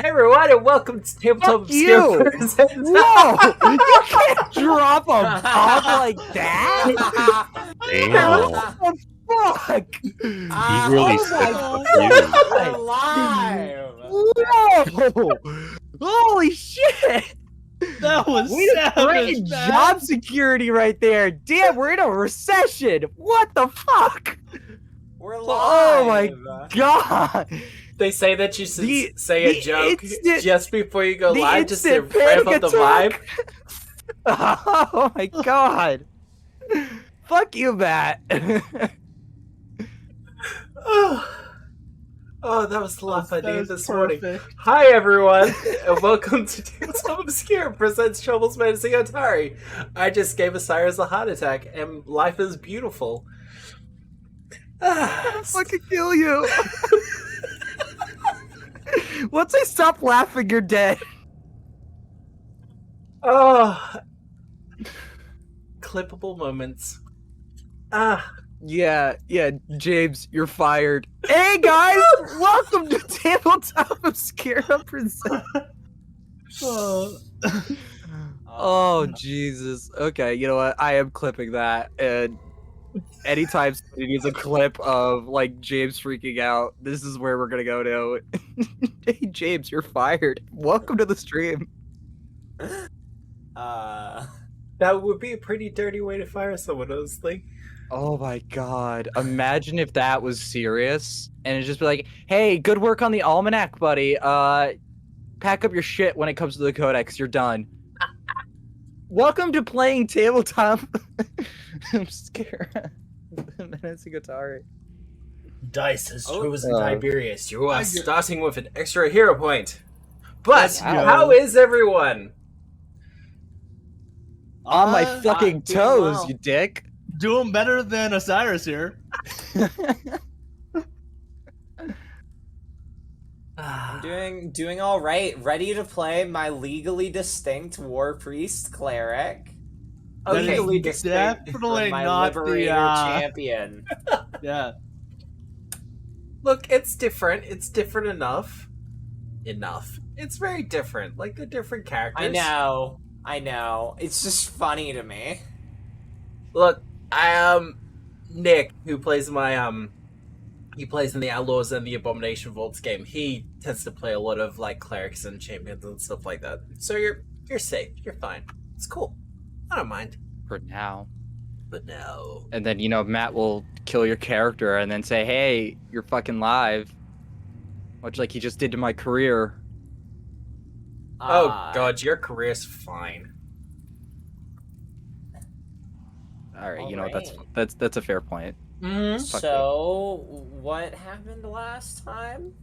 Hey everyone, and welcome to Tabletop Obscura Presents. Whoa! You can't drop a bomb like that! Damn. What the fuck? He really stepped up you. We're live! Whoa! Holy shit! That was We just savage, threatened man. job security right there. Damn, we're in a recession. What the fuck? We're live! Oh my god! They say that you should The- say a the joke instant- just before you go the live, just to instant ramp panic up the vibe. attack. Oh my god! Fuck you, Matt. Oh, that was the laugh I That needed was this morning. perfect. Hi everyone, and welcome to Tabletop Obscura Presents Trouble's Menacing Otari. I just gave Osiris a heart attack, and life is beautiful. I'll fucking kill you. Once I stop laughing, you're dead. Oh, clippable moments. Yeah, James, you're fired. Hey guys, welcome to Tabletop Obscura Presents. Oh Jesus. Okay, you know what? I am clipping that, and anytime somebody needs a clip of like James freaking out, this is where we're gonna go to. Hey James, you're fired. Welcome to the stream. That would be a pretty dirty way to fire someone, honestly. Oh my god. Imagine if that was serious and it'd just be like, hey, good work on the almanac, buddy. Pack up your shit when it comes to the codex, you're done. Welcome to playing Tabletop Obscura. Menacing Otari. Dice has Oh. chosen Oh. Tiberius. You are I get- starting with an extra hero point. But Let's go. how is everyone? On my Uh, fucking doing toes, well. you dick. Doing better than Osiris here. I'm doing all right. Ready to play my legally distinct war priest cleric. Okay, Legally you distinct definitely from my not the, liberator champion. Yeah. Look, it's different. It's different enough. It's very different. Like, they're different characters. I know. It's just funny to me. Look, Nick, who plays he plays in the Outlaws and the Abomination Vaults game. He tends to play a lot of like clerics and champions and stuff like that. So you're safe. You're fine. It's cool. I don't mind. For now. But no. And then, Matt will kill your character and then say, hey, you're fucking live. Much like he just did to my career. Oh god, your career's fine. Alright, All you know what, right. that's a fair point. Mm-hmm. Fuck So, what happened last time?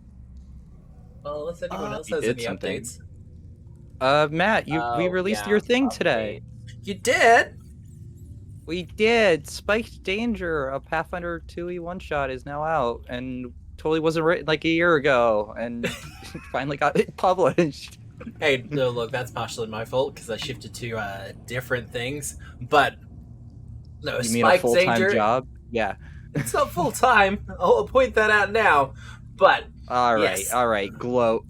Well, unless anyone else you has did any something. updates. Matt, we Oh, released yeah, your thing today. You did? We did. Spiked Danger, a Pathfinder 2e one-shot is now out and totally wasn't written like a year ago and finally got it published. Hey, no, look, that's partially my fault because I shifted to different things. But no, You mean a Spike full-time Danger. job? Yeah. It's not full time. I'll point that out now. But Alright, Yes. alright, gloat.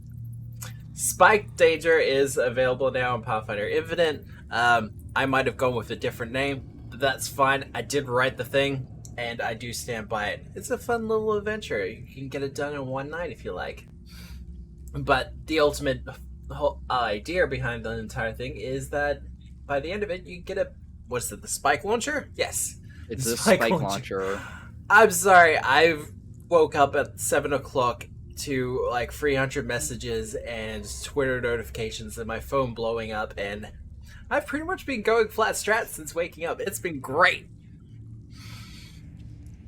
Spike Danger is available now on Pathfinder Infinite. I might have gone with a different name, but that's fine. I did write the thing, and I do stand by it. It's a fun little adventure. You can get it done in one night if you like. But the ultimate whole idea behind the entire thing is that by the end of it, you get a what's it? The Spike Launcher? Yes. It's a Spike spike launcher. launcher. I'm sorry. I woke up at 7 o'clock to like 300 messages and Twitter notifications and my phone blowing up, and I've pretty much been going flat strat since waking up. It's been great.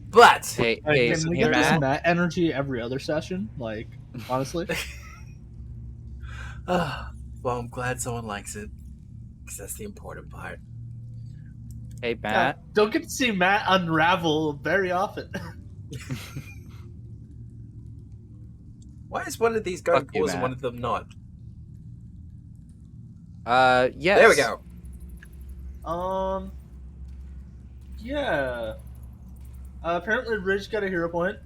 But Hey, Can we hey, get this Matt. Matt energy every other session? Like, honestly? well, I'm glad someone likes it because that's the important part. Hey, Matt. Don't get to see Matt unravel very often. Why is one of these going Fuck you, pause and Matt. one of them not? Yes. There we go. Yeah. Apparently Ridge got a hero point.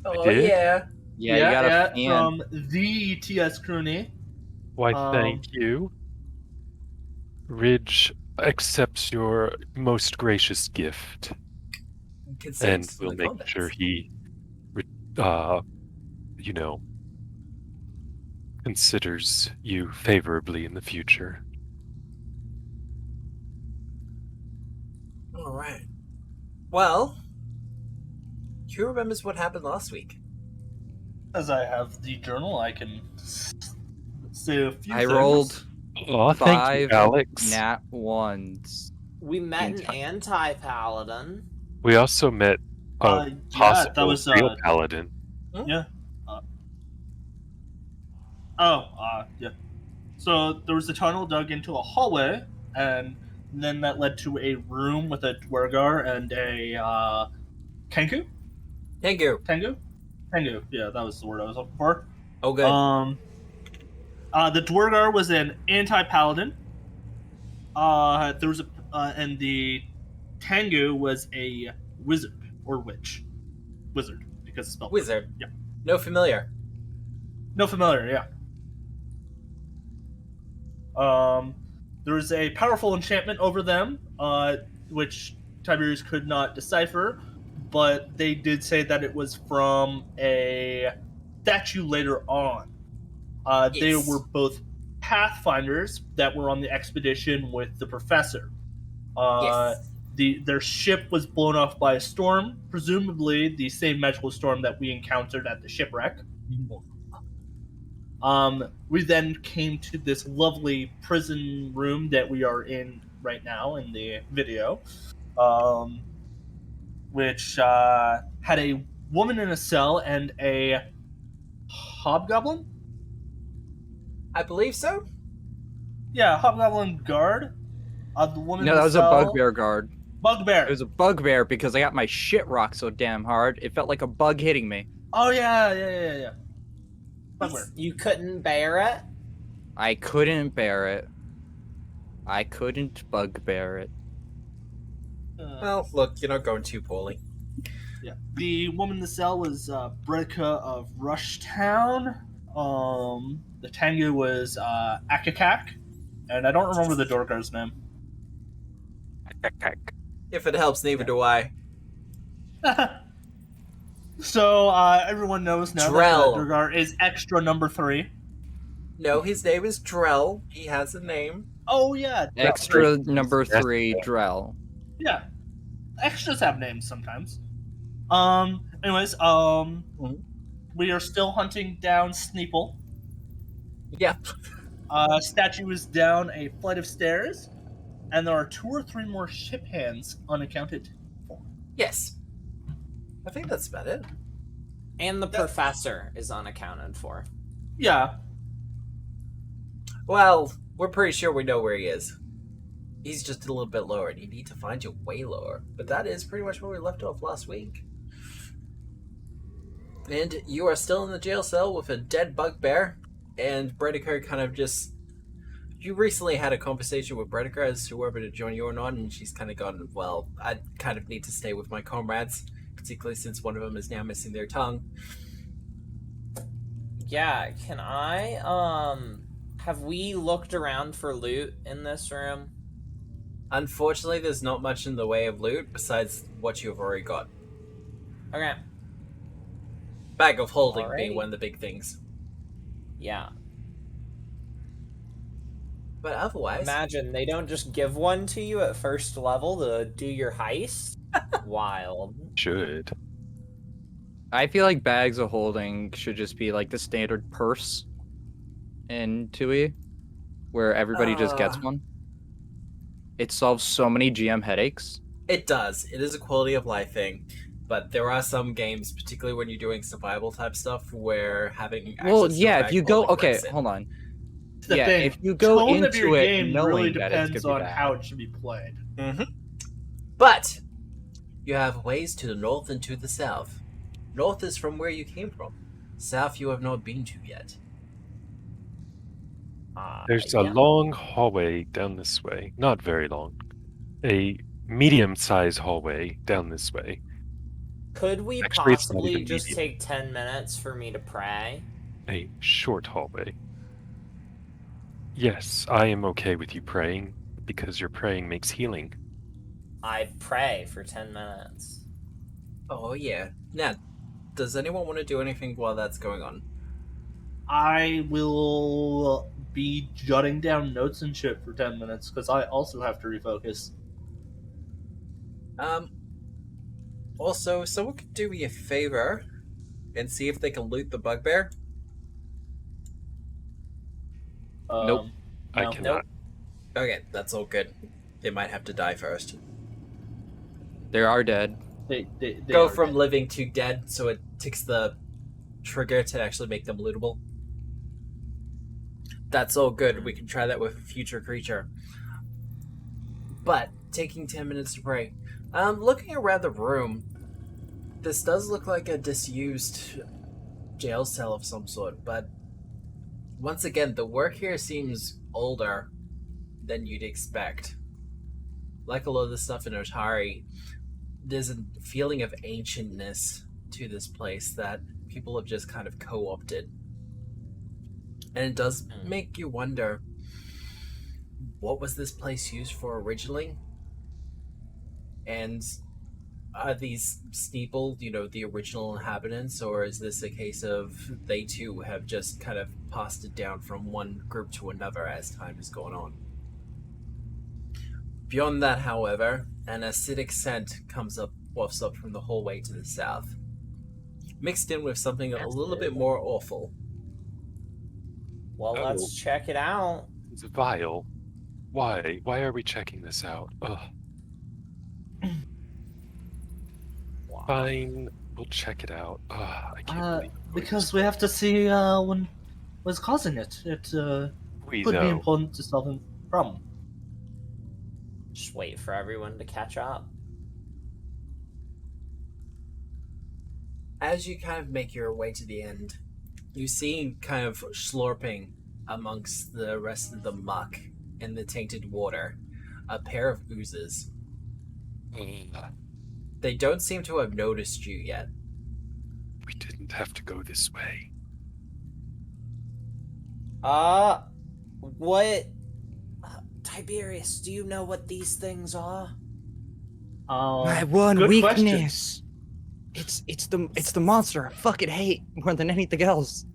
Oh did? yeah. Yeah, you got a fan. from the TS Crooney. Why, Um, thank you. Ridge accepts your most gracious gift, and Consents in we'll the make comments. sure he, you know, considers you favorably in the future. All right. Well, who remembers what happened last week? As I have the journal, I can say a few I things. rolled Oh, thank you, 5 Alex. nat ones. We met an anti-paladin. We also met a Yeah, possible that was real paladin. yeah. Yeah. So there was a tunnel dug into a hallway, and then that led to a room with a Dwergar and a Tengu. Tengu. Tengu. Yeah, that was the word I was looking for. Oh, good. The Dwergar was an anti-paladin. There was and the Tengu was a wizard or witch. Wizard, because it's spelled Wizard. Yeah. No familiar. No familiar, yeah. There was a powerful enchantment over them, which Tiberius could not decipher, but they did say that it was from a statue later on. They Yes. were both Pathfinders that were on the expedition with the professor. Yes. Their ship was blown off by a storm, presumably the same magical storm that we encountered at the shipwreck. We then came to this lovely prison room that we are in right now in the video, which had a woman in a cell and a hobgoblin. I believe so. Yeah, hobgoblin guard. The woman. No, in that the was a cell. bugbear guard. Bugbear. It was a bugbear because I got my shit rocked so damn hard. It felt like a bug hitting me. Oh yeah. Bugbear. You couldn't bear it? I couldn't bear it. I couldn't bugbear it. Well, look, you're not going too poorly. Yeah. The woman in the cell was Bredika of Rushtown. The Tengu was Akakak. And I don't remember the Dorgar's name. If it helps, neither do I. So everyone knows now Drell. that Dorgar is extra number 3. No, his name is Drell. He has a name. Oh yeah. Extra number Yes. 3 Drell. Yeah. Extras have names sometimes. Anyways, we are still hunting down Sneeple. Yeah. Statue is down a flight of stairs, and there are 2 or 3 more ship hands unaccounted for. Yes. I think that's about it. And the professor is unaccounted for. Yeah. Well, we're pretty sure we know where he is. He's just a little bit lower, and you need to find you way lower. But that is pretty much where we left off last week. And you are still in the jail cell with a dead bugbear, and Bredicare kind of just... You recently had a conversation with Bredicare as to whether to join you or not, and she's kind of gone, well, I kind of need to stay with my comrades, particularly since one of them is now missing their tongue. Yeah, can I, have we looked around for loot in this room? Unfortunately, there's not much in the way of loot besides what you've already got. Okay. Bag of holding being Alrighty. one of the big things. Yeah. But otherwise... Imagine they don't just give one to you at first level to do your heist. Wild. Should. I feel like bags of holding should just be like the standard purse in 2E, where everybody just gets one. It solves so many GM headaches. It does. It is a quality of life thing. But there are some games, particularly when you're doing survival type stuff, where having access Well, to yeah, a if bag you of go... holding Okay, breaks it. hold on. The Yeah, thing, if you go tone of your into it game knowing really that it's depends gonna be on bad. how it should be played. But you have ways to the north and to the south. North is from where you came from. South you have not been to yet. There's a long hallway down this way. Not very long. A medium-sized hallway down this way. Could we Actually, it's not possibly even just medium. take 10 minutes for me to pray? A short hallway. Yes, I am okay with you praying, because your praying makes healing. I pray for 10 minutes. Oh yeah. Now, does anyone want to do anything while that's going on? I will be jotting down notes and shit for 10 minutes because I also have to refocus. Also, someone could do me a favor and see if they can loot the bugbear. Nope. I No. cannot. Okay, that's all good. They might have to die first. They are dead. They Go are from dead. living to dead, so it ticks the trigger to actually make them lootable. That's all good. We can try that with a future creature. But taking 10 minutes to pray. Looking around the room, this does look like a disused jail cell of some sort, but once again, the work here seems older than you'd expect. Like a lot of the stuff in Otari, there's a feeling of ancientness to this place that people have just kind of co-opted. And it does make you wonder, what was this place used for originally? And are these steeple, the original inhabitants, or is this a case of they too have just kind of passed it down from one group to another as time has gone on? Beyond that, however, an acidic scent wafts up from the hallway to the south, mixed in with something a little bit more awful. Well, let's check it out. It's vile. Why? Why are we checking this out? Ugh. Fine, we'll check it out. Ugh, I can't believe it. Because we have to see what's causing it. It could be Paizo. important to solve the problem. Just wait for everyone to catch up. As you kind of make your way to the end, you see kind of slurping amongst the rest of the muck and the tainted water a pair of oozes. They don't seem to have noticed you yet. We didn't have to go this way. What? Tiberius, do you know what these things are? My one good weakness. It's the monster I fucking hate more than anything else.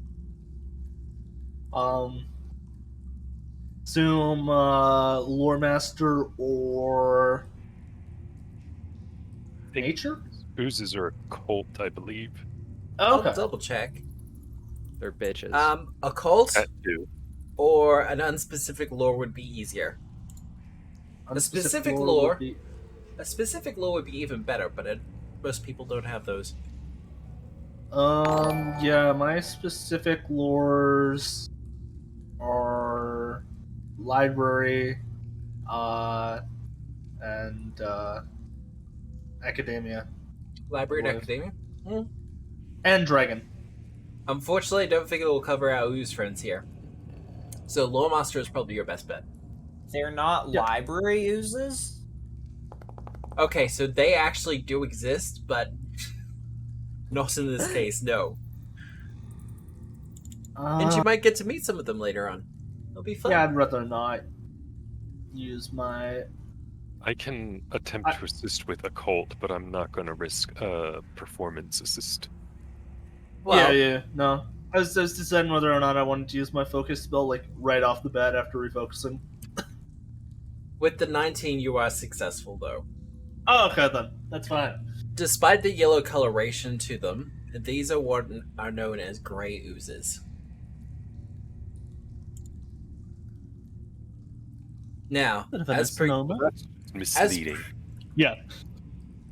Assume lore master or nature. Oozes are a cult, I believe. Okay. I'll double check. They're bitches. Occult That too. or an unspecific lore would be easier. A specific lore would be even better, but most people don't have those. Yeah, my specific lores are library, and academia, Library and Lore. Academia? and dragon. Unfortunately, I don't think it will cover our ooze friends here. So Lore Master is probably your best bet. They're not Yeah. library uses? Okay, so they actually do exist, but not in this case, no. And you might get to meet some of them later on. It'll be fun. Yeah, I'd rather not use my. I can attempt to assist with occult, but I'm not going to risk performance assist. Well, Yeah. No, I was deciding whether or not I wanted to use my focus spell like right off the bat after refocusing. with the 19, you are successful, though. Oh, okay then, that's fine. Despite the yellow coloration to them, these are what are known as gray oozes. Now, Bit of a as per misnomer. That's misleading. Yeah.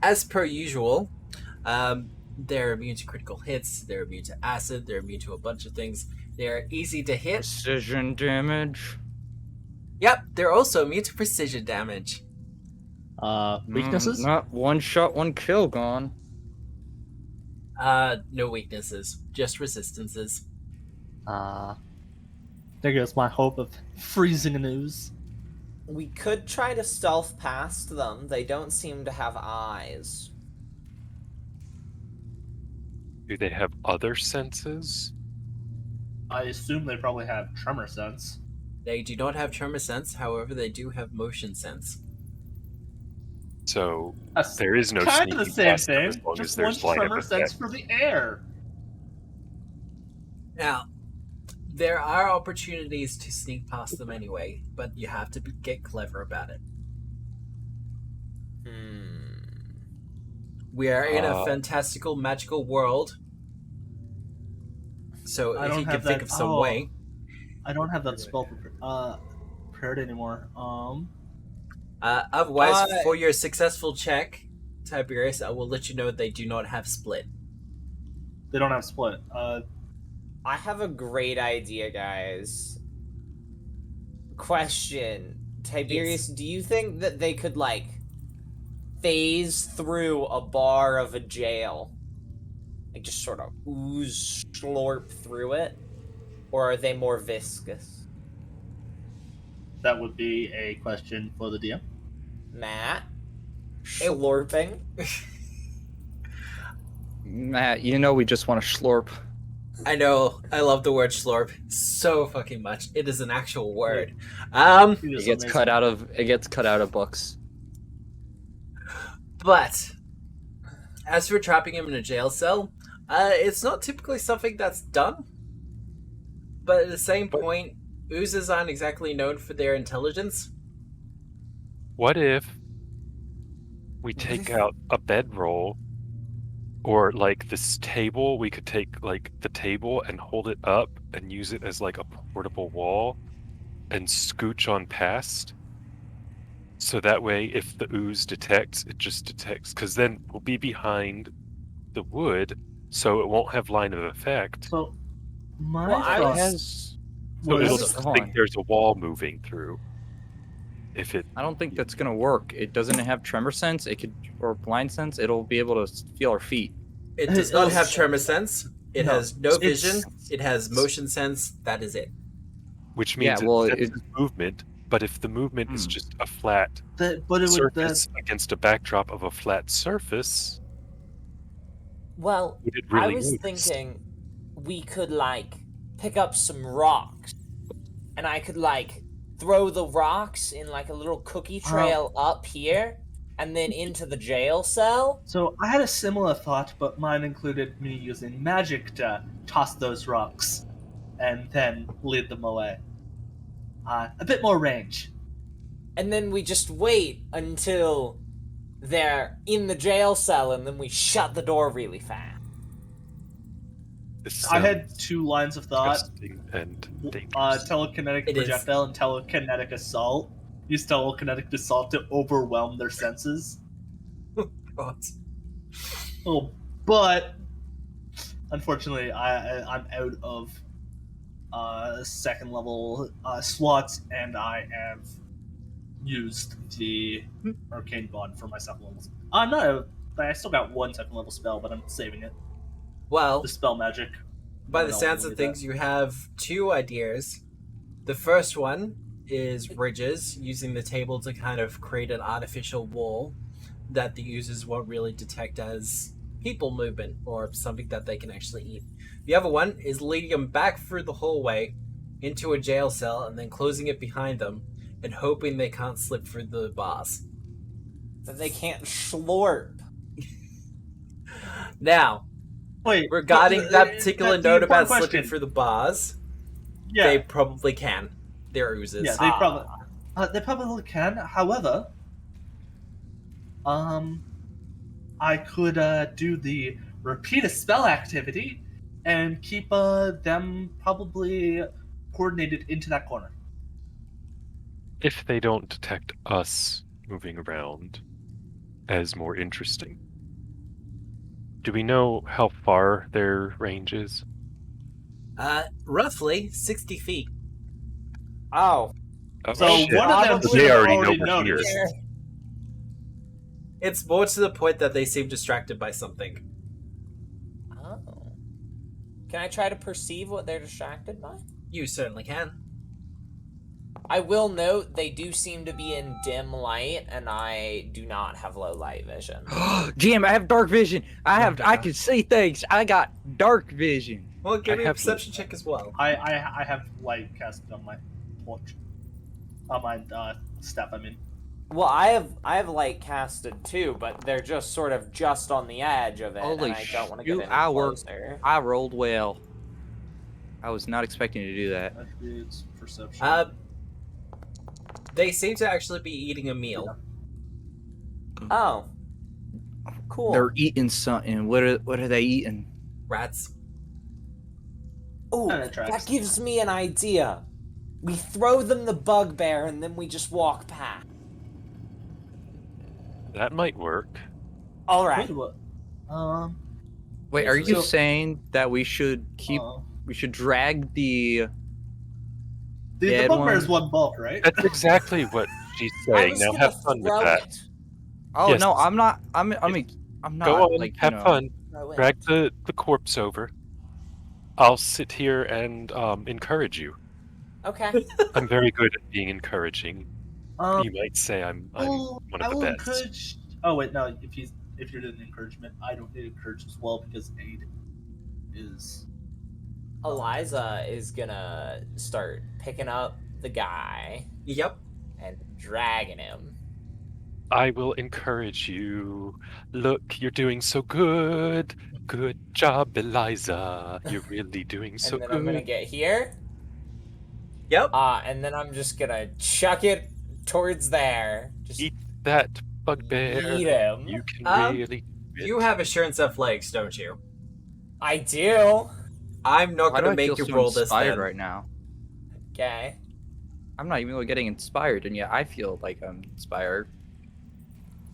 as per usual, they're immune to critical hits, they're immune to acid, they're immune to a bunch of things. They're easy to hit. Precision damage. Yep, they're also immune to precision damage. Weaknesses? Not one shot, one kill gone. No weaknesses, just resistances. There goes my hope of freezing a ooze. We could try to stealth past them. They don't seem to have eyes. Do they have other senses? I assume they probably have tremor sense. They do not have tremor sense, however, they do have motion sense. So That's there is no kind of the sneaking same past them as thing. long as Just there's one line of tremor sense effect. for the air. Now, there are opportunities to sneak past them anyway, but you have to get clever about it. We are in a fantastical, magical world. So I if don't you can have think that- of some oh. way. I don't have that spell prepared anymore. Otherwise, for your successful check, Tiberius, I will let you know they do not have split. They don't have split. I have a great idea, guys. Question. Tiberius, do you think that they could, like, phase through a bar of a jail? Like, just sort of ooze, slurp through it? Or are they more viscous? That would be a question for the DM. Matt? Slurping? Matt, you know we just want to slurp. I know. I love the word slurp so fucking much. It is an actual word. It gets cut out of books. But as for trapping him in a jail cell, it's not typically something that's done. But at the same point, oozes aren't exactly known for their intelligence. What if we take out a bedroll, or like this table? We could take like the table and hold it up and use it as like a portable wall and scooch on past. So that way, if the ooze detects, it just detects. Because then we'll be behind the wood, so it won't have line of effect. So, my Well, I thought was- So it'll was- just hold think on. there's a wall moving through. If it, I don't think that's gonna work. It doesn't have tremor sense. It could, or blind sense. It'll be able to feel our feet. It does not It'll- have tremor sense. It No, has no it's- vision. It has motion sense. That is it. which Yeah, means well, it senses movement, but if the movement is just a flat but it would surface against a backdrop of a flat surface, Well, would it really I was notice? thinking we could, like, pick up some rocks. And I could, like, throw the rocks in, like, a little cookie trail up here. And then into the jail cell. So I had a similar thought, but mine included me using magic to toss those rocks and then lead them away. A bit more range. And then we just wait until they're in the jail cell. And then we shut the door really fast. This I had sounds two lines of thought: disgusting and dangerous. telekinetic It is. projectile and telekinetic assault. Use telekinetic assault to overwhelm their senses. God. Oh, but unfortunately, I'm out of second level slots, and I have used the arcane bond for my second level. No, I still got one second level spell, but I'm saving it. Well, The spell magic. by I the don't sounds know of what things, you have two ideas. The first one is ridges, using the table to kind of create an artificial wall that the users won't really detect as people movement or something that they can actually eat. The other one is leading them back through the hallway into a jail cell and then closing it behind them and hoping they can't slip through the bars. That they can't slurp. Now, Wait, regarding but, that particular the note about important slipping question- through the bars, Yeah, they probably can. They're oozes. yeah, they probably can. However, I could do the repeat a spell activity and keep them probably coordinated into that corner. If they don't detect us moving around as more interesting. Do we know how far their range is? Roughly 60 feet. Oh. Oh, So shit. one of them They should have already know already we're here. noticed. It's more to the point that they seem distracted by something. Oh. Can I try to perceive what they're distracted by? You certainly can. I will note they do seem to be in dim light, and I do not have low light vision. GM, I have dark vision. I can see things. I got dark vision. Well, give I me a have perception check as well. I have light casted on my torch. On my staff, I mean. Well, I have light casted too, but they're just sort of just on the edge of it, Holy and I don't want to get shoot, any I worked- closer. I rolled well. I was not expecting to do that. Attributes, perception. They seem to actually be eating a meal. Oh, cool. They're eating something. What are they eating? Rats. Ooh, Kinda tracks. that gives me an idea. We throw them the bugbear, and then we just walk past. That might work. All right. What? Wait, are you So- saying that we should drag the the dead bugbear's one? one bulk, right? That's exactly what she's I saying. was Now gonna have fun with throw that. it. Oh Yes. no, I'm not. I'm not. Go on, like, you have know. fun. Throw it. Drag the corpse over. I'll sit here and encourage you. Okay. I'm very good at being encouraging. You might say I'm well, one I of the will best. encourage. Oh wait, no. If you're doing encouragement, I don't need encourage as well because aid is. Eliza is gonna start picking up the guy Yep. and dragging him. I will encourage you. Look, you're doing so good. Good job, Eliza. You're really doing so And then good. I'm gonna get here. Yep. And then I'm just gonna chuck it towards there. Just Eat that bugbear. eat him. You can really. do You it. have assurance of legs, don't you? I do. I'm not Why do going I to feel make you so roll this inspired then. right now? Okay. I'm not even really getting inspired, and yet I feel like I'm inspired.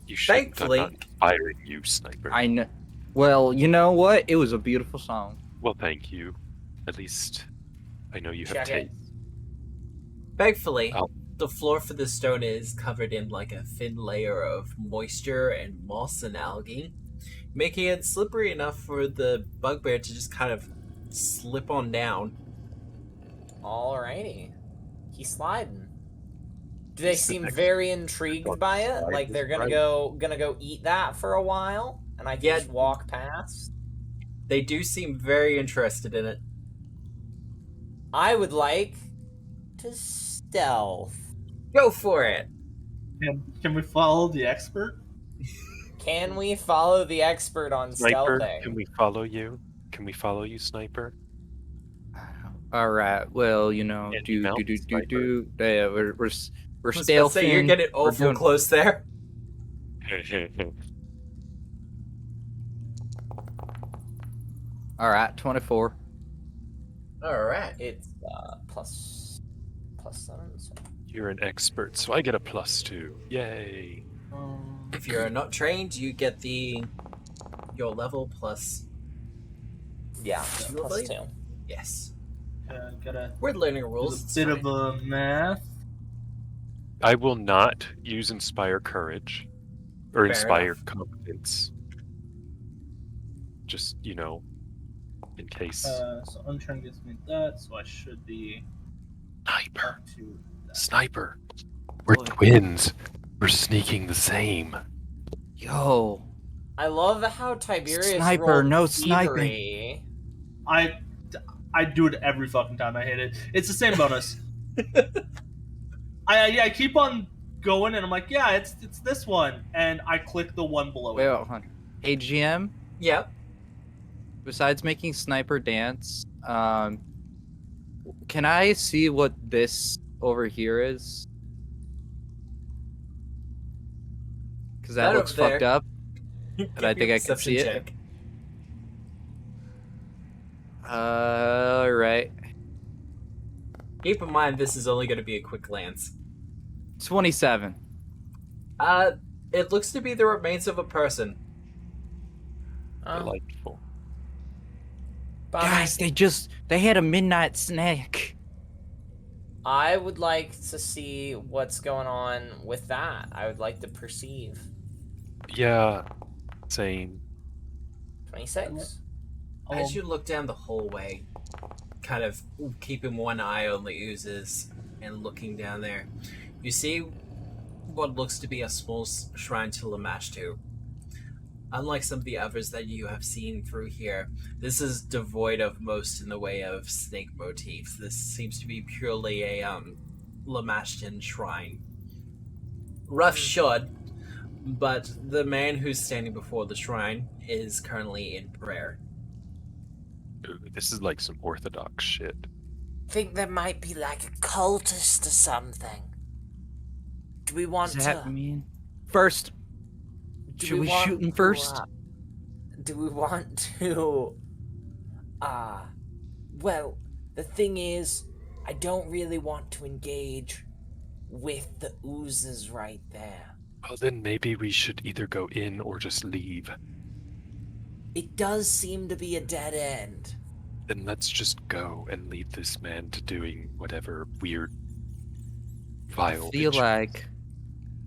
You should. I'm Thankfully- not inspiring you, sniper. I know. Well, you know what? It was a beautiful song. Well, thank you. At least I know you have Check it. taste. Thankfully, Oh. the floor for the stone is covered in like a thin layer of moisture and moss and algae, making it slippery enough for the bugbear to just kind of slip on down. Alrighty. He's sliding. Do they It's the seem next very intrigued one. by it? Slide Like is they're right. gonna go eat that for a while, and I can Yeah. just walk past. They do seem very interested in it. I would like to stealth. Go for it. Can we follow the expert? Can we follow the expert on Sniper, stealthing? can we follow you? Can we follow you, Sniper? All right. Well, you know, Yeah, you mount sniper. Yeah, we're I was about to stealthing. say, you're getting we're awful doing- close there. All right, 24. All right. It's plus 7. So. You're an expert, so I get a +2. Yay! If you're not trained, you get your level plus. Yeah, Two, I plus believe. 2. Yes. Gotta We're learning do rules. a it's bit fine. of a math. I will not use Inspire Courage or Fair Inspire enough. Competence. Just, in case. So untrained gives me that, so I should be Sniper! up to that. Sniper! We're What? twins! We're sneaking the same. Yo, I love how Tiberius Sniper, rolled no sniping. thievery. I do it every fucking time. I hit it. It's the same bonus. I keep on going, and I'm like, yeah, it's this one, and I click the one below wait, it. hold on. Hey, GM. Yep. Besides making Sniper dance, can I see what this over here is? Because that That looks over there. fucked up. Give I me think a I can perception see it. check. Right. Keep in mind, this is only going to be a quick glance. 27. It looks to be the remains of a person. Delightful. Guys, they had a midnight snack. I would like to see what's going on with that. I would like to perceive. Yeah, same. 26? As you look down the hallway, kind of keeping one eye on the oozes and looking down there, you see what looks to be a small shrine to Lamashtu. Unlike some of the others that you have seen through here, this is devoid of most in the way of snake motifs. This seems to be purely a Lamashtian shrine. Rough shod, but the man who's standing before the shrine is currently in prayer. Ooh, this is like some orthodox shit. Think there might be like a cultist or something. Do we want Does that to? mean first? Do Should we want shoot him to, first? Do we want to? Well, the thing is, I don't really want to engage with the oozes right there. Well, then maybe we should either go in or just leave. It does seem to be a dead end. Then let's just go and leave this man to doing whatever weird, vile. I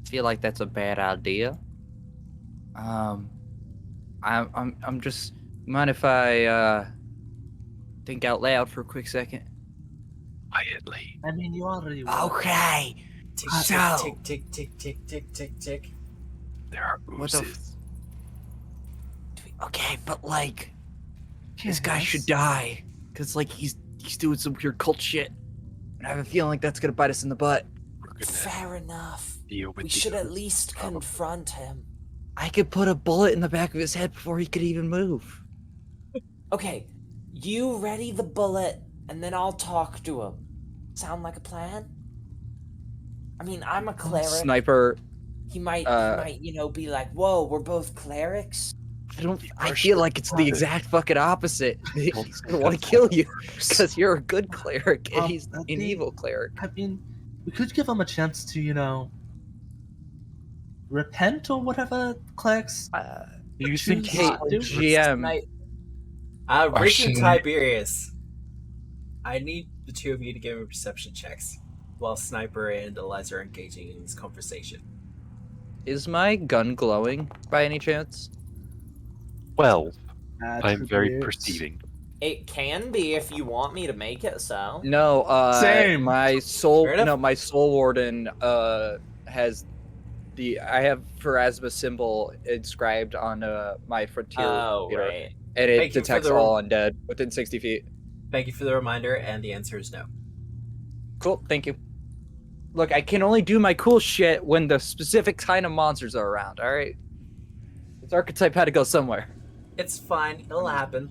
feel like that's a bad idea. I'm just mind if I think out loud for a quick second? Quietly. I mean, you already were. Okay. Tick, So- tick, tick, tick, tick, tick, tick, tick. There are What the f- oozes. Okay, but like, this guy Yes. should die, cause like he's doing some weird cult shit, and I have a feeling like that's gonna bite us in the butt. We're gonna Fair enough. deal with We the should at oozes, least probably. confront him. I could put a bullet in the back of his head before he could even move. Okay, you ready the bullet, and then I'll talk to him. Sound like a plan? I mean, I'm a cleric. Sniper. He might, be like, "Whoa, we're both clerics." I feel like it's the exact fucking opposite. He's gonna want to kill you because you're a good cleric and he's that'd an be- evil cleric. I mean, we could give him a chance to, repent or whatever clerics. You choose think to Hey, do. GM. Rich and Arcane- Tiberius, I need the two of you to give me perception checks while Sniper and Eliza are engaging in this conversation. Is my gun glowing by any chance? Well, I'm very Attributes. perceiving. It can be if you want me to make it so. No, Same. my soul Fair enough. no, my soul warden has I have Pharasma symbol inscribed on my frontier Oh, meter, right. and it Thank you for detects the- all undead within 60 feet. Thank you for the reminder, and the answer is no. Cool, thank you. Look, I can only do my cool shit when the specific kind of monsters are around, alright? This archetype had to go somewhere. It's fine, it'll happen.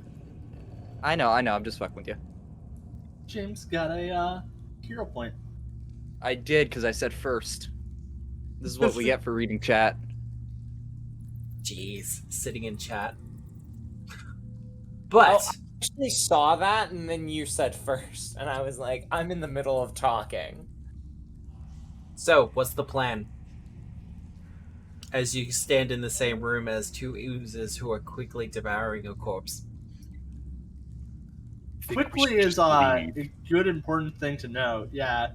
I know, I'm just fucking with you. James got a hero point. I did, because I said first. This is what we get for reading chat. Jeez, sitting in chat. But, Oh, I actually saw that, and then you said first, and I was like, I'm in the middle of talking. so, what's the plan? As you stand in the same room as two oozes who are quickly devouring a corpse. I think we Quickly should is just a leave. good important thing to note. Yeah,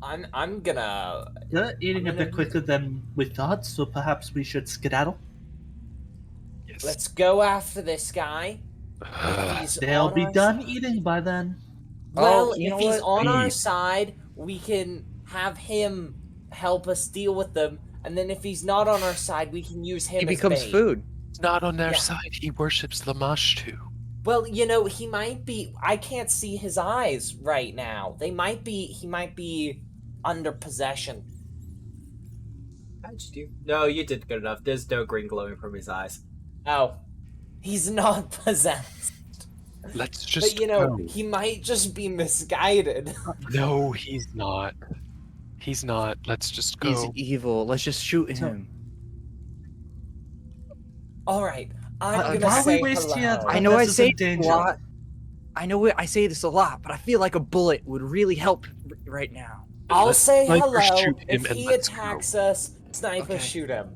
I'm gonna. they're eating a I'm gonna- bit quicker than we thought, so perhaps we should skedaddle. Yes. Let's go after this guy. If he's They'll on be our done side- eating by then. Well, Oh, you if know he's what? on our Leave. side, we can have him help us deal with them, and then if he's not on our side, we can use him He as becomes bait. food. He's not on their Yeah. side. He worships Lamashtu. Well, he might be. I can't see his eyes right now. He might be under possession. How'd you do? No, you did good enough. There's no green glowing from his eyes. Oh, he's not possessed. Let's just But go. he might just be misguided. No, he's not. He's not. Let's just go. He's evil. Let's just shoot So- him. All right, I'm Why gonna we say waste hello. here? I know I say Unnecessary this a danger. lot. I know I say this a lot, but I feel like a bullet would really help right now. I'll Let's say sniper hello. shoot him If and he let's go. attacks us, sniper Okay. shoot him.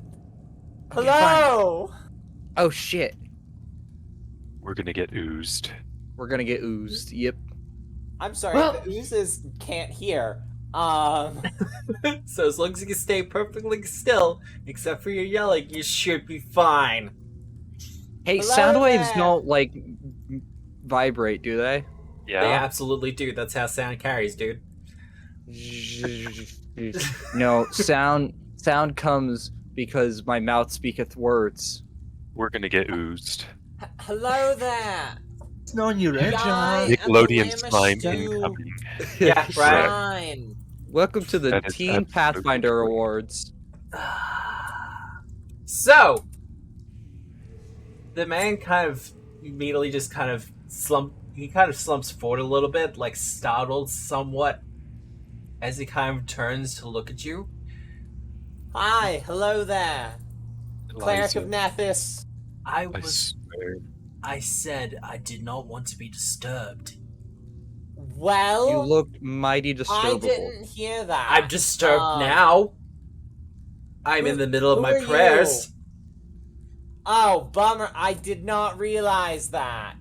Okay, Hello. Oh shit. We're gonna get oozed. We're gonna get oozed. Yep. I'm sorry, Well- the oozes can't hear. So as long as you can stay perfectly still, except for your yelling, you should be fine. Hey, Hello sound waves there. don't like vibrate, do they? Yeah. They absolutely do. That's how sound carries, dude. No, sound comes because my mouth speaketh words. We're gonna get oozed. Hello there. It's known you, Guy John. at the Nickelodeon Lamest slime Stew incoming. Yeah, right. Shrine. Welcome to the That is Teen absolutely Pathfinder true. Awards. So, the man kind of immediately just kind of slumps forward a little bit, like startled somewhat, as he kind of turns to look at you. Hi, hello there. Cleric Eliza, of Nethys. I swear. I said I did not want to be disturbed. Well, You looked mighty I disturbable. didn't hear that. I'm disturbed now. I'm in the middle of who my are prayers. you? Oh, bummer. I did not realize that.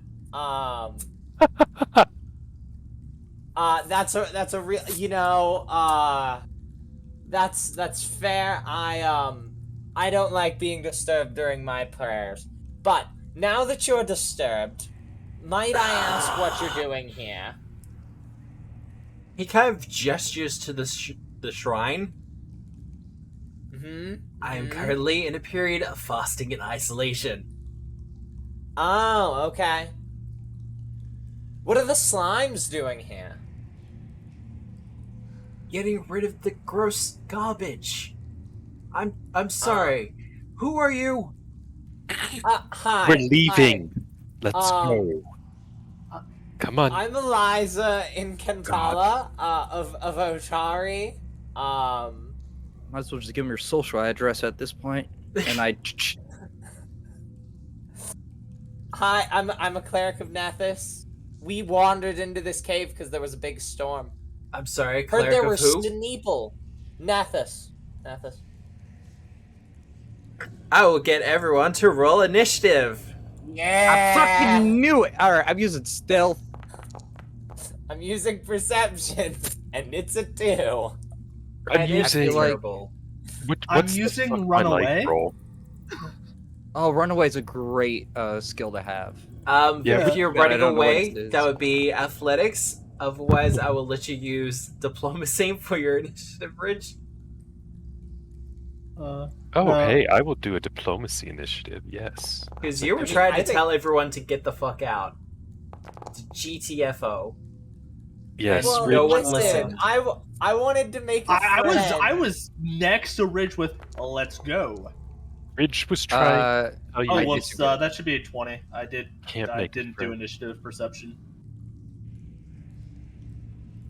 That's a real, that's fair. I don't like being disturbed during my prayers. But now that you're disturbed, might I ask what you're doing here? He kind of gestures to the shrine. Mm-hmm. I am currently in a period of fasting and isolation. Oh, okay. What are the slimes doing here? Getting rid of the gross garbage. I'm sorry. Who are you? Hi. We're leaving. Let's Um, go. Come on. I'm Eliza in Kantala, of Otari. Might as well just give him your social address at this point. And I. Hi, I'm a cleric of Nethys. We wandered into this cave because there was a big storm. I'm sorry, Heard cleric there were of who? Steneeple. Nethys. I will get everyone to roll initiative. Yeah. I fucking knew it! Alright, I'm using stealth. I'm using perception, and it's a 2. I'm I using. feel terrible. I'm What's the using fuck my life Runaway. roll? Oh, Runaway's a great skill to have. Yeah. If you're But I running don't know what away, it is. that would be athletics. Otherwise, I will let you use diplomacy for your initiative, Ridge. Oh, No. hey, I will do a diplomacy initiative. Yes. Because you were I mean, trying I to think- tell everyone to get the fuck out. To GTFO. Yes. Well, Ridge, no one listen, listened. I wanted to make a I friend. was next to Ridge with "Let's go." Ridge was trying. Oh, you Oh, I whoops! disagree. That should be a 20. I can't make didn't a do friend. initiative perception.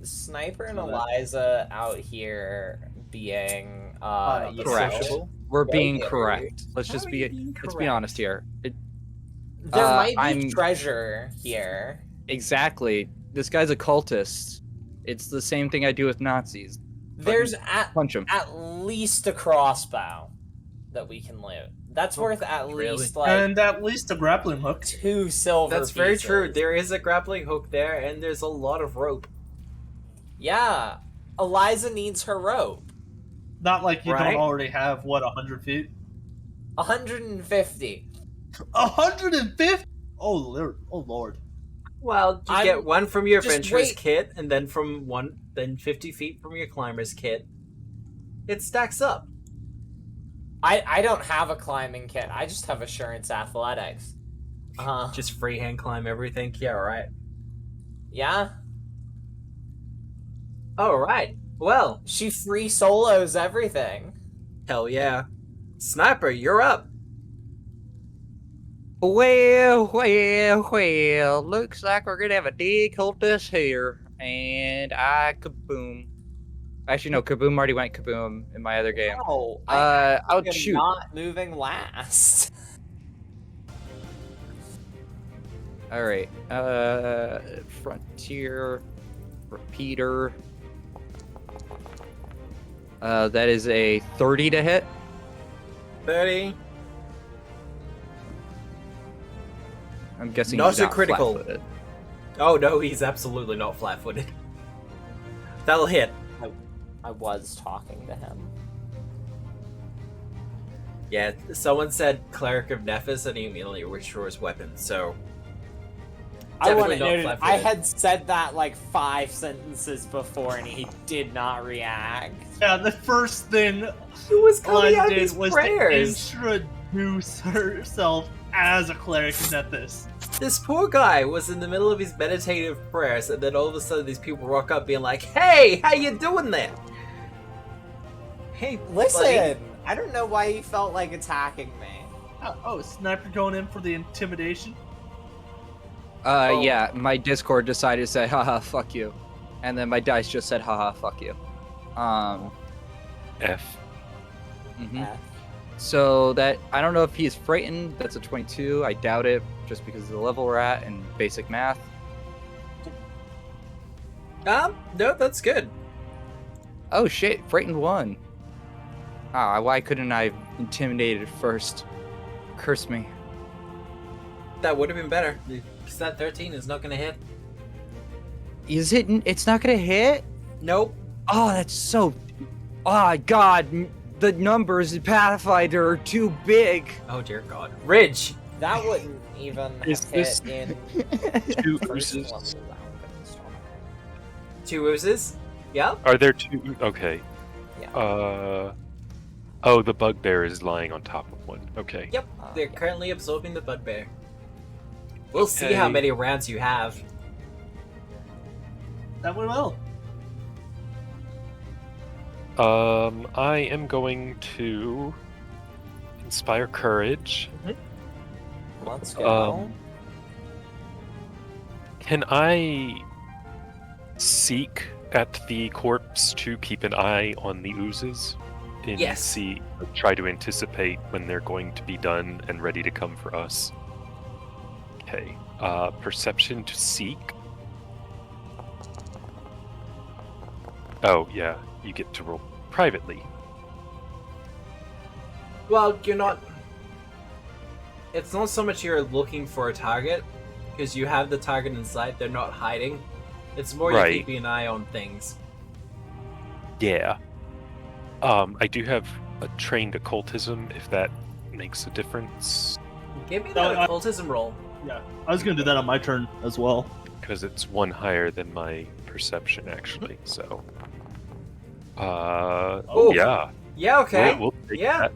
Sniper and So that- Eliza out here being no, you correct. know, We're being Well, correct. Let's How just are be you being let's be correct? honest here. there might be I'm- treasure here. Exactly. This guy's a cultist. It's the same thing I do with Nazis. There's at Punch him. least a crossbow that we can loot. That's worth at really? least like And at least a grappling hook. 2 silver. That's very pieces. true. There is a grappling hook there, and there's a lot of rope. Yeah, Eliza needs her rope. Not like you Right? don't already have 100 feet. 150. 150. Oh lord. Well, you I'm- get one from your just adventurer's wait. kit, and then then 50 feet from your climber's kit. It stacks up. I don't have a climbing kit. I just have assurance athletics. Just freehand climb everything. Yeah, right. Yeah. All right. Well, She free solos everything. hell yeah. Sniper, you're up. Well, looks like we're gonna have a dead cultist here. And I kaboom. Actually, no, kaboom already went kaboom in my other game. Oh, I'll I'm shoot. not moving last. Alright. Frontier. Repeater. That is a 30 to hit. 30. I'm guessing Not he's a not critical. flat-footed. Oh no, he's absolutely not flat-footed. That'll hit. I was talking to him. Yeah, someone said Cleric of Nephis, and he immediately reached for his weapon, so... I want Definitely it not noted. I flat-footed. had said that like 5 sentences before, and he did not react. Yeah, the first thing He was coming Eliza out of did his was prayers. to introduce herself as a cleric in Nethys. This poor guy was in the middle of his meditative prayers, and then all of a sudden these people rock up being like, "Hey, how you doing there?" Hey, Listen, buddy. I don't know why he felt like attacking me. Oh, Sniper going in for the intimidation? Oh. Yeah, my Discord decided to say, haha, fuck you. And then my dice just said, haha, fuck you. F. Mhm. So that, I don't know if he's frightened. That's a 22. I doubt it, just because of the level we're at and basic math. No, that's good. Oh shit, frightened 1. Ah, why couldn't I have intimidated first? Curse me. That would have been better. Because that 13 is not going to hit. Is it? It's not gonna hit? Nope. Oh, that's so... Oh, God. The numbers in Pathfinder are too big. Oh dear God. Ridge! That wouldn't even Is have this- hit in 2 first oozes? level weapons. 2 oozes. Yep. Are there 2? Okay. Yeah. Oh, the bugbear is lying on top of one. Okay. Yep. They're Yeah. currently absorbing the bugbear. We'll see how Okay. many rounds you have. That went well. I am going to inspire courage. Let's go. Can I seek at the corpse to keep an eye on the oozes? And Yes. try to anticipate when they're going to be done and ready to come for us. Okay. Perception to seek. Oh, yeah. You get to roll privately. Well, you're not... It's not so much you're looking for a target, because you have the target in sight, they're not hiding. It's more Right. you keeping an eye on things. Yeah. I do have a trained occultism, if that makes a difference, Give me No, that I- occultism roll. Yeah, I was gonna do that on my turn as well. because it's 1 higher than my perception, actually. So, Oh. yeah, Yeah, okay. we'll take Yeah.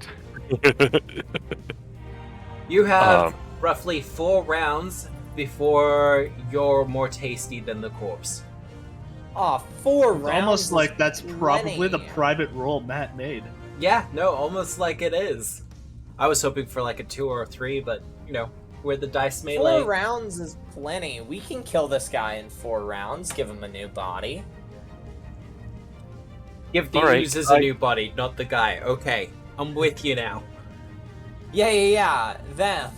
that. You have Um, roughly 4 rounds before you're more tasty than the corpse. Oh, 4 It's rounds. almost is like that's probably the plenty. private roll Matt made. Yeah, no, almost like it is. I was hoping for like a 2 or a 3, but, you know, where the dice melee... 4 rounds is plenty. We can kill this guy in 4 rounds, give him a new body. Give the Alright, users a new body, not the guy. Okay, I'm with you now. Yeah. Them.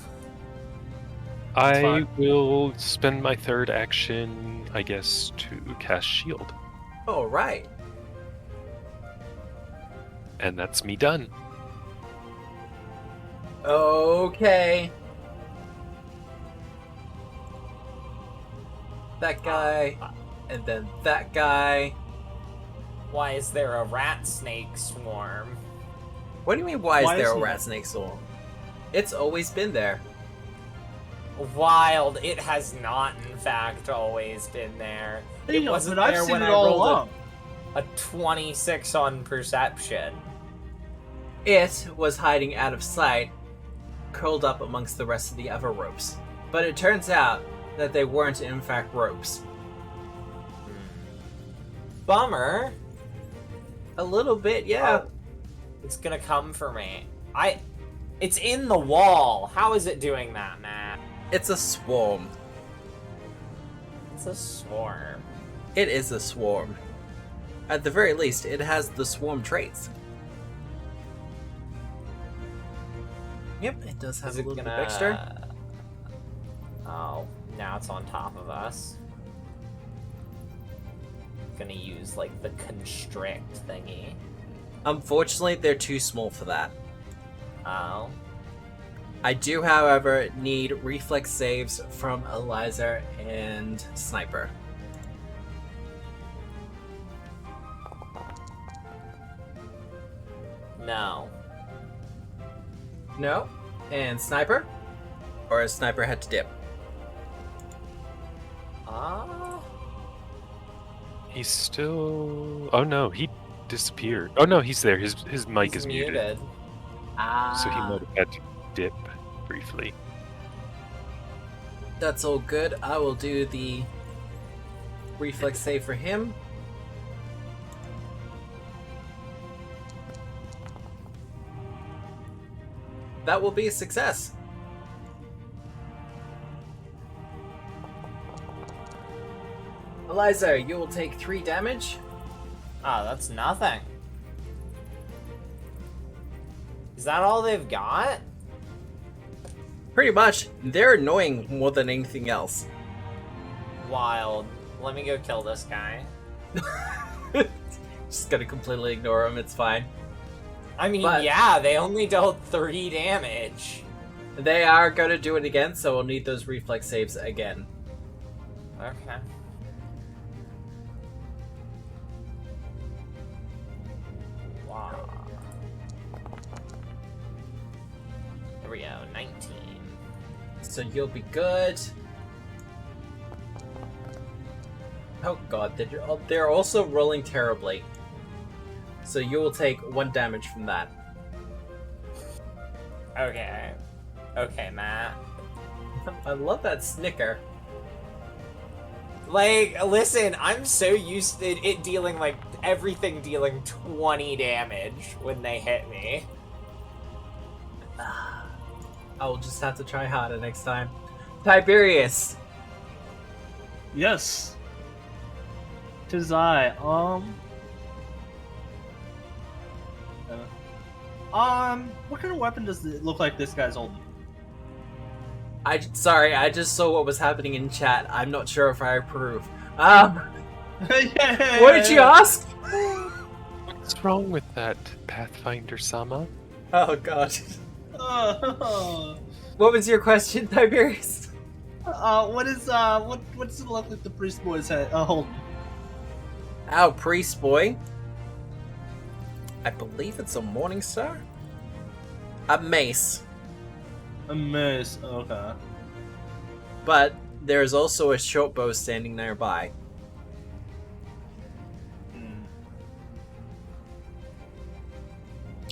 I fine. will spend my third action, I guess, to cast shield, Alright. and that's me done. Okay. That guy, and then that guy. Why is there a rat snake swarm? What do you mean, why is Why there is a he- rat snake swarm? It's always been there. Wild. It has not, in fact, always been there. Hey, It no, wasn't but I've there seen when it I all rolled along. a 26 on perception. It was hiding out of sight, curled up amongst the rest of the other ropes. But it turns out that they weren't in fact ropes. Bummer. A little bit, yeah. Oh, it's gonna come for me. It's in the wall. How is it doing that, Matt? It's a swarm. It's a swarm. It is a swarm. At the very least, it has the swarm traits. Yep, it does have Is a it little gonna... bit extra. Oh, now it's on top of us. Gonna use, like, the constrict thingy. Unfortunately, they're too small for that. Oh. I do, however, need reflex saves from Eliza and Sniper. No. No? And Sniper? Or has Sniper had to dip? He's still. Oh no, he disappeared. Oh no, he's there. His mic He's is muted. So he might have had to dip briefly. That's all good. I will do the reflex save for him. That will be a success. Eliza, you will take 3 damage. Oh, that's nothing. Is that all they've got? Pretty much. They're annoying more than anything else. Wild. Let me go kill this guy. Just gonna completely ignore him, it's fine. I mean, But- yeah, they only dealt 3 damage. They are gonna do it again, so we'll need those reflex saves again. Okay. Wow. Here we go, 19. So you'll be good. Oh god, they're also rolling terribly. So you will take 1 damage from that. Okay. Okay, Matt. I love that snicker. Like, listen, I'm so used to it dealing, like, everything dealing 20 damage when they hit me. I will just have to try harder next time. Tiberius! Yes. Tis I. What kind of weapon does it look like this guy's holding? Sorry, I just saw what was happening in chat. I'm not sure if I approve. What did you ask? What's wrong with that, Pathfinder-sama? Oh god. Uh, What was your question, Tiberius? what does it look like the priest boy's head holding? Our priest boy. I believe it's a morning star. A mace. A mace. Okay. But there's also a short bow standing nearby.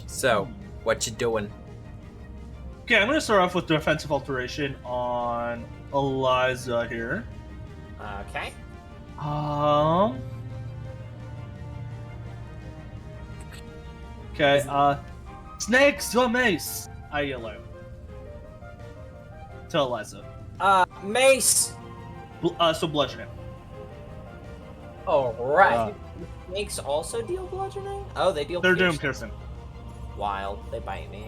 So, what you doing? Okay, I'm gonna start off with defensive alteration on Eliza here. Okay. Okay, snakes, your mace! I yell out. To Eliza. Mace! So bludgeoning. Alright. Snakes also deal bludgeoning? Oh, they deal They're doing piercing. piercing. Wild. They bite me.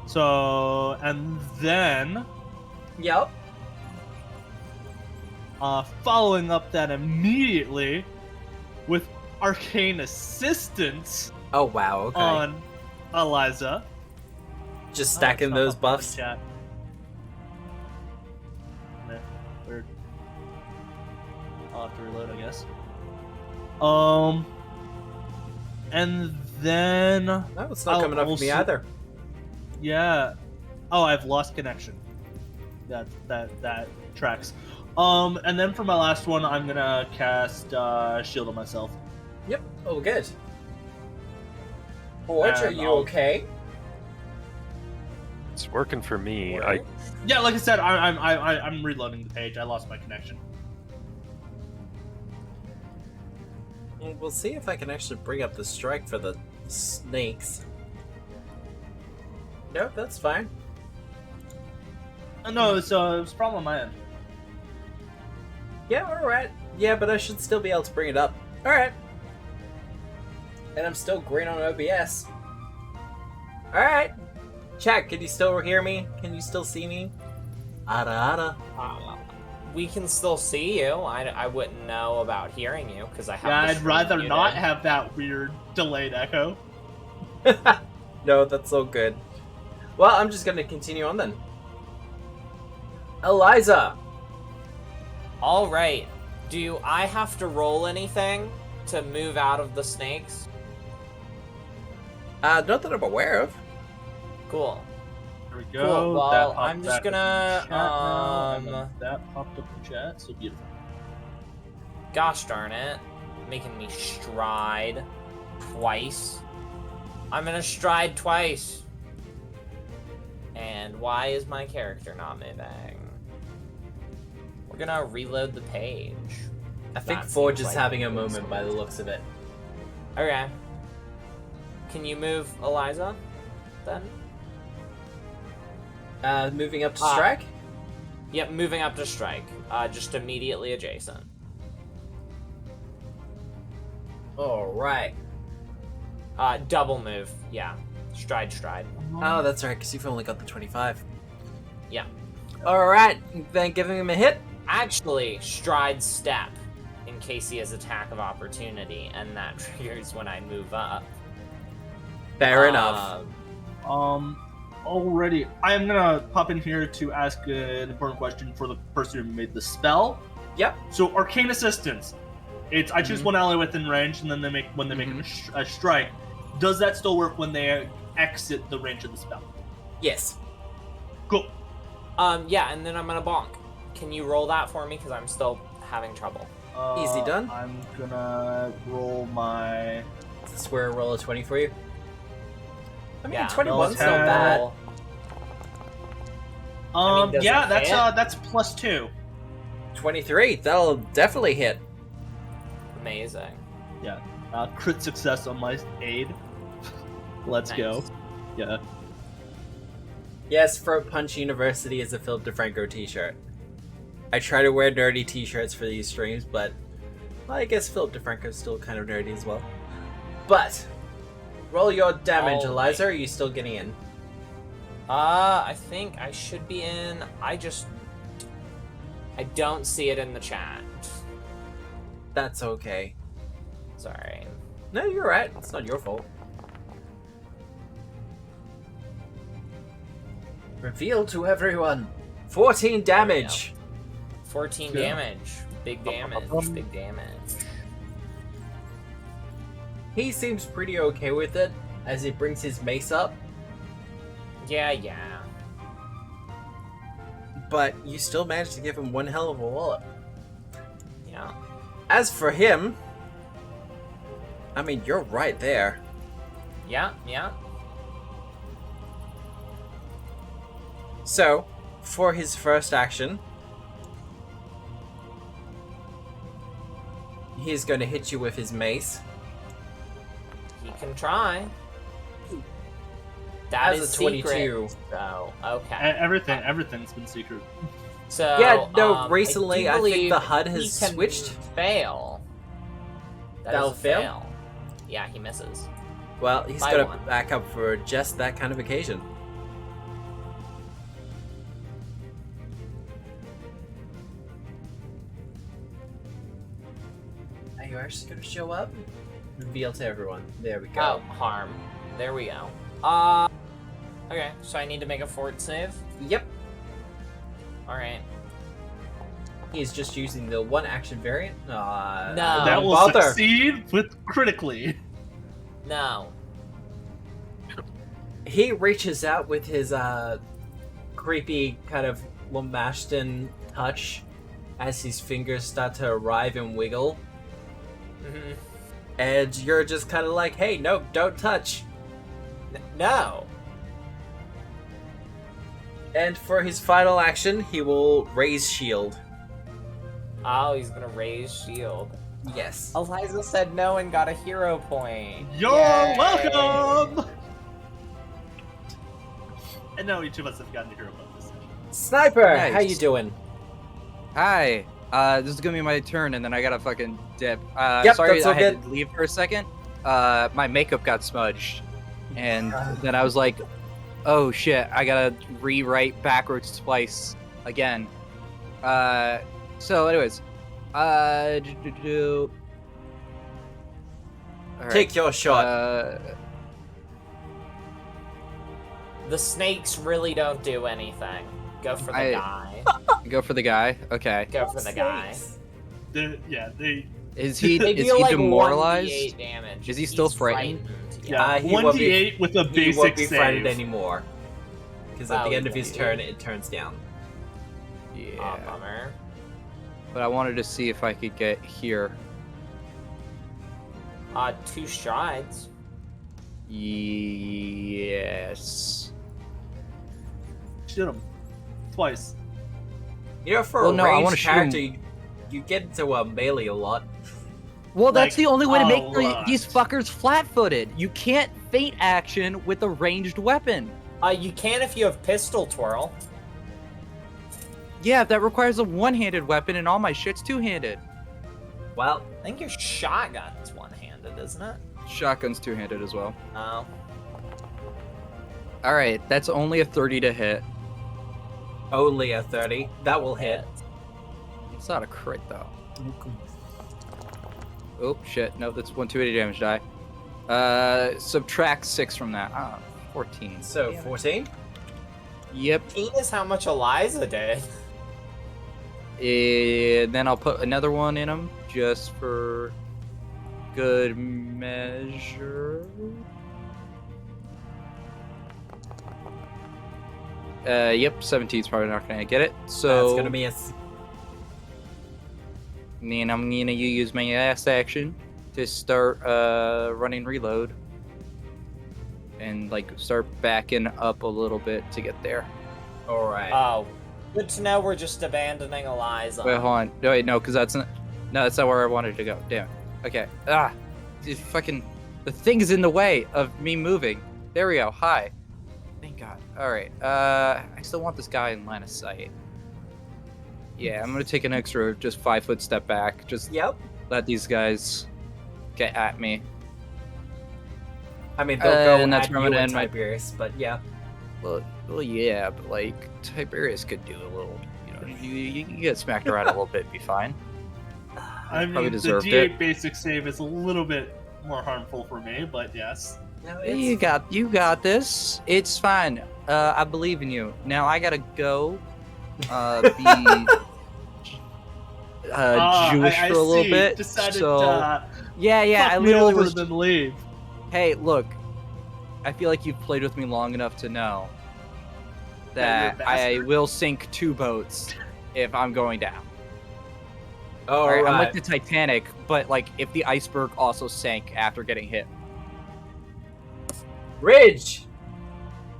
So, and then, Yep. following up that immediately with Arcane Assistance Oh wow, okay. on Eliza. Just stacking it's not those popping up in buffs. chat. Nah, weird. I'll have to reload, I guess. And then, No, it's not coming up for me also- either. yeah. Oh, I've lost connection. That tracks. And then for my last one, I'm gonna cast Shield on myself. Yep. Oh, good. Forge, are And you I'll- okay? It's working for me. Yeah, like I said, I'm reloading the page. I lost my connection. We'll see if I can actually bring up the strike for the snakes. Nope, that's fine. No, it's a problem on my end. Yeah, alright. Yeah, but I should still be able to bring it up. Alright. And I'm still green on OBS. Alright. Chat, can you still hear me? Can you still see me? Ada ada. We can still see you. I wouldn't know about hearing you because I have. Yeah, the I'd stream rather muted. not have that weird delayed echo. No, that's so good. Well, I'm just gonna continue on then. Eliza! All right. Do I have to roll anything to move out of the snakes? Not that I'm aware of. Cool. There we go. Cool, well, that popped I'm just back up in gonna, chat now, and then that popped up in chat. So beautiful. Gosh darn it. Making me stride twice. I'm gonna stride twice. And why is my character not moving? We're gonna reload the page. I think That Forge seems is like having a the moment most- by the looks of it. Okay. Can you move Eliza, then? Moving up to Ah. strike? Yep, moving up to strike. Just immediately adjacent. Alright. Double move. Yeah. Stride. Oh, that's right, because you've only got the 25. Yeah. Alright, then giving him a hit. Actually, stride step, in case he has attack of opportunity, and that triggers when I move up. Fair enough. Already, I'm gonna pop in here to ask an important question for the person who made the spell. Yep. So, Arcane Assistance. I choose one ally within range, and then when they make a strike. Does that still work when they exit the range of the spell? Yes. Cool. Yeah, and then I'm gonna bonk. Can you roll that for me? Because I'm still having trouble. Easy done. I'm gonna roll my. Is this where I roll a 20 for you? I mean, Yeah, 21's no, not bad. roll. I mean, does Yeah, it that's hit? that's +2. 23, that'll definitely hit. Amazing. Yeah. Crit success on my aid. Let's go. Nice. Yeah. Yes, Throat Punch University is a Philip DeFranco t-shirt. I try to wear nerdy t-shirts for these streams, but well, I guess Philip DeFranco's still kind of nerdy as well. But roll your damage, All Eliza. right. Are you still getting in? I think I should be in. I don't see it in the chat. That's okay. Sorry. No, you're right. It's not your fault. Reveal to everyone. 14 damage. 14 Yeah. damage. Big damage. Big damage. He seems pretty okay with it as he brings his mace up, Yeah. but you still managed to give him one hell of a wallop. Yeah. As for him, I mean, you're right there. Yeah. So, for his first action, he's going to hit you with his mace. He can try. That As is a 22. secret. So, okay. Everything's been secret. So, Yeah, no, I recently, do I think believe the HUD he has can switched. Fail. That'll is a fail? Yeah, he misses. Well, he's By got one. to back up for just that kind of occasion. Are you actually going to show up? Reveal to everyone. There we go. Oh, harm. There we go. Okay, so I need to make a fort save. Yep. Alright. He's just using the one action variant. No. That don't will bother. succeed with critically. No. He reaches out with his creepy kind of Lambashton touch as his fingers start to arrive and wiggle. Mm-hmm. And you're just kind of like, hey, no, don't touch. No. And for his final action, he will raise shield. Oh, he's gonna raise shield. Yes. Eliza said no and got a hero point. You're Yay. welcome! And now each of us have gotten a hero point this session. Sniper, Nice. how you doing? Hi. This is gonna be my turn, and then I gotta fucking dip. Yep, Sorry, that's I all had good. to leave for a second. My makeup got smudged, and then I was like, "Oh shit! I gotta rewrite backwards twice again." So, anyways, All right, Take your shot. The snakes really don't do anything. Go for the I- guy. Go for the guy. Okay. Go for the guy. Snakes. They Is he They is deal he like demoralized? 1d8 damage. Is he still He's frightened? yeah, He won't be- 1d8 with a He won't basic be frightened save. anymore. Because at the end of his turn, it turns down. Yeah. Bummer. But I wanted to see if I could get here. 2 strides. Yes. Shoot him. Twice. You know, for Well, a no, I wanna ranged shoot him. character, you get into a melee a lot. Well, that's Like, the only way to a make lot. these fuckers flat-footed. You can't feint action with a ranged weapon. You can if you have pistol twirl. Yeah, that requires a one-handed weapon, and all my shit's two-handed. Well, I think your shotgun's one-handed, isn't it? Shotgun's two-handed as well. Oh. All right, that's only a 30 to hit. only a 30. That will hit. It's not a crit though. Oh shit! No, that's 280 damage die. Subtract 6 from that. 14. So, Damn it. 14? Yep. 18 is how much Eliza did. And then I'll put another one in him just for good measure. Yep, 17's probably not gonna get it. So That's gonna be a... then I'm gonna use my last action to start running reload. And like start backing up a little bit to get there. Alright. Oh. Good to know we're just abandoning Eliza. Wait, hold on. No, wait, no, because that's not where I wanted to go. Damn it. Okay. Dude, fucking, the thing's in the way of me moving. There we go. Hi. Thank God. All right. I still want this guy in line of sight. Yeah, I'm gonna take an extra, just 5-foot step back. Just Yep. let these guys get at me. I mean, they'll go and that's at where I'm you gonna and end my- Tiberius, but yeah. Well, yeah, but like Tiberius could do a little. You know, you get smacked around a little bit, be fine. I Probably mean, the deserved D8 it. basic save is a little bit more harmful for me, but yes. No, You got this. It's fine. I believe in you. Now I gotta go. Be Jewish I for a little see. bit. Decided so to yeah, fuck I me literally over was. then leave. Hey, look. I feel like you've played with me long enough to know That that you're a I bastard. will sink 2 boats if I'm going down. Alright. I'm like the Titanic, but like if the iceberg also sank after getting hit. Ridge!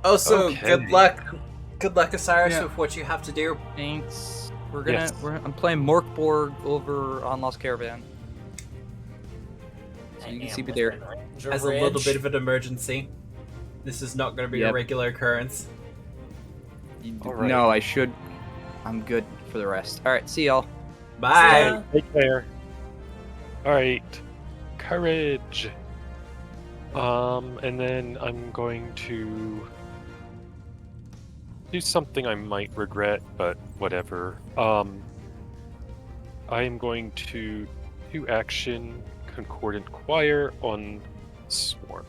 Also, Okay. good luck. Good luck, Osiris, Yeah. with what you have to do. Thanks. Yes. I'm playing Morkborg over on Lost Caravan. So you can see me there. As a little bit of an emergency. This is not going to be a Yep. regular occurrence. Alright. No, I'm good for the rest. All right, see y'all. Bye! Yeah. Take care. All right, courage. And then I'm going to do something I might regret, but whatever. I am going to do action Concordant Choir on Swarm.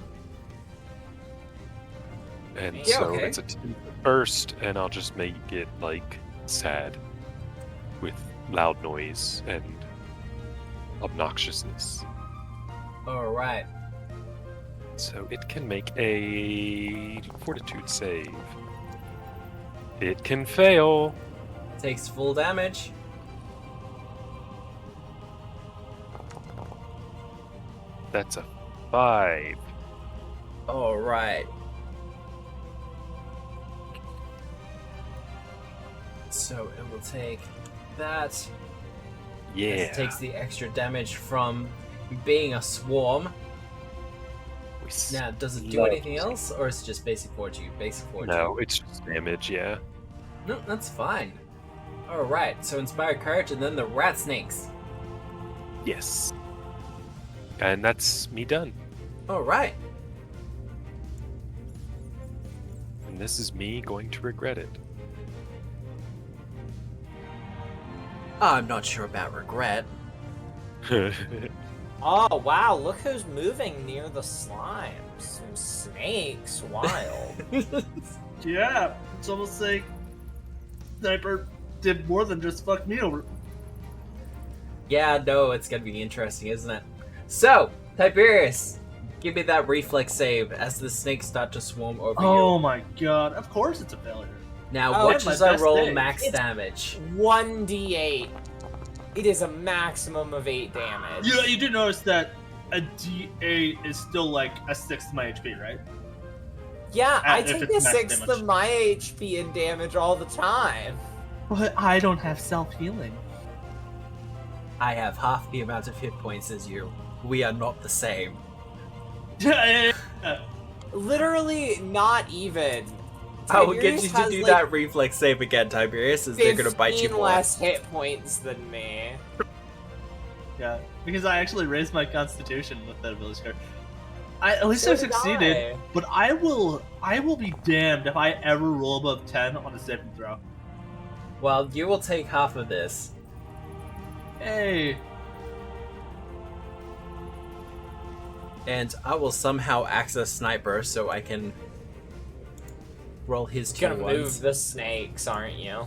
And Yeah, so okay. it's a 2 first, and I'll just make it like sad with loud noise and obnoxiousness. Alright. So it can make a fortitude save. It can fail. Takes full damage. That's a 5. Alright. So it will take that. As Yeah. It takes the extra damage from being a swarm. We Now, does it do love anything to see- else, or is it just basic fortitude? Basic fortitude. No, it's just damage, yeah. No, that's fine. Alright, so inspired courage and then the rat snakes. Yes. And that's me done. Alright. And this is me going to regret it. I'm not sure about regret. Oh, wow, look who's moving near the slime. Some snakes, wild. Yeah, it's almost like Sniper did more than just fuck me over. Yeah, no, it's gonna be interesting, isn't it? So, Tiberius, Give me that reflex save as the snakes start to swarm over Oh you. my god! Of course it's a failure. Now Oh, watch my as I best roll day. max It's- damage. 1d8. It is a maximum of 8 damage. You do notice that a D8 is still like a sixth of my HP, right? Yeah, I if take it's a max sixth damage. of my HP in damage all the time. But I don't have self-healing. I have half the amount of hit points as you. We are not the same. Literally, not even. I will get Tiberius you to has, do like, that reflex save again, Tiberius, as they're gonna bite you 15 more. less hit points than me. Yeah, because I actually raised my constitution with that ability score. At least So I did succeeded, I. but I will be damned if I ever roll above 10 on a saving throw. Well, you will take half of this. Hey, And I will somehow access Sniper so I can roll his two You're gonna ones. move the snakes, aren't you?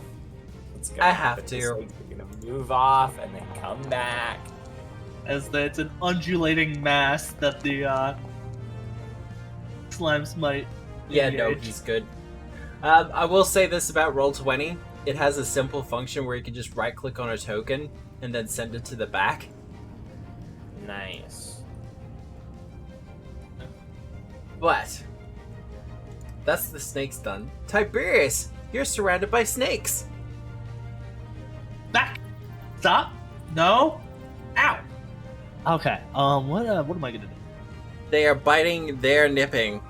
It's gonna I have happen. to. The snakes are gonna move off and then come back. it's an undulating mass that the slimes might. Yeah, no, engage. he's good. I will say this about Roll20. It has a simple function where you can just right-click on a token and then send it to the back. Nice. But that's the snakes done. Tiberius, you're surrounded by snakes. Back! Stop! No! Ow! Okay, what am I gonna do? They are biting, they're nipping.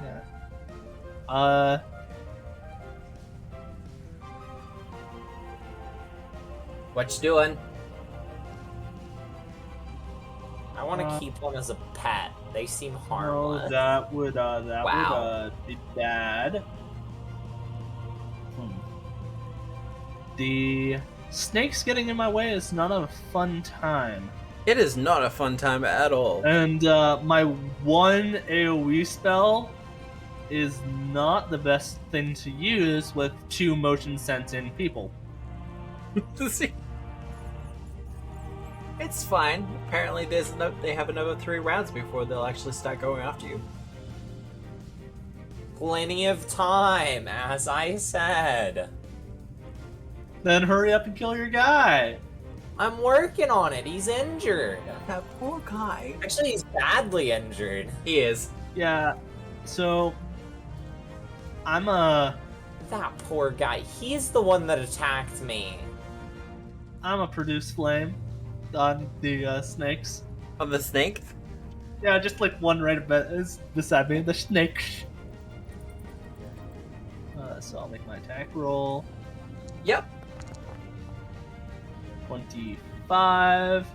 Yeah. What you doing? I want to keep one as a pet. They seem No, harmless. that would Wow. be bad. The snakes getting in my way is not a fun time. It is not a fun time at all. And my one AoE spell is not the best thing to use with two motion sensing people. It's fine. Apparently, they have another 3 rounds before they'll actually start going after you. Plenty of time, as I said. Then hurry up and kill your guy. I'm working on it. He's injured. That poor guy. Actually, he's badly injured. He is. Yeah. So I'm That poor guy. He's the one that attacked me. a produce flame on the snakes. On the snake? Yeah, just like one right beside me, the snake. So I'll make my attack roll. Yep. 25.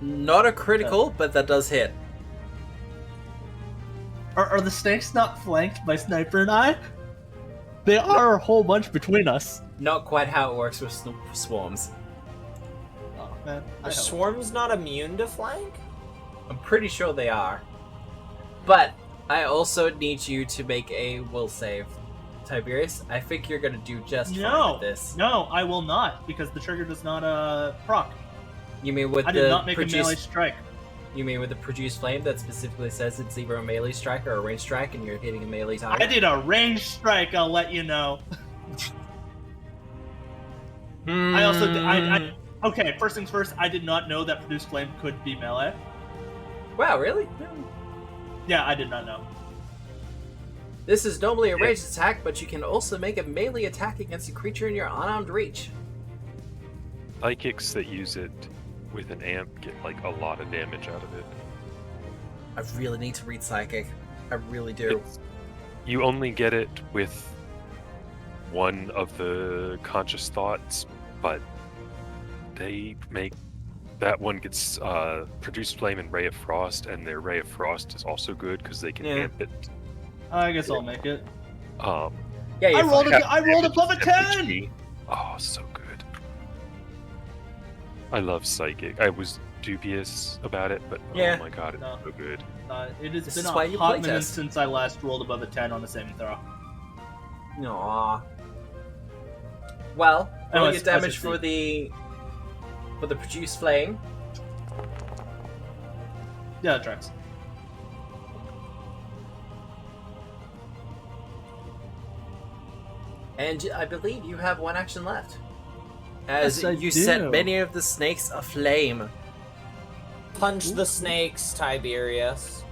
Not a critical, but that does hit. Are the snakes not flanked by Sniper and I? They are a whole bunch between us. Not quite how it works with swarms. Oh man, I Are hope. swarms not immune to flank? I'm pretty sure they are. But I also need you to make a will save. Tiberius, I think you're gonna do just fine No, with this. no, I will not because the trigger does not proc. You mean with I the did not make a produce, melee strike. You mean with the produce flame that specifically says it's either a melee strike or a range strike and you're hitting a melee target? I did a range strike. I'll let you know. I also did, I okay. First things first. I did not know that produce flame could be melee. Wow, really? Yeah, I did not know. This is normally a ranged attack, but you can also make a melee attack against a creature in your unarmed reach. Psychics that use it with an amp get like a lot of damage out of it. I really need to read Psychic. I really do. You only get it with one of the conscious thoughts, but they make that one gets produced flame and ray of frost, and their ray of frost is also good because they can Yeah. amp it. I guess I'll make it. Yeah, I you're rolled fine. I rolled above a 10. FHG. Oh, so good. I love psychic. I was dubious about it, but Yeah. oh my god, it's No. so good. It has This been is why a you hot playtest. minute since I last rolled above a 10 on a saving throw. Aww. Well, roll As- your as damage I for the produce flame. Yeah, that tracks. And I believe you have one action left. As Yes, I you set do. many of the snakes aflame. Punch the snakes, Tiberius.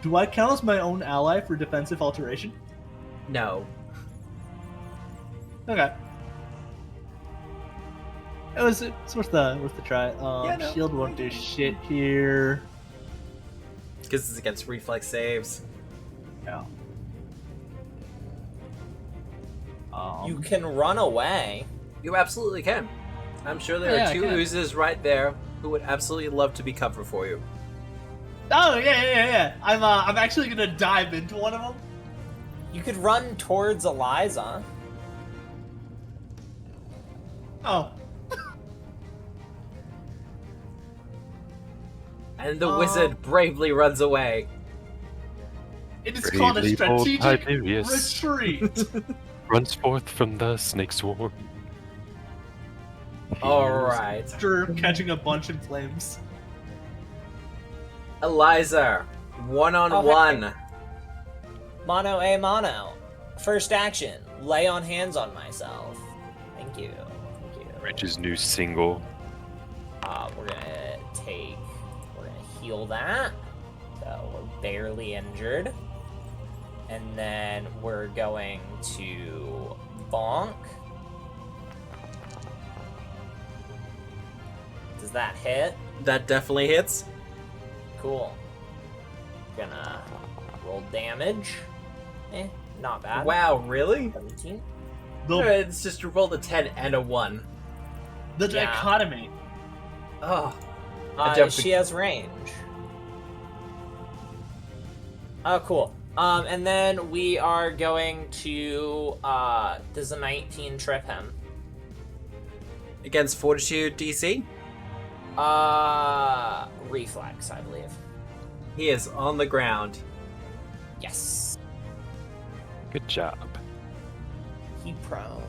Do I count as my own ally for defensive alteration? No. Okay. It's worth the try. Yeah, no. Shield won't do shit here. Because it's against reflex saves. Yeah. You can run away. You absolutely can. I'm sure there Yeah, are I two can. oozes right there who would absolutely love to be cover for you. Oh yeah. I'm actually gonna dive into one of them. You could run towards Eliza. Oh. And the wizard bravely runs away. It is called a Bravely bold strategic Tiberius retreat. runs forth from the snake swarm. Alright. After catching a bunch in flames. Eliza, one-on-one. Mono a mono. First action. Lay on hands on myself. Thank you. Rich's new single. We're gonna heal that. So we're barely injured. And then we're going to bonk. Does that hit? That definitely hits. Cool. Gonna roll damage. Not bad. Wow, really? 17. It's just you rolled a 10 and a 1. The Yeah. dichotomy. Oh. I jumped She has range. Oh, cool. And then we are going to, does a 19 trip him? Against Fortitude DC, Reflex, I believe. he is on the ground. Yes. Good job. He prone.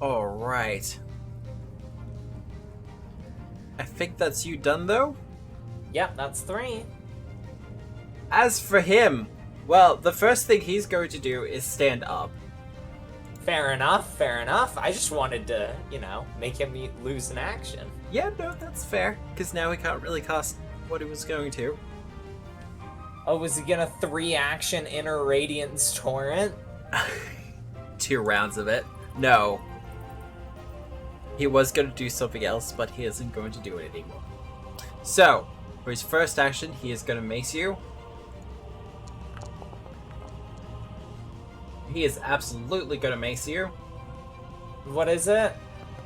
Alright. I think that's you done, though? Yep, that's 3. As for him, well, the first thing he's going to do is stand up. Fair enough. I just wanted to, make him lose an action. Yeah, no, that's fair, because now he can't really cast what he was going to. Oh, was he gonna 3-action Inner Radiance Torrent? 2 rounds of it. No. He was going to do something else, but he isn't going to do it anymore. So, for his first action, he is going to mace you. He is absolutely going to mace you. What is it?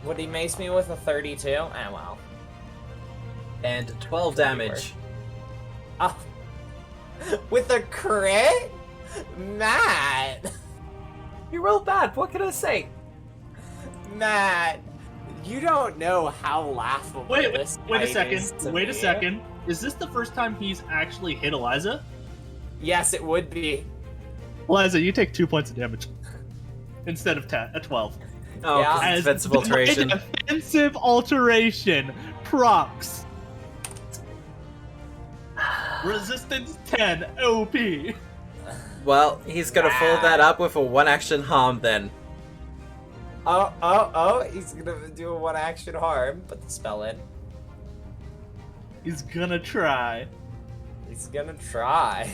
Would he mace me with a 32? Ah, well. And 12 damage. Oh. With a crit? Matt! You rolled bad, what can I say? Matt, you don't know how laughable Wait a this second. is to Wait a me. second. Is this the first time he's actually hit Eliza? Yes, it would be. Eliza, you take 2 points of damage instead of 12. Oh, Yeah. 'cause As defensive alteration. Defensive alteration. Procs. Resistance 10 OP. Well, he's going to follow that up with a 1-action harm then. Oh, he's gonna do a 1-action harm. Put the spell in. He's gonna try. He's gonna try.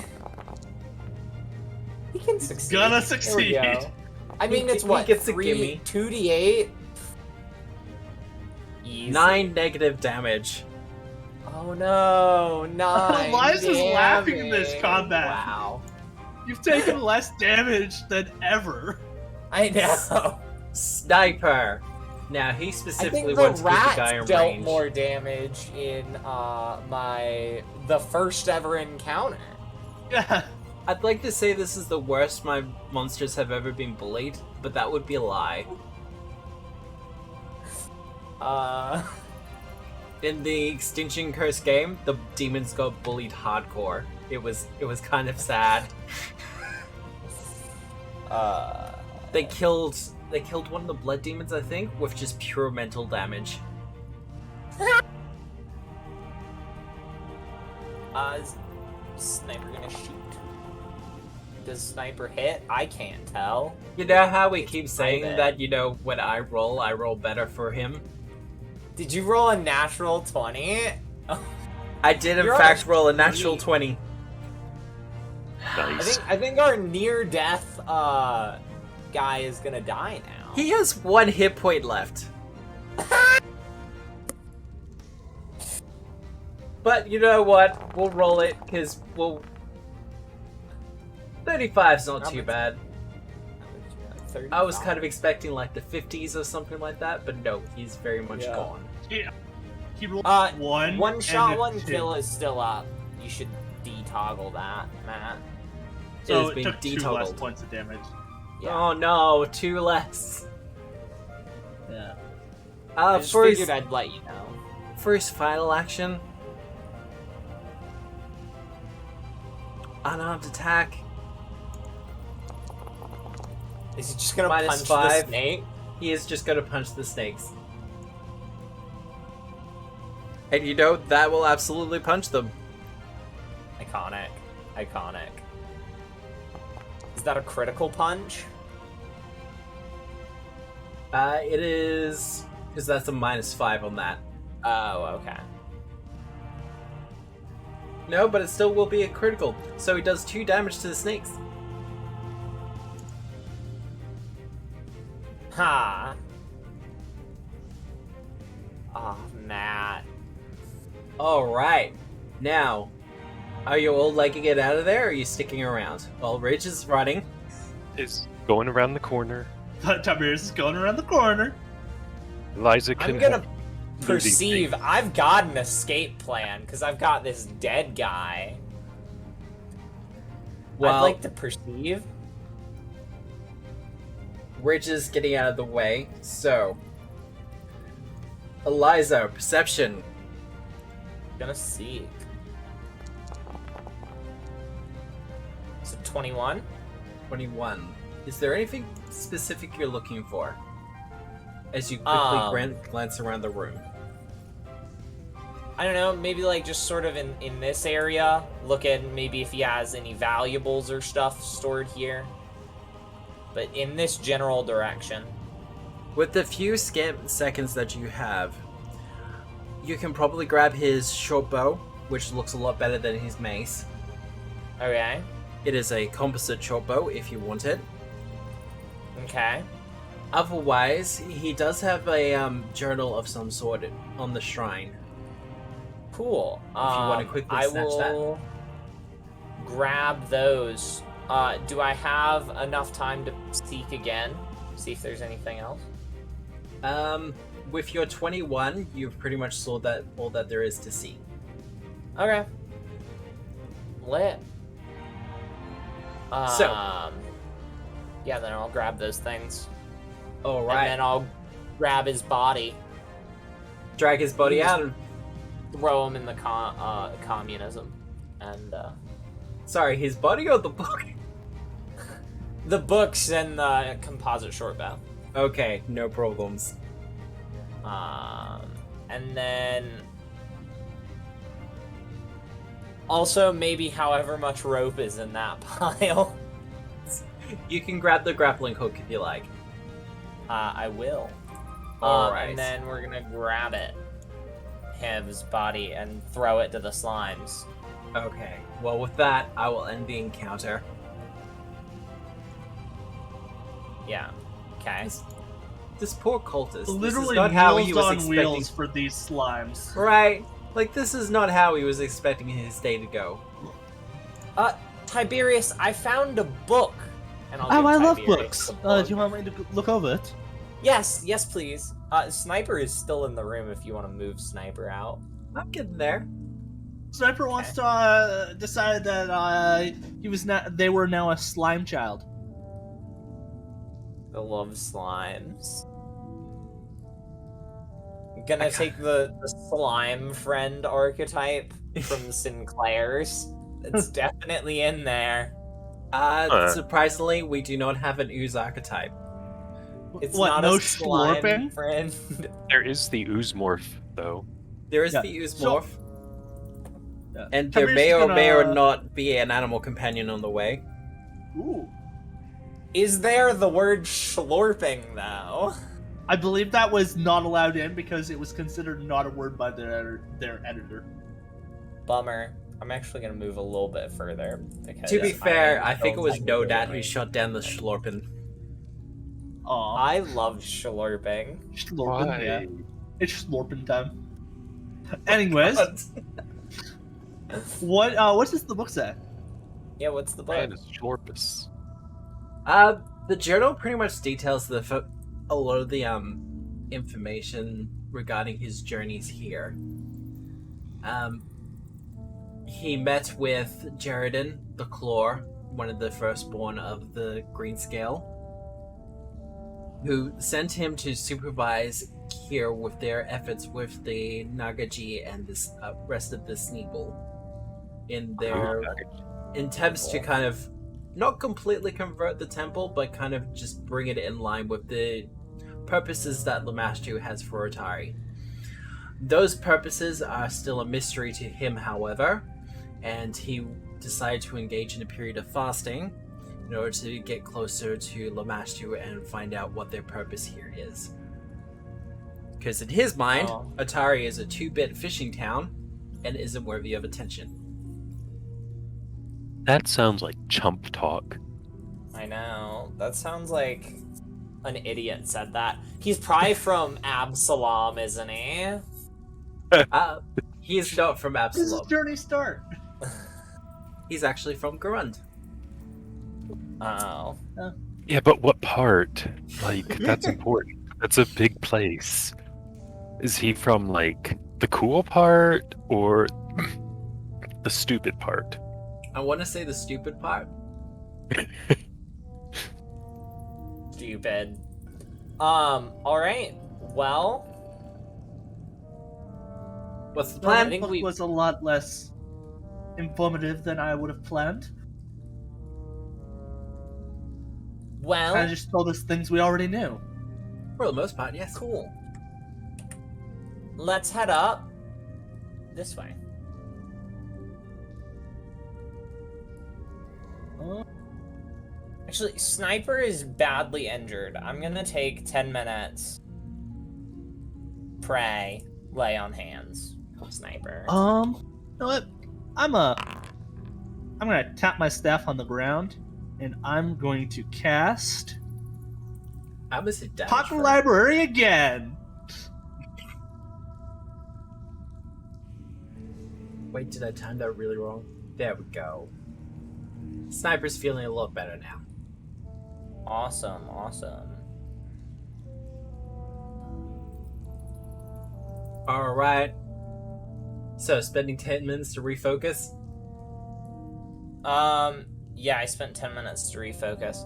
He can succeed. Gonna There we succeed. go. I mean, it's He what, gets a gimme. 2d8? Easy. 9 negative damage. Oh no, 9 Eliza's laughing in this damage. combat. Wow. You've taken less damage than ever. I know. Sniper. Now, he I specifically think the wants to keep the guy in rat dealt range. more damage in the first ever encounter. Yeah. I'd like to say this is the worst my monsters have ever been bullied, but that would be a lie. In the Extinction Curse game, the demons got bullied hardcore. It was kind of sad. They killed they killed one of the blood demons, I think, with just pure mental damage. Is Sniper gonna shoot? Does Sniper hit? I can't tell. You know how we keep my saying bad. that, you know, when I roll better for him? Did you roll a natural 20? I did, in You're fact, on roll a natural streak. 20. Nice. I think our near-death guy is gonna die now. He has 1 hit point left. But you know what? We'll roll it, because we'll... 35's not How too much- bad. 35? I was kind of expecting like the 50s or something like that, but no, he's very much Yeah. gone. Yeah. He rolled One one shot, and a 1 two. kill is still up. You should de-toggle that, Matt. So has it been took 2 less detoggled. points of damage. Yeah. Oh no, 2 less. Yeah. I just First, figured I'd let you know. first final action. Unarmed attack. Is he just gonna Minus punch 5. the snake? He is just gonna punch the snakes. And you know, that will absolutely punch them. Iconic. Iconic. Is that a critical punch? It is... because that's a -5 on that. Oh, okay. No, but it still will be a critical. So he does 2 damage to the snakes. Ha! Oh, Matt. Alright. Now, are you all legging it out of there, or are you sticking around? Well, Ridge is running. Is going around the corner. Tiberius is going around the corner. Eliza can I'm gonna do these perceive things. I've got an escape plan because I've got this dead guy. Well, I'd like to perceive. Ridge is getting out of the way, so... Eliza, perception. Gonna seek. So 21. 21. Is there anything specific you're looking for? As you quickly glance around the room. I don't know, maybe like just sort of in this area, look at maybe if he has any valuables or stuff stored here. But in this general direction. With the few scant seconds that you have, you can probably grab his short bow, which looks a lot better than his mace. Okay. It is a composite short bow if you want it. Okay. Otherwise, he does have a journal of some sort on the shrine. Cool. If you want to quickly I snatch that. will grab those. Do I have enough time to seek again? See if there's anything else? With your 21, you've pretty much saw that all that there is to see. Okay. Lit. So. Yeah, then I'll grab those things. All And right. then I'll grab his body, Drag his body out. And, throw him in the communism. And, sorry, his body or the book? the books and the composite short bow. Okay, no problems. And then also maybe however much rope is in that pile. You can grab the grappling hook if you like. I will. Alright. And then we're gonna grab it, his body, and throw it to the slimes. Okay. Well, with that, I will end the encounter. Yeah. Okay. This poor cultist. Literally this is not how he wheels was on expecting. wheels for these slimes. Right. Like, this is not how he was expecting his day to go. Tiberius, I found a book. And I'll Oh, give I love Tiberius books. the Do book. you want me to look over it? Yes, please. Sniper is still in the room if you want to move Sniper out. I'm getting there. Sniper wants to decide that they were now a slime child. I love slimes. I'm gonna take the slime friend archetype from Sinclair's. It's definitely in there. Surprisingly, we do not have an ooze archetype. It's What, not no a slime, slurping? friend. There is the ooze morph, though. There is Yeah, the ooze so- morph, Yeah. and there Tamir's may or may or gonna- not be an animal companion on the way. Ooh. Is there the word slurping, though? I believe that was not allowed in because it was considered not a word by their editor. Bummer. I'm actually gonna move a little bit further. Because To be fair, I think it was no Nodat who shut down the Schlorpen. Aw. I love slurping. Schlorpen, yeah. Why? It's Schlorpen time. Anyways, what does the book say? Yeah, what's the book? Man, it's Schlorpus. The journal pretty much details a lot of the information regarding his journeys here. He met with Jaredin, the Claw, one of the firstborn of the Green Scale, who sent him to supervise here with their efforts with the Nagaji and this rest of the Sneeble in their attempts to kind of not completely convert the temple, but kind of just bring it in line with the purposes that Lamashtu has for Otari. Those purposes are still a mystery to him, however, and he decided to engage in a period of fasting in order to get closer to Lamashtu and find out what their purpose here is. Because in his mind, Otari is a 2-bit fishing town and isn't worthy of attention. That sounds like chump talk. I know. That sounds like an idiot said that. He's probably from Absalom, isn't he? He's not from This is Absalom. journey start. He's actually from Garund. Oh. Yeah, but what part? Like, that's important. That's a big place. Is he from, like, the cool part or the stupid part? I want to say the stupid part. Stupid. Alright. Well, What's the Well, plan? I think book we- was a lot less informative than I would have planned. well, Kind of just told us things we already knew. For the most part, yes. cool. Let's head up this way. Actually, Sniper is badly injured. I'm gonna take 10 minutes. Pray, lay on hands. Sniper. You know what? I'm gonna tap my staff on the ground, and I'm going to cast I'm gonna sit down. Pocket Library again. Wait, did I time that really wrong? There we go. Sniper's feeling a lot better now. Awesome, awesome. Alright. So, spending 10 minutes to refocus? Yeah, I spent 10 minutes to refocus.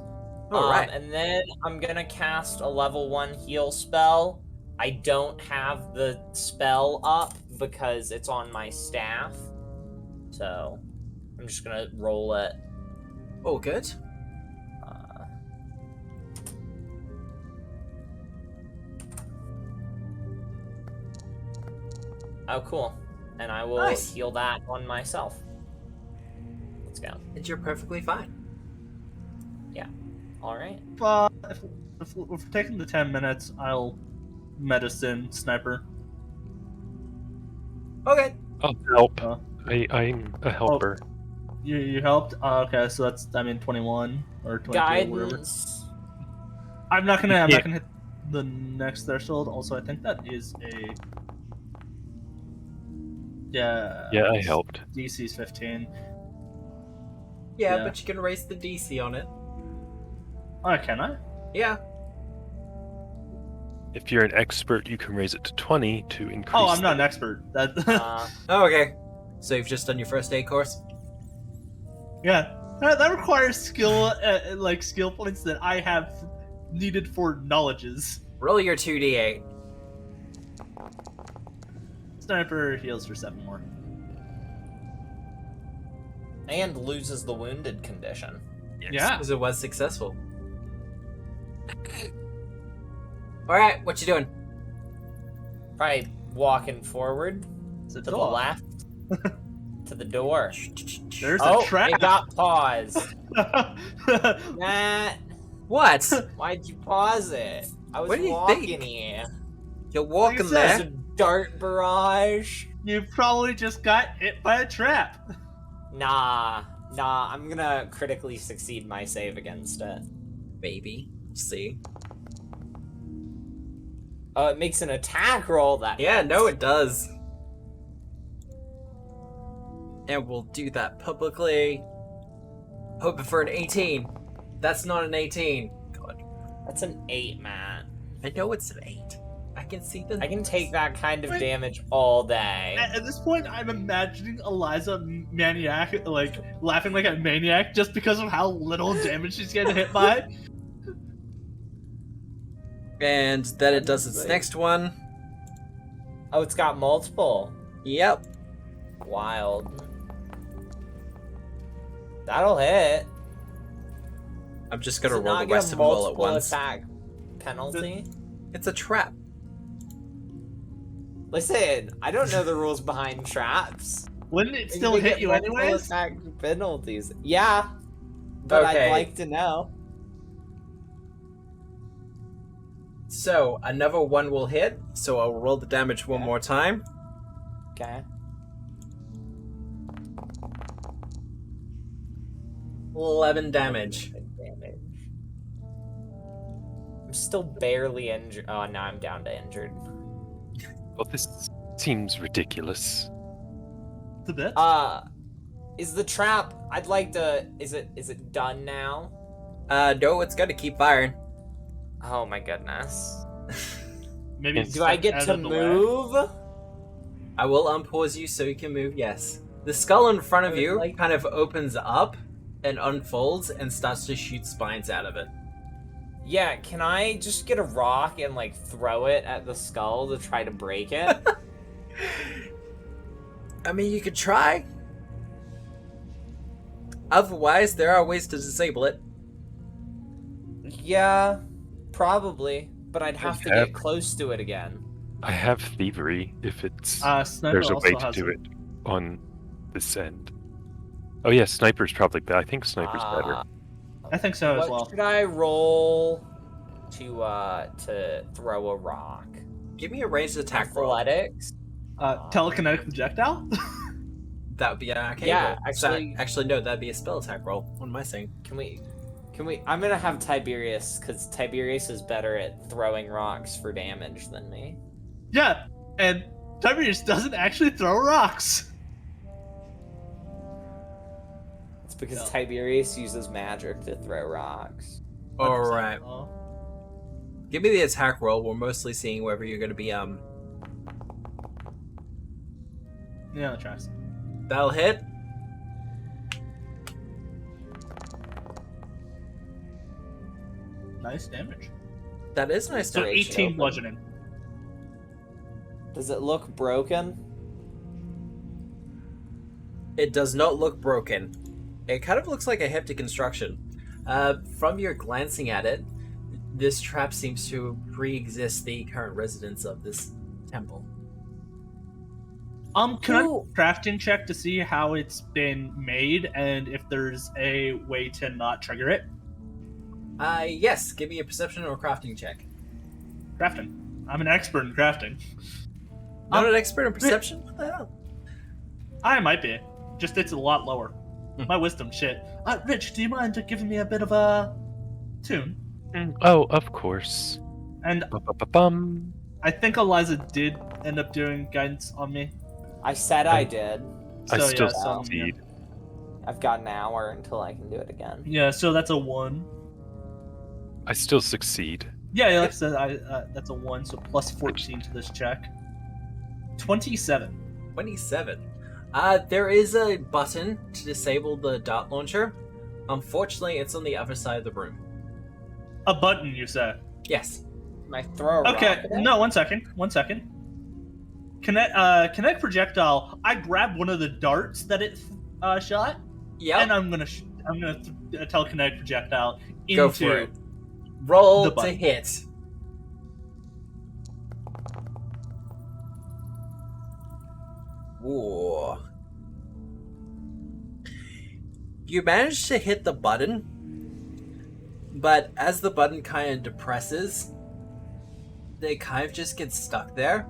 Alright. And then I'm gonna cast a level 1 heal spell. I don't have the spell up because it's on my staff. So, I'm just gonna roll it. Oh, good. Oh, cool. And I will Nice. heal that on myself. Let's go. And you're perfectly fine. Alright. If we're taking the 10 minutes, I'll medicine Sniper. Okay. I'll help. Uh, I'm a helper. You helped? Okay, so that's 21 or 22 or whatever. Guidance. I'm not gonna hit the next threshold. Also, I think that is a yeah. Yeah, I helped. DC's 15. Yeah, Yeah. but you can raise the DC on it. Oh, can I? Yeah. If you're an expert, you can raise it to 20 to increase. Oh, I'm not an expert. That Oh, okay. So you've just done your first aid course? yeah, that requires skill, like skill points that I have needed for knowledges. Roll your 2d8. Sniper heals for 7 more. And loses the wounded condition. Yeah. Because it was successful. Alright, what you doing? Probably walking forward It's a to the door. left to the door. There's Oh, a trap. it got paused. Matt, What? why'd you pause it? I was What do you walking think? here. You're walking said, There's there. a dart barrage. You probably just got hit by a trap. Nah, I'm gonna critically succeed my save against it. Maybe. We'll see. Oh, it makes an attack roll that. Yeah, no, it does. And we'll do that publicly. Hoping for an 18. That's not an 18. God. That's an 8, Matt. I know it's an 8. I can see the. I can take that kind of damage all day. At this point, I'm imagining Eliza maniac, like laughing like a maniac, just because of how little damage she's getting hit by. And then it does its next one. Oh, it's got multiple. Yep. Wild. That'll hit. I'm just gonna Does it roll not the rest get of a them all at multiple once. attack penalty? It's a trap. Listen, I don't know the rules behind traps. Wouldn't it Maybe still they hit get you multiple anyways? attack penalties. Yeah, but Okay. I'd like to know. So another one will hit. So I'll roll the damage one Okay. more time. Okay. 11 damage. I'm still barely injured. Oh, now I'm down to injured. Well, this seems ridiculous. It's a bit. Is the trap? I'd like to. Is it done now? No, it's gonna keep firing. Oh my goodness. Maybe Do I get out to of the way. move? I will unpause you so you can move, yes. The skull in front of you kind of opens up and unfolds and starts to shoot spines out of it. Yeah, can I just get a rock and like throw it at the skull to try to break it? I mean, you could try. Otherwise, there are ways to disable it. Yeah, probably. But I'd have to Yeah. get close to it again. I have thievery if it's Sniper there's a also way to has do it on this end. Oh yeah, sniper's probably better. I think sniper's better. I think so as What well. should I roll to throw a rock? Give me a ranged attack roll. Athletics? Telekinetic projectile? That would be an arcane Yeah, roll. actually- No, that'd be a spell attack roll. What am I saying? Can we? I'm gonna have Tiberius, because Tiberius is better at throwing rocks for damage than me. Yeah, and Tiberius doesn't actually throw rocks. It's because No. Tiberius uses magic to throw rocks. Alright. Give me the attack roll. We're mostly seeing whether you're gonna be, Yeah, that tracks. that'll hit. Nice damage. That is nice So damage. 18 bludgeoning. Does it look broken? It does not look broken. It kind of looks like a hectic construction. From your glancing at it, this trap seems to pre-exist the current residents of this temple. Can I do Ooh. a crafting check to see how it's been made and if there's a way to not trigger it? Yes, give me a perception or crafting check. Crafting. I'm an expert in crafting. Not an expert in perception? What the hell? I might be. Just it's a lot lower. Hmm. My wisdom shit. Rich, do you mind giving me a bit of a tune? Oh, of course. And Ba-ba-ba-bum. I think Eliza did end up doing guidance on me. I said I did. I So, still yeah, succeed. I've got an hour until I can do it again. Yeah, so that's a 1. I still succeed. Yeah, like I said, that's a 1, so plus 14 to this check. 27. 27. There is a button to disable the dart launcher. Unfortunately, it's on the other side of the room. A button, you say? Yes. Can I throw a rock Okay, at it? no, 1 second. 1 second. Kinetic projectile. I grab one of the darts that it shot, Yep. and I'm gonna telekinetic projectile into. Go for it. Roll the to button. hit. Ooh. You manage to hit the button, but as the button kind of depresses, they kind of just get stuck there,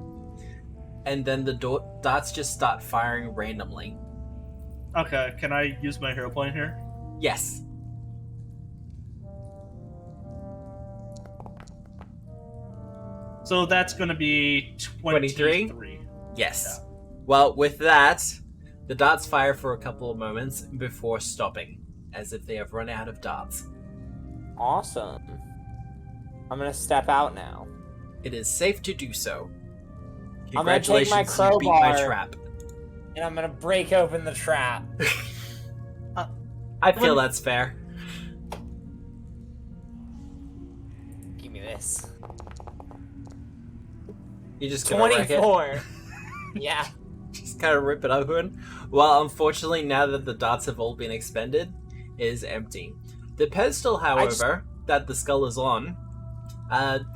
and then the dots just start firing randomly. Okay, can I use my hero point here? Yes. So that's going to be 23. Yes. Well, with that, the dots fire for a couple of moments before stopping, as if they have run out of darts. Awesome. I'm gonna step out now. It is safe to do so. I'm gonna take my Congratulations, you beat my crowbar. trap. And I'm gonna break open the trap. I feel that's fair. Give me this. You just gonna wreck it? 24. Yeah. Just kind of rip it open. Well, unfortunately, now that the dots have all been expended, it is empty. The pedestal, however, that the skull is on,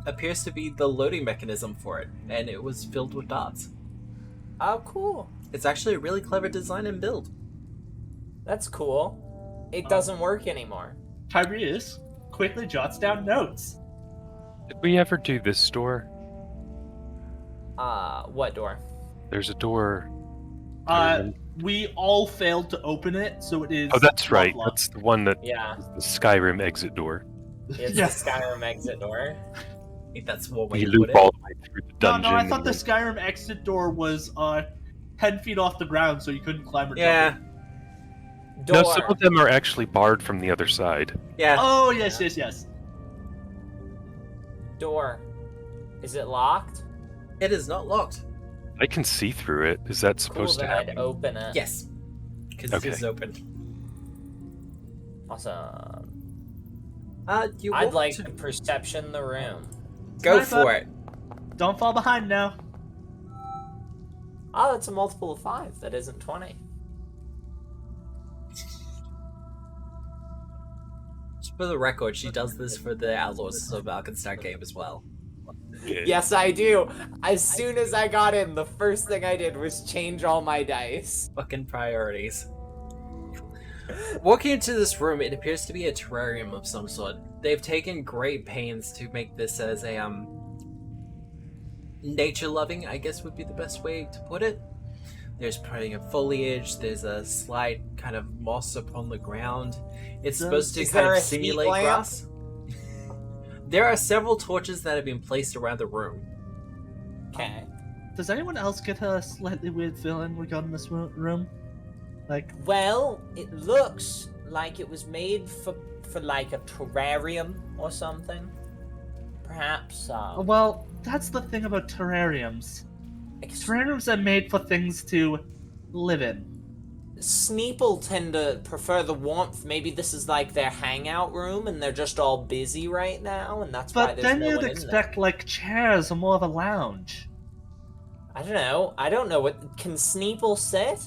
appears to be the loading mechanism for it, and it was filled with dots. Oh, cool. It's actually a really clever design and build. That's cool. It doesn't work anymore. Tiberius quickly jots down notes. Did we ever do this door? What door? There's a door. We all failed to open it, so it is. Oh, that's right. locked. That's the one that Yeah, is the Skyrim exit door. it's Yes. the Skyrim exit door. I think that's one way We to put loop it. all the way through the No, dungeon. no, I thought the and Skyrim exit door was 10 feet off the ground, so you couldn't climb or Yeah, jump. then- Door. No, some of them are actually barred from the other side. yeah. Oh, yes. Door. Is it locked? It is not locked. I can see through it. Is that Cool, supposed then to I'd happen? open it. Yes. Because Okay. it is open. Awesome. You I'd walk like to- to perception the room. Go Sniper. for it. Don't fall behind now. Oh, that's a multiple of 5. That isn't 20. Just for the record, she does this for the Outlaws of Alkenstein game as well. Yes, I do. As soon as I got in, the first thing I did was change all my dice. Fucking priorities. Walking into this room, it appears to be a terrarium of some sort. They've taken great pains to make this as a nature-loving, I guess would be the best way to put it. There's plenty of foliage, there's a slight kind of moss upon the ground. It's supposed to Is kind there of a heat simulate lamp? grass. There are several torches that have been placed around the room. Okay. Does anyone else get a slightly weird feeling regarding this room? Like, Well, it looks like it was made for like a terrarium or something. Perhaps. well, that's the thing about terrariums. Terrariums are made for things to live in. Sneeple tend to prefer the warmth. Maybe this is like their hangout room, and they're just all busy right now, and that's why But there's then no you'd one in expect, like, chairs or more of a lounge. there. I don't know. I don't know what can Sneeple sit.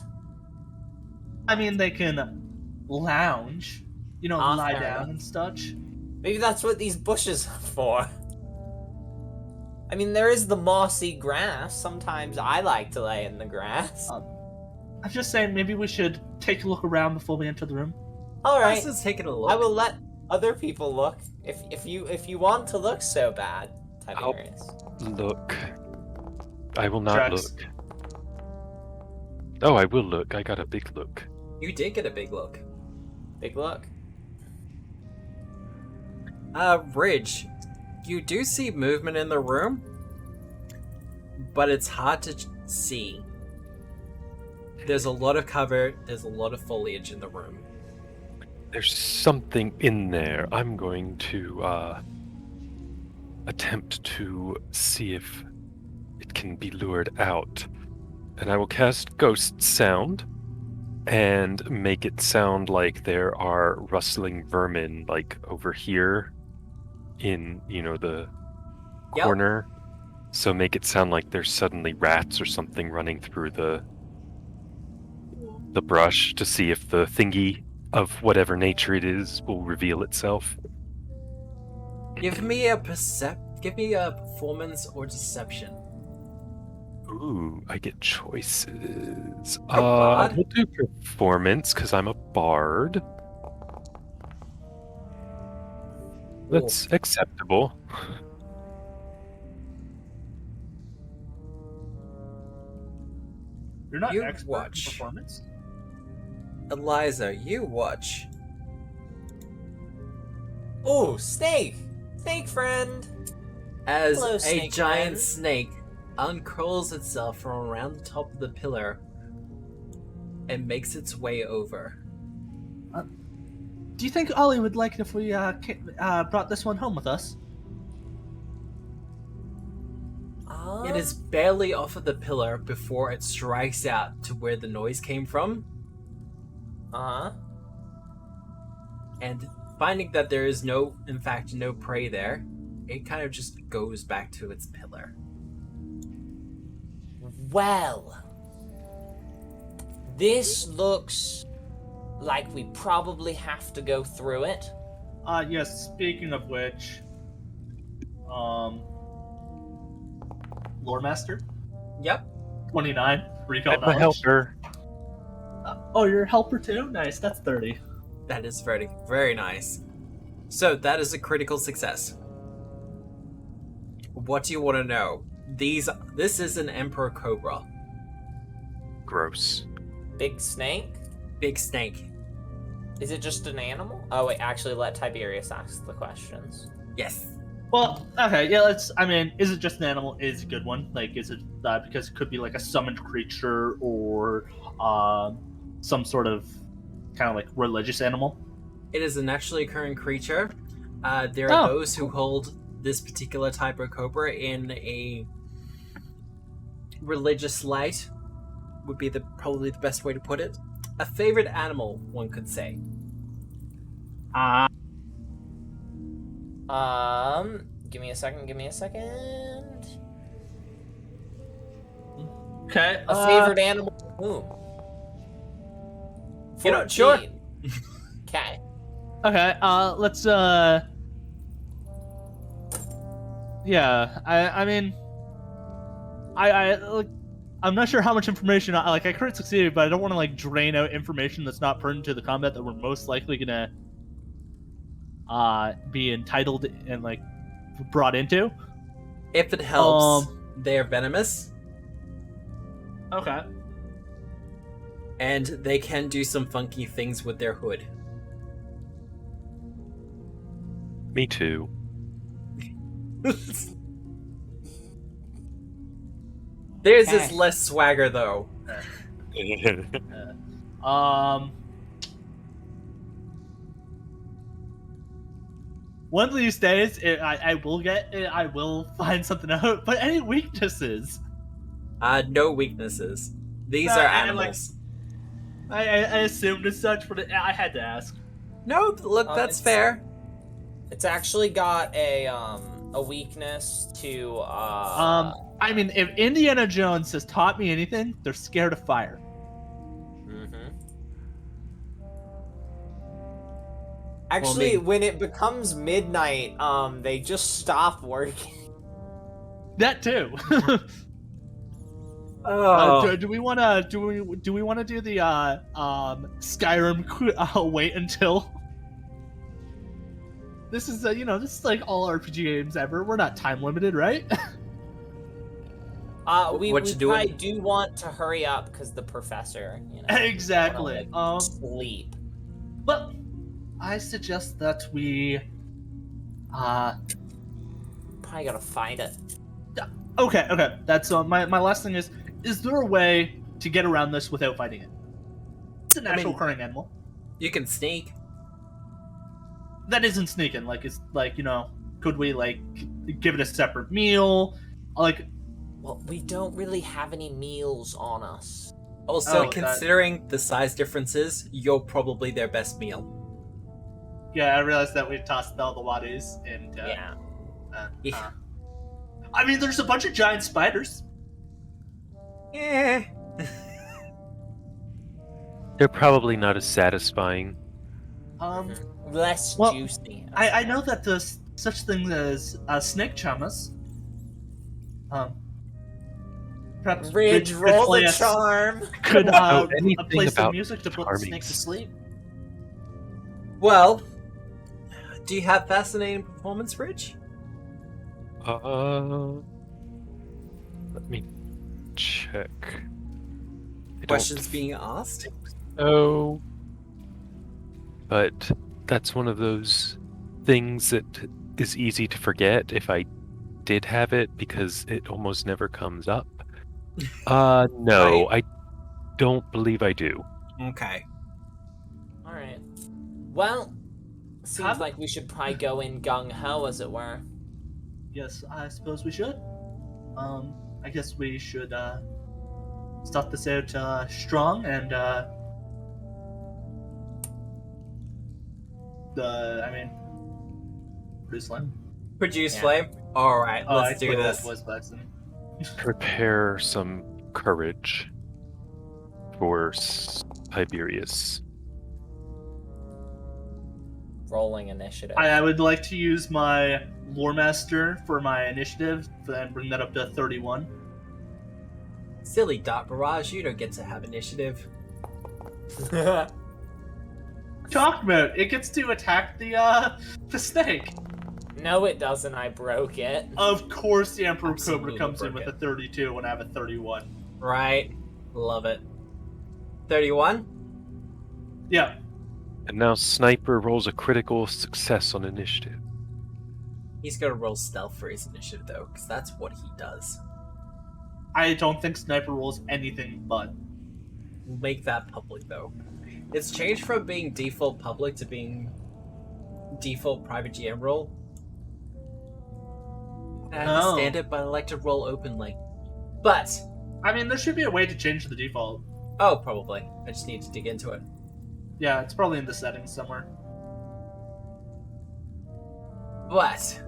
I mean, they can lounge, you know, Ah, lie fair down enough. and such. Maybe that's what these bushes are for. I mean, there is the mossy grass. Sometimes I like to lay in the grass. I'm just saying, maybe we should take a look around before we enter the room. All right. Let's just take a look. I will let other people look if you want to look so bad, Tiberius. Look. I will not Drax. look. Oh, I will look. I got a big look. You did get a big look. Big look. Ridge, you do see movement in the room, but it's hard to see. There's a lot of cover, there's a lot of foliage in the room. There's something in there. I'm going to attempt to see if it can be lured out. And I will cast Ghost Sound and make it sound like there are rustling vermin like over here in, the Yep. corner. So make it sound like there's suddenly rats or something running through the brush to see if the thingy of whatever nature it is will reveal itself. Give me a performance or deception. Ooh, I get choices. A bard? We'll do performance because I'm a bard. That's acceptable. You're not You expert watch. in performance. Eliza, you watch. Oh, snake! Snake friend! As Hello, a snake giant friend. snake uncurls itself from around the top of the pillar and makes its way over. Do you think Ollie would like it if we brought this one home with us? It is barely off of the pillar before it strikes out to where the noise came from, Uh-huh. and finding that there is no prey there, it kind of just goes back to its pillar. Well, this looks like we probably have to go through it. Yes, speaking of which, Lore Master, Yep, 29, recall I'm a knowledge. helper. Oh, you're a helper too? Nice, that's 30. that is very, very nice. So that is a critical success. What do you want to know? This is an Emperor Cobra. Gross. Big snake? Big snake. Is it just an animal? Oh wait, actually let Tiberius ask the questions. Yes. Well, okay, yeah, is it just an animal is a good one. Like, is it, because it could be like a summoned creature or, some sort of kind of like religious animal? It is a naturally occurring creature. There are Oh, those who hold this particular type of cobra in a religious light, would be probably the best way to put it. A favorite animal, one could say. Give me a second. Okay. A favorite animal? Whom? You know, sure. 14. Okay. Okay, let's, yeah, I mean, like, I'm not sure how much information, I could succeed, but I don't want to, like, drain out information that's not pertinent to the combat that we're most likely gonna, be entitled and, like, brought into. If it helps, they are venomous, Okay. and they can do some funky things with their hood. Me too. Theirs Okay. is less swagger, though. One of these days, I will find something out, but any weaknesses? No weaknesses. These No, are and, like, animals. I assumed as such, but I had to ask. No, look, that's it's- fair. It's actually got a weakness to I mean, if Indiana Jones has taught me anything, they're scared of fire. Actually, maybe- when it becomes midnight, they just stop working. That too. Oh, Do we want to do we want to do the Skyrim wait until? This is this is like all RPG games ever. We're not time limited, right? We What you probably doing? do want to hurry up because the professor, Exactly. wanna, like, sleep. But I suggest that we Probably gotta find it. okay. That's my last thing is there a way to get around this without fighting it? It's a natural occurring animal. you can sneak. That isn't sneaking. Like, it's like, could we like give it a separate meal? Like, Well, we don't really have any meals on us. Also, Oh, considering the size differences, you're probably their best meal. yeah, I realized that we tossed all the waddies and Yeah. Yeah. I mean, there's a bunch of giant spiders. Yeah. They're probably not as satisfying. Less Well, juicy. I know that there's such things as snake chamas. Perhaps Ridge, could roll play the us- charm. Could know anything play some about music to put the charming snake to sleep. Well, do you have fascinating performance, Rich? Let me check. I Questions don't being asked? think so. But that's one of those things that is easy to forget if I did have it because it almost never comes up. No, I don't believe I do. Okay. All right. Well, seems Have- like we should probably go in gung ho, as it were. Yes, I suppose we should. I guess we should start this out strong and produce flame. Produce Yeah. flame? Alright, Oh, let's I do put all this. voice box in. Prepare some courage for Tiberius. Rolling initiative. I would like to use my lore master for my initiative, and bring that up to 31. Silly Dot Barrage, you don't get to have initiative. Talk about it gets to attack the snake. No, it doesn't. I broke it. Of course, the Emperor Absolutely Cobra comes in broke with a 32 when I have a 31. Right? Love it. 31? Yeah, And now Sniper rolls a critical success on initiative. He's gonna roll stealth for his initiative, though, because that's what he does. I don't think Sniper rolls anything but. We'll make that public, though. It's changed from being default public to being default private GM roll. I understand it, but I like to roll openly. But, I mean, there should be a way to change the default. oh, probably. I just need to dig into it. Yeah, it's probably in the settings somewhere. But,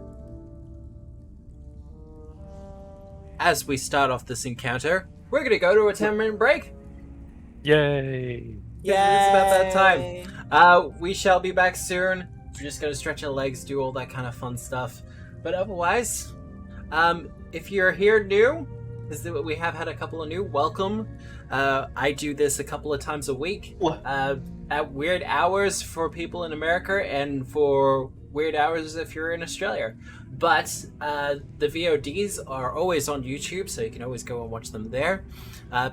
as we start off this encounter, we're gonna go to a 10-minute break. Yay! Yeah, it's about that time. We shall be back soon. We're just gonna stretch our legs, do all that kind of fun stuff. But otherwise, if you're here new, we have had a couple of new. Welcome. I do this a couple of times a week. What? At weird hours for people in America and for weird hours if you're in Australia. But the VODs are always on YouTube, so you can always go and watch them there.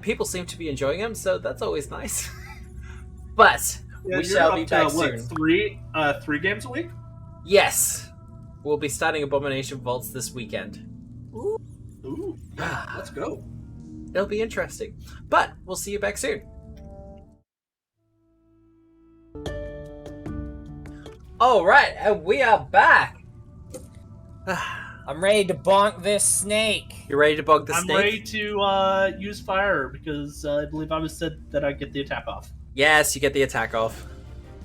People seem to be enjoying them, so that's always nice. But Yeah, we you're shall up be to, back what, soon. three games a week? Yes, we'll be starting Abomination Vaults this weekend. Ooh, yeah, let's go. It'll be interesting. But we'll see you back soon. Alright, and we are back. I'm ready to bonk this snake. You ready to bug the I'm snake? ready to use fire because I believe I was said that I get the attack off. Yes, you get the attack off.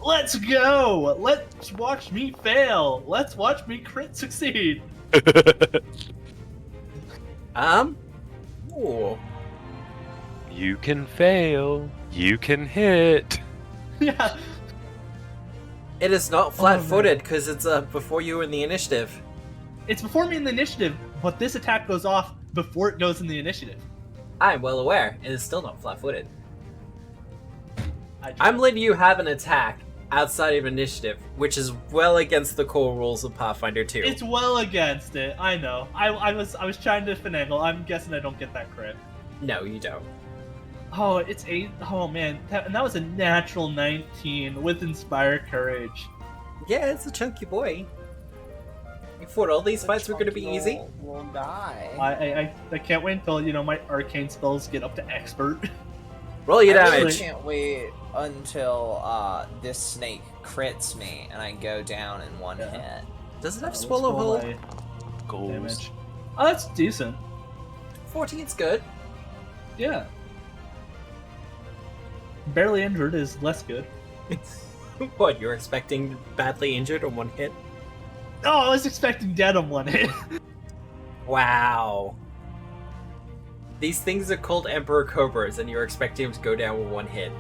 Let's go! Let's watch me fail. Let's watch me crit succeed. Ooh. You can fail. You can hit. Yeah. It is not flat-footed because it's before you in the initiative. It's before me in the initiative, but this attack goes off before it goes in the initiative. I'm well aware. It is still not flat-footed. I I'm letting you have an attack outside of initiative, which is well against the core rules of Pathfinder 2. It's well against it. I know. I was trying to finagle. I'm guessing I don't get that crit. No, you don't. Oh, it's 8. Oh man, that was a natural 19 with Inspire Courage. Yeah, it's a chunky boy. You thought all these fights were going to be easy? Will die. I can't wait until my arcane spells get up to expert. Roll your I really damage. can't wait until this snake crits me and I go down in one Yeah. hit. Does it have Let's swallow roll hold? my Goals. damage. Oh, that's decent. 14's good. Yeah. Barely injured is less good. What, you're expecting badly injured on one hit? Oh, I was expecting dead on one hit. Wow. These things are called Emperor Cobras, and you're expecting them to go down with one hit.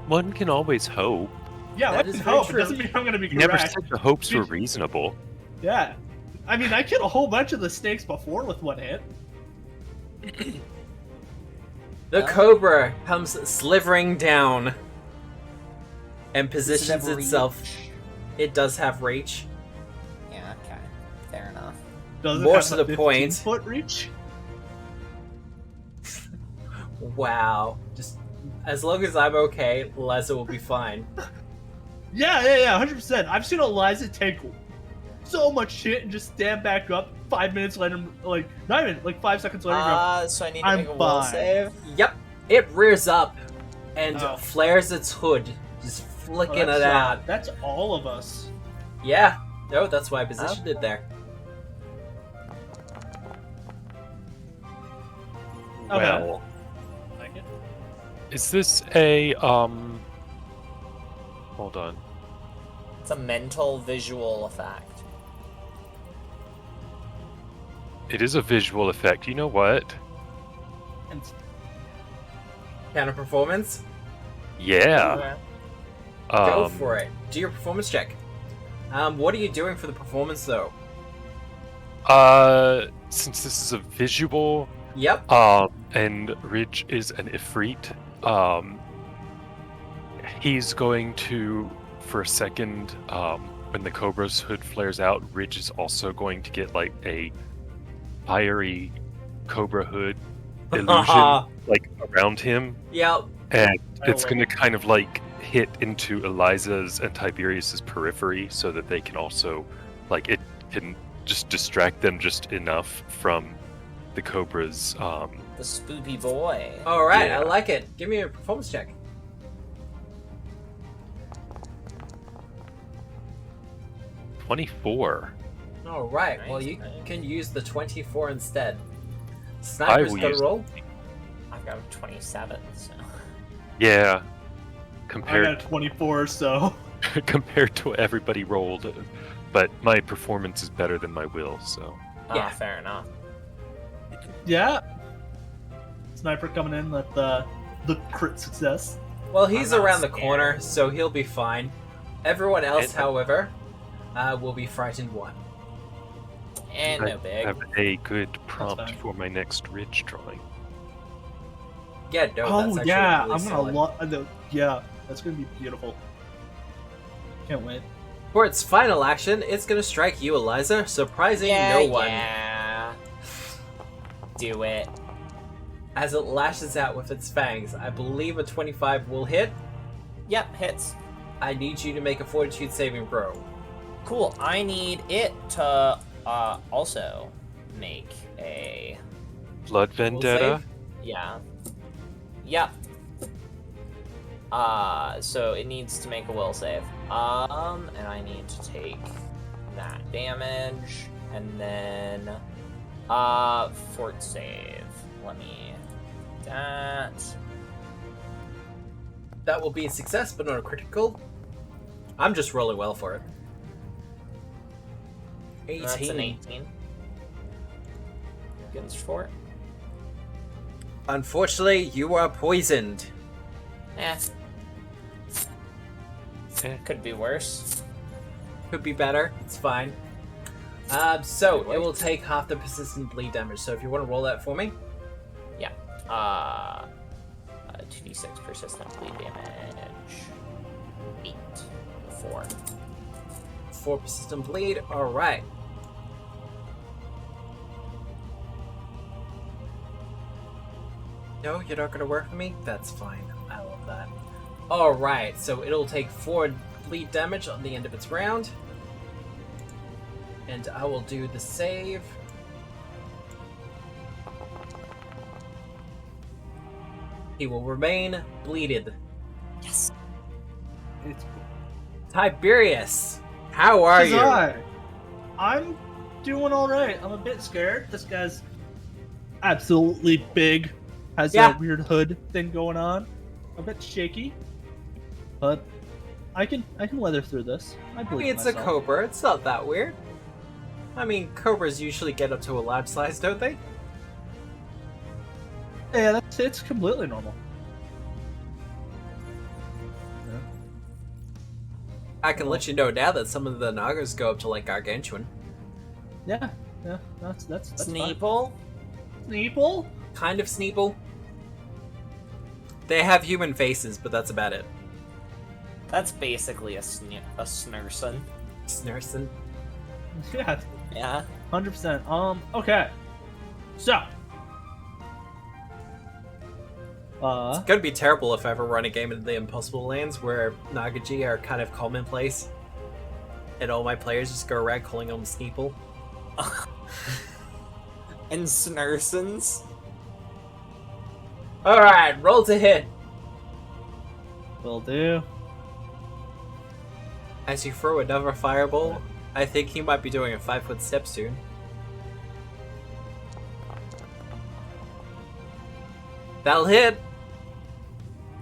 One can always hope. Yeah, That I is can very hope. It true. doesn't mean I'm gonna be You never correct. said the hopes were reasonable. Yeah. I mean, I killed a whole bunch of the snakes before with one hit. The cobra comes slithering down and Does it have positions itself. reach? It does have reach. Yeah, okay. Fair enough. Does it More have to a the point. 15-foot reach? Wow. Just as long as I'm okay, Liza will be fine. Yeah, 100%. I've seen Eliza take so much shit and just stand back up 5 minutes later, like, not even, like 5 seconds later, and go, So I need to I'm make a will fine. save. Yep. It rears up and Oh. flares its hood, just "Oh, flicking that's, it out. That's all of us. Yeah. No, that's why I positioned it there. Okay. Well, Like it. is this a Hold on. It's a mental visual effect. It is a visual effect. You know what? And Counter performance. Yeah. Okay. Go for it. Do your performance check. What are you doing for the performance though? Since this is a visual, Yep. and Ridge is an Ifrit, he's going to, for a second, when the Cobra's hood flares out, Ridge is also going to get like a fiery Cobra hood illusion, like around him, Yep. and I it's love going to it. kind of like hit into Eliza's and Tiberius's periphery, so that they can also, like, it can just distract them just enough from the Cobra's. The spoopy boy. All right. Yeah. I like it. Give me a performance check. 24. All right. Well, Nice, you nice. can use the 24 instead. I Sniper's will gonna use- roll. I've got a 27, so. Yeah. I Compared got a 24, so compared to what everybody rolled, but my performance is better than my will, so Yeah. Fair enough. yeah. Sniper coming in with the crit success. Well, he's I'm not around the scared. corner, so he'll be fine. Everyone else, And- however, will be frightened one. And I no big. have a good prompt fine. for my next ridge drawing. Yeah, no, Oh that's actually yeah, really I'm solid. gonna yeah, that's gonna be beautiful. Can't wait. For its final action, it's gonna strike you, Eliza, surprising no one. Yeah. Do it. As it lashes out with its fangs. I believe a 25 will hit. Yep, hits. I need you to make a fortitude saving throw. Cool. I need it to also make a Blood Vendetta. save? yeah. Yep. So it needs to make a will save. And I need to take that damage and then fort save. Let me that. That will be a success, but not a critical. I'm just rolling well for it. 18. That's an 18. Against fort. Unfortunately, you are poisoned. Eh. Eh. Could be worse. Could be better. It's fine. So it will take half the persistent bleed damage. So if you want to roll that for me. 2d6 persistent bleed damage. 8. 4. 4 persistent bleed. All right. No, you're not going to work for me? That's fine. I love that. All right. So it'll take 4 bleed damage on the end of its round. And I will do the save. He will remain bleeded. Yes. It's Tiberius, how are you? I'm doing all right. I'm a bit scared. This guy's absolutely big. Has Yeah. that weird hood thing going on. A bit shaky, but I can weather through this. I I believe mean, it's a myself. cobra. It's not that weird. I mean, cobras usually get up to a large size, don't they? Yeah, it's completely normal. I can let you know now that some of the Nagas go up to like gargantuan. Yeah, that's fine. Sneeple? Sneeple? Kind of Sneeple. They have human faces, but that's about it. That's basically a snurson. Snurson. Yeah, Yeah. 100%. Okay. So. It's gonna be terrible if I ever run a game in the Impossible Lands where Nagaji are kind of commonplace, and all my players just go around calling them Sneeple. And snursons. Alright, roll to hit. Will do. As you throw another fireball, I think he might be doing a 5-foot step soon. That'll hit!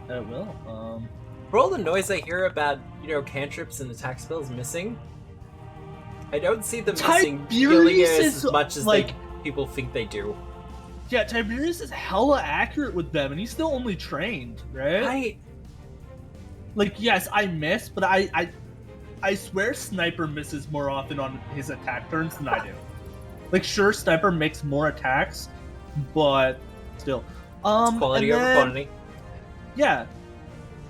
It will. For all the noise I hear about, cantrips and attack spells missing, I don't see them missing healing Tiberius as much as like, people think they do. yeah, Tiberius is hella accurate with them, and he's still only trained, right? Like, yes, I miss, but I swear Sniper misses more often on his attack turns than I do. Like, sure, Sniper makes more attacks, but still. It's quality over quantity. Yeah.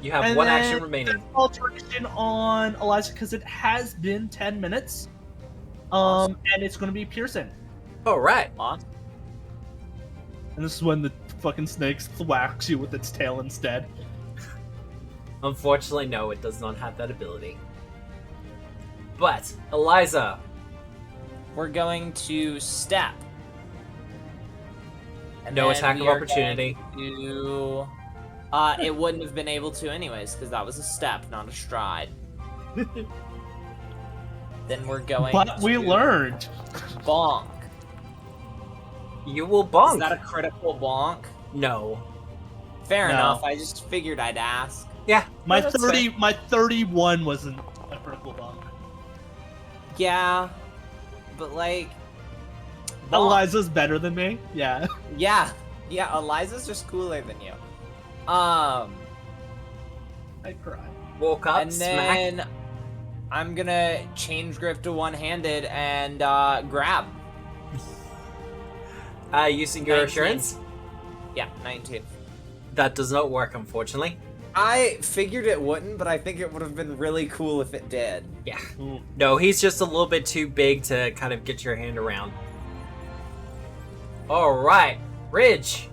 You have And one then action remaining. Alteration on Eliza because it has been 10 minutes. Awesome. And it's going to be piercing. Alright. Awesome. And this is when the fucking snake thwacks you with its tail instead. Unfortunately, no, it does not have that ability. But, Eliza. We're going to step. And No then attack we of are opportunity. going to- it wouldn't have been able to anyways, because that was a step, not a stride. Then we're going But we to learned. bonk. You will bonk. Is that a critical bonk? No. Fair No. enough, I just figured I'd ask. Yeah. My that's 30, fair. my 31 wasn't a critical bump. Yeah, but like... bonk. Eliza's better than me. Yeah. Yeah, Eliza's just cooler than you. I cry. Walk up, And smack. then I'm gonna change grip to one-handed and grab. Using your 19. assurance? Yeah, 19. That does not work, unfortunately. I figured it wouldn't, but I think it would have been really cool if it did. Yeah. Ooh. No, he's just a little bit too big to kind of get your hand around. Alright, Ridge.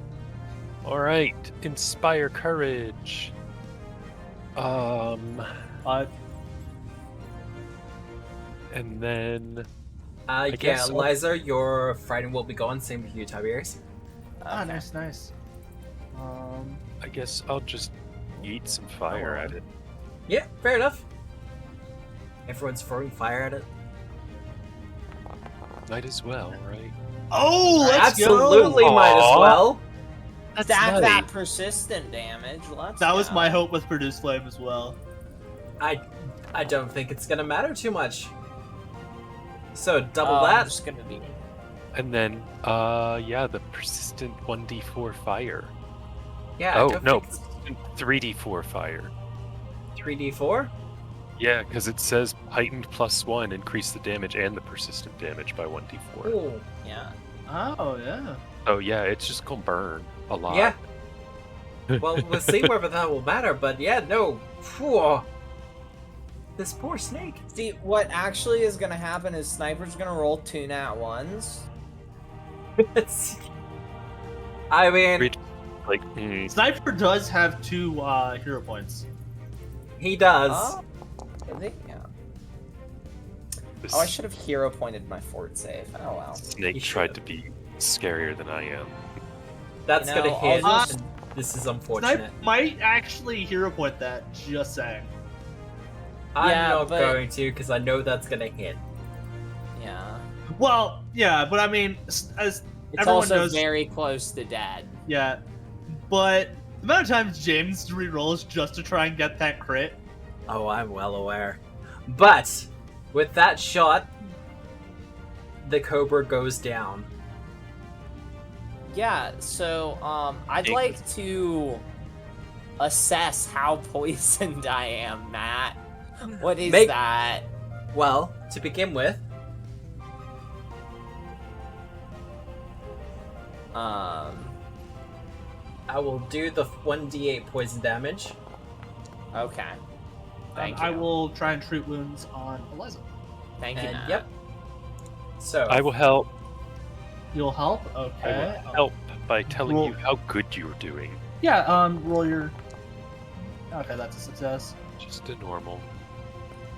Alright, inspire courage. And then Yeah, guess I'll- Eliza, your frightened will be gone. Same with you, Tiberius. Ah, nice. I guess I'll just eat some fire at it. Yeah, fair enough. Everyone's throwing fire at it. Might as well, right? Oh, let's Absolutely go! might as Aw. well. Stack that persistent damage. Let's That was go. my hope with Produce Flame as well. I don't think it's gonna matter too much. So double I'm that. just gonna be... And then, the persistent 1d4 fire. Yeah. I Oh, don't no. think it's 3d4 fire. 3d4. Yeah, because it says heightened +1, increase the damage and the persistent damage by 1d4. Ooh. Yeah. Oh, yeah. Oh yeah, it's just gonna burn a lot. Yeah. Well, we'll see whether that will matter. But yeah, no. Phew. This poor snake. See, what actually is gonna happen is Sniper's gonna roll 2 nat 1s. I mean, Reach- Like, Sniper does have 2 hero points. he does. Oh, really? Yeah. this Oh, I should have hero pointed my fort save. Oh well. snake You tried should. to be scarier than I am. That's You know, gonna hit. I'll just- and This is unfortunate. Snipe might actually hero point that, just saying. I'm Yeah, not but- going to because I know that's gonna hit. Yeah. Well, yeah, but I mean, as It's everyone also knows, very close to dead. yeah. But the amount of times James re-rolls just to try and get that crit. Oh, I'm well aware. But with that shot, the Cobra goes down. Yeah, so I'd Hey. like to assess how poisoned I am, Matt. What is Make- that? Well, to begin with, I will do the 1d8 poison damage. Okay. Thank you. I will try and treat wounds on Eliza. Thank you, And Matt. yep. So I will help. You'll help? I Okay. will help by telling Roll- you how good you're doing. Yeah, roll your... Okay, that's a success. Just a normal.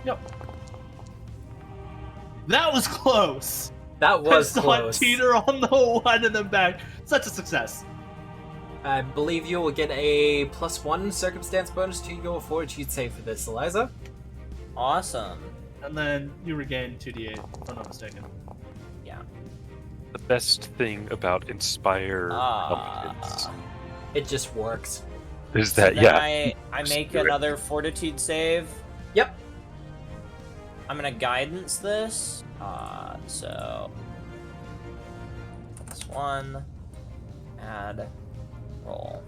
Yep. That was close! that was I saw it close. teeter on the one and then back. Such a success. I believe you will get a +1 circumstance bonus to your fortitude save for this, Eliza. Awesome. And then you regain 2d8, if I'm not mistaken. The best thing about Inspire Ah. Competence It just works. is So that, then yeah. I make do it. another fortitude save. Yep. I'm gonna guidance this. So this one, add, roll.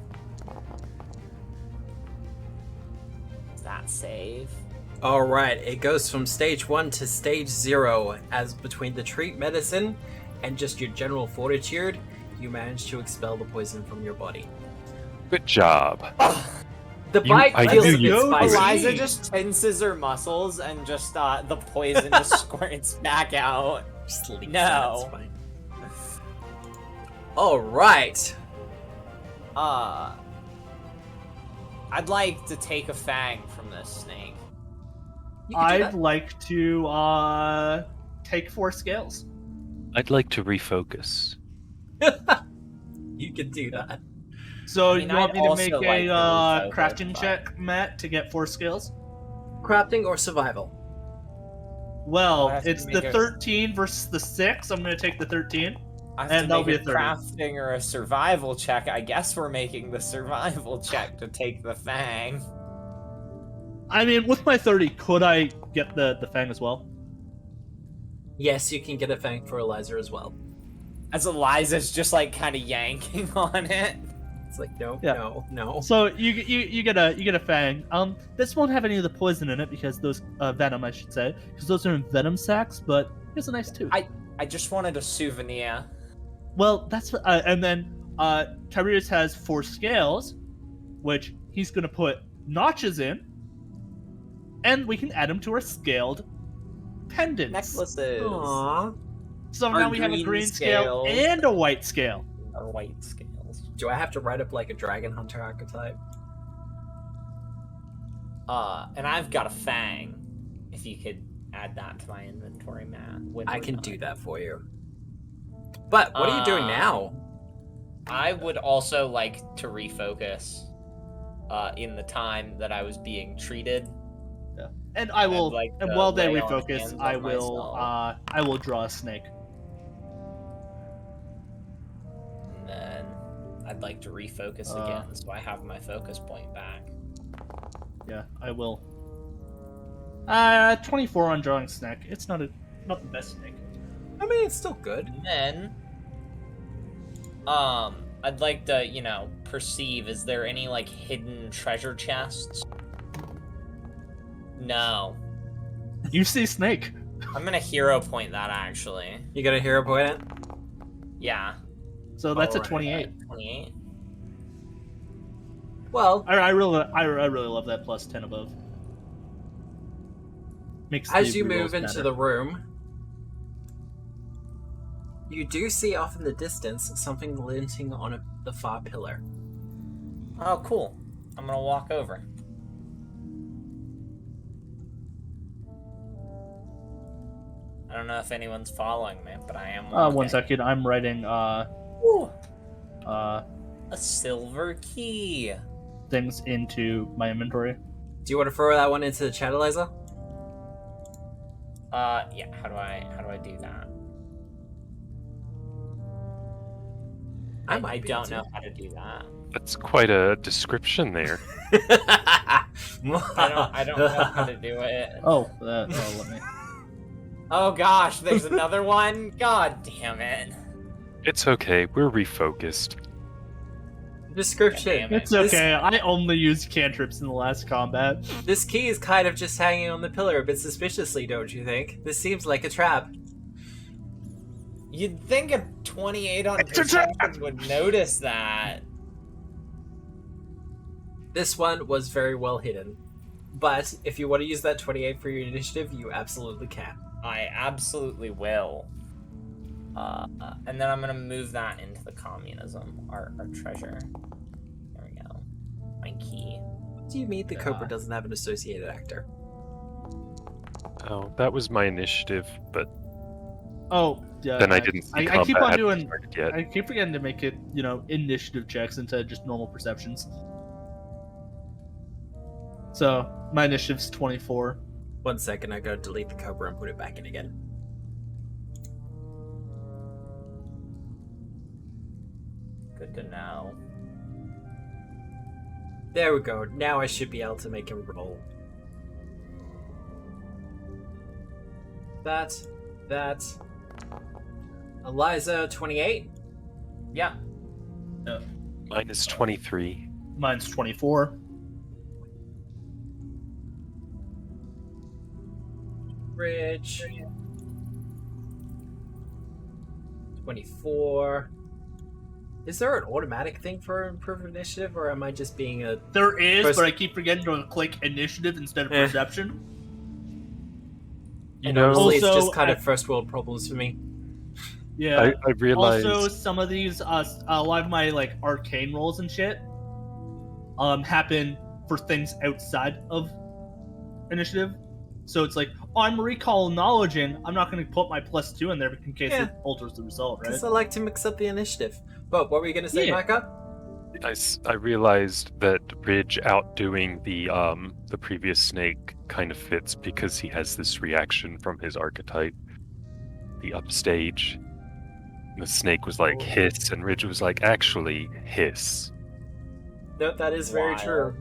That save. All right, it goes from stage 1 to stage 0 as between the treat medicine and just your general fortitude, you manage to expel the poison from your body. Good job. The You- bite I feels knew a bit you- spicy. Eliza just tenses her muscles and just the poison just squirts back out. Just leaks No. out, it's fine. All right. I'd like to take a fang from this snake. You can do I'd like to take 4 scales. I'd like to refocus. that. You can do that. So I mean, you want I'd me to also make like a to refocus, crafting but- check, Matt, to get 4 scales? Crafting or survival? Well, I have to it's the make a- 13 versus the 6. I'm going to take the 13. I have And to that'll make be a 30. crafting or a survival check. I guess we're making the survival check to take the fang. I mean, with my 30, could I get the fang as well? Yes, you can get a fang for Eliza as well. As Eliza's just like kind of yanking on it. It's like no, Yeah. no. So you get a fang. This won't have any of the poison in it because those venom, I should say, because those are in venom sacs. But it's a nice tooth. I just wanted a souvenir. Well, that's and then Tiberius has 4 scales, which he's gonna put notches in, and we can add them to our scaled pendants. Necklaces. Aww. So Our now we have a green green scale scales. and a white scale. Or white scales. Do I have to write up like a dragon hunter archetype? And I've got a fang. If you could add that to my inventory, Matt. when I we're can done. do that for you. But what are you doing now? I would also like to refocus in the time that I was being treated. And I will, I'd like and to while they lay on refocus, hands I on will, myself. I will draw a snake. And then I'd like to refocus again, so I have my focus point back. Yeah, I will. 24 on drawing snake. It's not the best snake. I mean, it's still good. And then, I'd like to, perceive, is there any, like, hidden treasure chests? No. You see snake. I'm gonna hero point that, actually. You got a hero point it? Yeah. So that's a Alright. 28. 28? Well, I really love that plus 10 above. Makes as the you rerolls move into better. the room, you do see off in the distance something glinting on the far pillar. Oh, cool. I'm gonna walk over. I don't know if anyone's following me, but I am walking. 1 second. I'm writing Ooh, uh a silver key. things into my inventory. Do you want to throw that one into the chat, Eliza? Yeah. How do I do that? I might be don't able know how to do that. That's quite a description there. I don't know how to do it. Oh, let me. Oh gosh, there's another one. God damn it. It's okay. We're refocused. Description. Damn it. It's okay. I only used cantrips in the last combat. This key is kind of just hanging on the pillar a bit suspiciously, don't you think? This seems like a trap. You'd think a 28 on It's a trap! perception would notice that. This one was very well hidden. But if you want to use that 28 for your initiative, you absolutely can. I absolutely will. And then I'm gonna move that into the communism, our treasure. There we go. My key. What do you mean the Cobra doesn't have an associated actor? Oh, that was my initiative, but Oh, yeah. then I didn't see I combat keep on hadn't doing. started yet. I keep forgetting to make it, initiative checks instead of just normal perceptions. So my initiative's 24. 1 second, I gotta delete the Cobra and put it back in again. Good to know. There we go. Now I should be able to make him roll. That. Eliza, 28. Yeah. Mine is 23. Mine's 24. Bridge. 24. Is there an automatic thing for improved initiative, or am I just being a... There is, First- but I keep forgetting to click initiative instead of perception. You And know, honestly, it's Also, just kind of first world problems for me. Yeah. I realized. Also, some of these, a lot of my arcane rolls and shit, happen for things outside of initiative. So it's like, I'm recall knowledge in. I'm not going to put my +2 in there in case Yeah. it alters the result, right? Because I like to mix up the initiative. But what were you going to say, Yeah. Micah? I realized that Ridge outdoing the previous snake kind of fits because he has this reaction from his archetype, the upstage. And the snake was like hiss, and Ridge was like actually hiss. No, that is very true. Wild.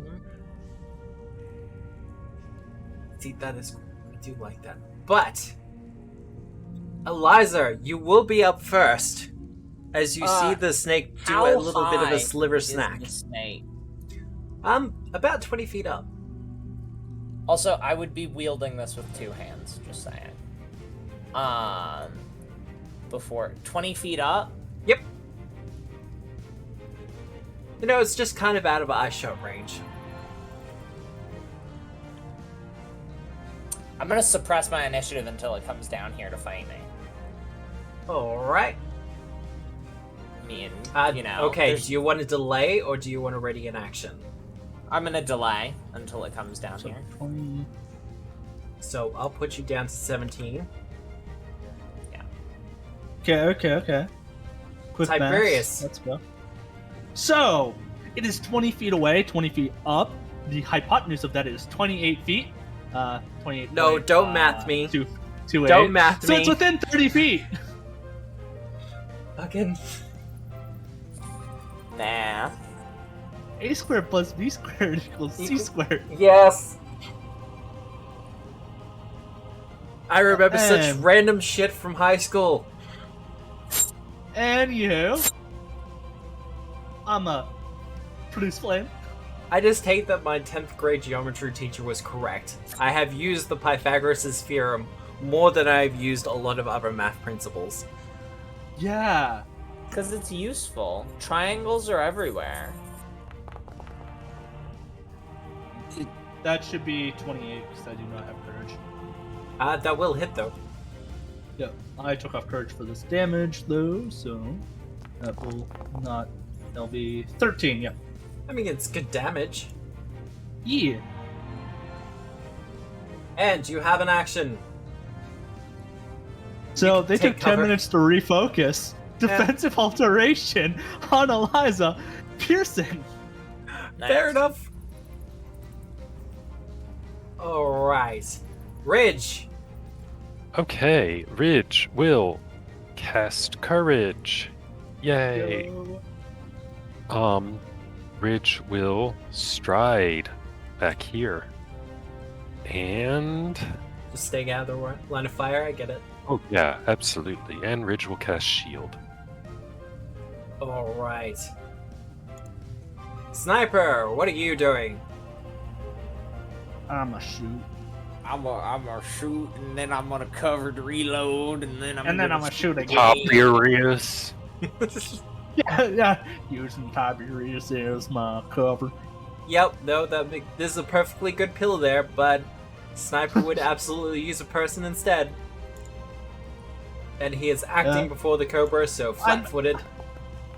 See, that is... I do like that. But... Eliza, you will be up first. As you see the snake do How a little bit of high a sliver is snack. the snake? About 20 feet up. Also, I would be wielding this with 2 hands, just saying. Before 20 feet up. Yep. It's just kind of out of eye shot range. I'm gonna suppress my initiative until it comes down here to fight me. Alright. I mean, Okay, there's- do you want to delay or do you want to ready in action? I'm gonna delay until it comes down here. 20. So I'll put you down to 17. Okay. Quick maths. Tiberius. Let's go. So, it is 20 feet away, 20 feet up. The hypotenuse of that is 28 feet. 28. No, don't math me. Two Don't 8. math So me. it's within 30 feet. Fucking... Nah. A squared plus B squared equals C squared. Yes! I remember such And- random shit from high school. And you. I'm a produce flame. I just hate that my 10th grade geometry teacher was correct. I have used the Pythagoras' theorem more than I've used a lot of other math principles. Yeah. Because it's useful. Triangles are everywhere. That should be 28 because I do not have courage. That will hit though. Yeah, I took off courage for this damage though, so that will not. That'll be 13. Yeah. I mean, it's good damage. Yeah. And you have an action. So can they take took 10 cover. minutes to refocus. Defensive alteration on Eliza. Piercing. Fair Nice. enough. Alright. Ridge. Okay, Ridge will cast courage. Yay. Yo. Ridge will stride back here. And Just staying out of the line of fire, I get it. oh yeah, absolutely. And Ridge will cast shield. Alright. Sniper, what are you doing? I'm a shoot. I'm gonna shoot, and then I'm gonna cover to reload, and then I'm gonna shoot again. Tiberius. Yeah. Using Tiberius as my cover. Yep, no, this is a perfectly good pillar there, but Sniper would absolutely use a person instead. And he is acting before the Cobra, so flat-footed.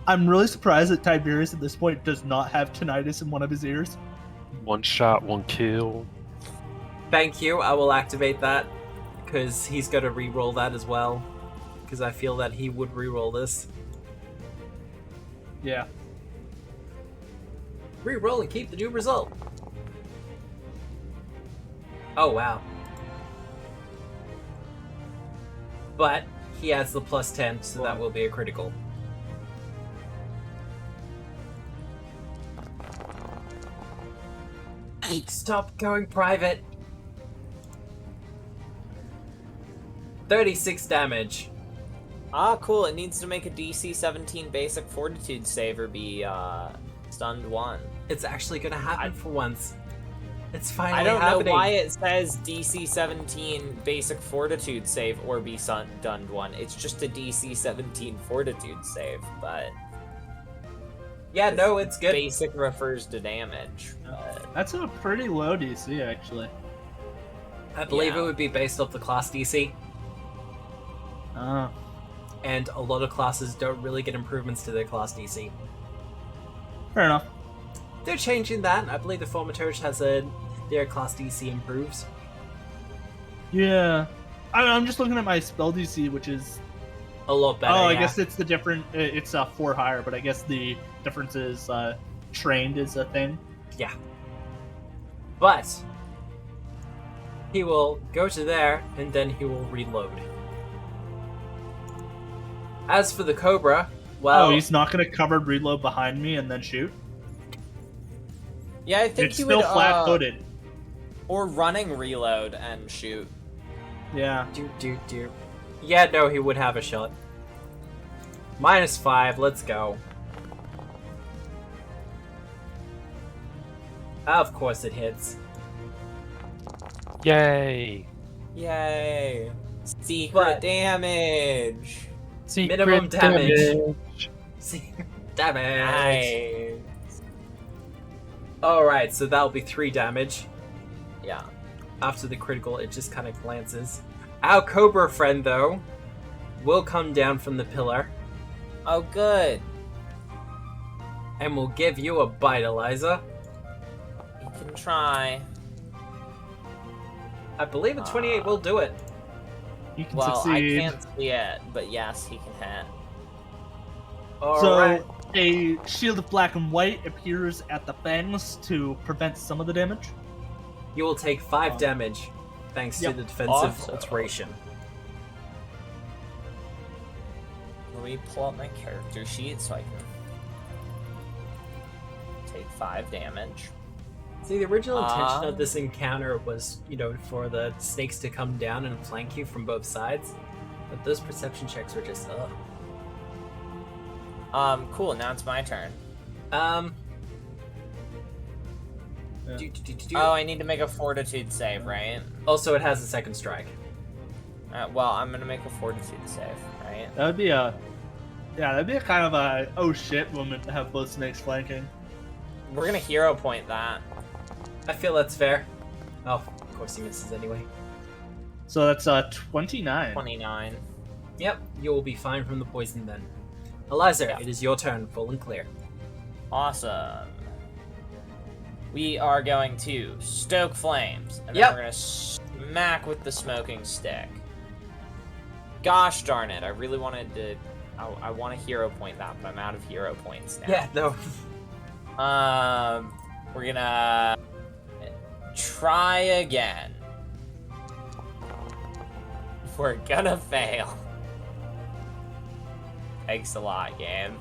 I'm really surprised that Tiberius at this point does not have tinnitus in one of his ears. One shot, one kill. Thank you, I will activate that, because he's going to re-roll that as well. Because I feel that he would re-roll this. Yeah. Re-roll and keep the new result. Oh, wow. But he has the plus 10, so that will be a critical. Stop going private. 36 damage. Ah, cool. It needs to make a DC 17 basic fortitude save or be stunned 1. It's actually gonna happen for once. It's finally I don't happening. know why it says DC 17 basic fortitude save or be stunned 1. It's just a DC 17 fortitude save, but... Yeah, no, it's good. Basic refers to damage. That's a pretty low DC, actually. I believe Yeah. it would be based off the class DC. Oh. And a lot of classes don't really get improvements to their class DC. Fair enough. They're changing that. I believe the Thaumaturge has their class DC improves. Yeah. I'm just looking at my spell DC, which is... A lot better. I yeah. guess it's the different... It's 4 higher, but I guess the difference is trained is a thing. Yeah. But he will go to there, and then he will reload. As for the Cobra, well... Oh, he's not going to covered reload behind me and then shoot? Yeah, I think It's he still would, flat-footed. or running reload and shoot. Yeah. Do. Yeah, no, he would have a shot. -5, let's go. Of course it hits. Yay! Yay! Secret But- damage! Minimum damage. See, damage. Nice. Alright, so that'll be 3 damage. Yeah. After the critical, it just kind of glances. Our Cobra friend, though, will come down from the pillar Oh, good. and will give you a bite, Eliza. You can try. I believe a 28 will do it. You can Well, succeed. I can't see it, but yes, he can hit. Alright. So, a shield of black and white appears at the fangs to prevent some of the damage. You will take 5 damage, thanks Yep. to the defensive Awesome. alteration. Let me pull up my character sheet so I can take 5 damage. See, the original intention of this encounter was, for the snakes to come down and flank you from both sides. But those perception checks were just, Cool, now it's my turn. Yeah. Oh, I need to make a fortitude save, right? Also, it has a second strike. Well, I'm gonna make a fortitude save, right? That would be a... Yeah, that'd be a kind of a oh shit moment to have both snakes flanking. We're gonna hero point that. I feel that's fair. Oh, of course he misses anyway. So that's 29. 29. Yep, you will be fine from the poison then. Eliza, Yeah. it is your turn, full and clear. Awesome. We are going to stoke flames, and then Yep. we're gonna smack with the smoking stick. Gosh darn it! I really wanted to. I want to hero point that, but I'm out of hero points now. Yeah, no. We're gonna try again. We're gonna fail. Thanks a lot, game.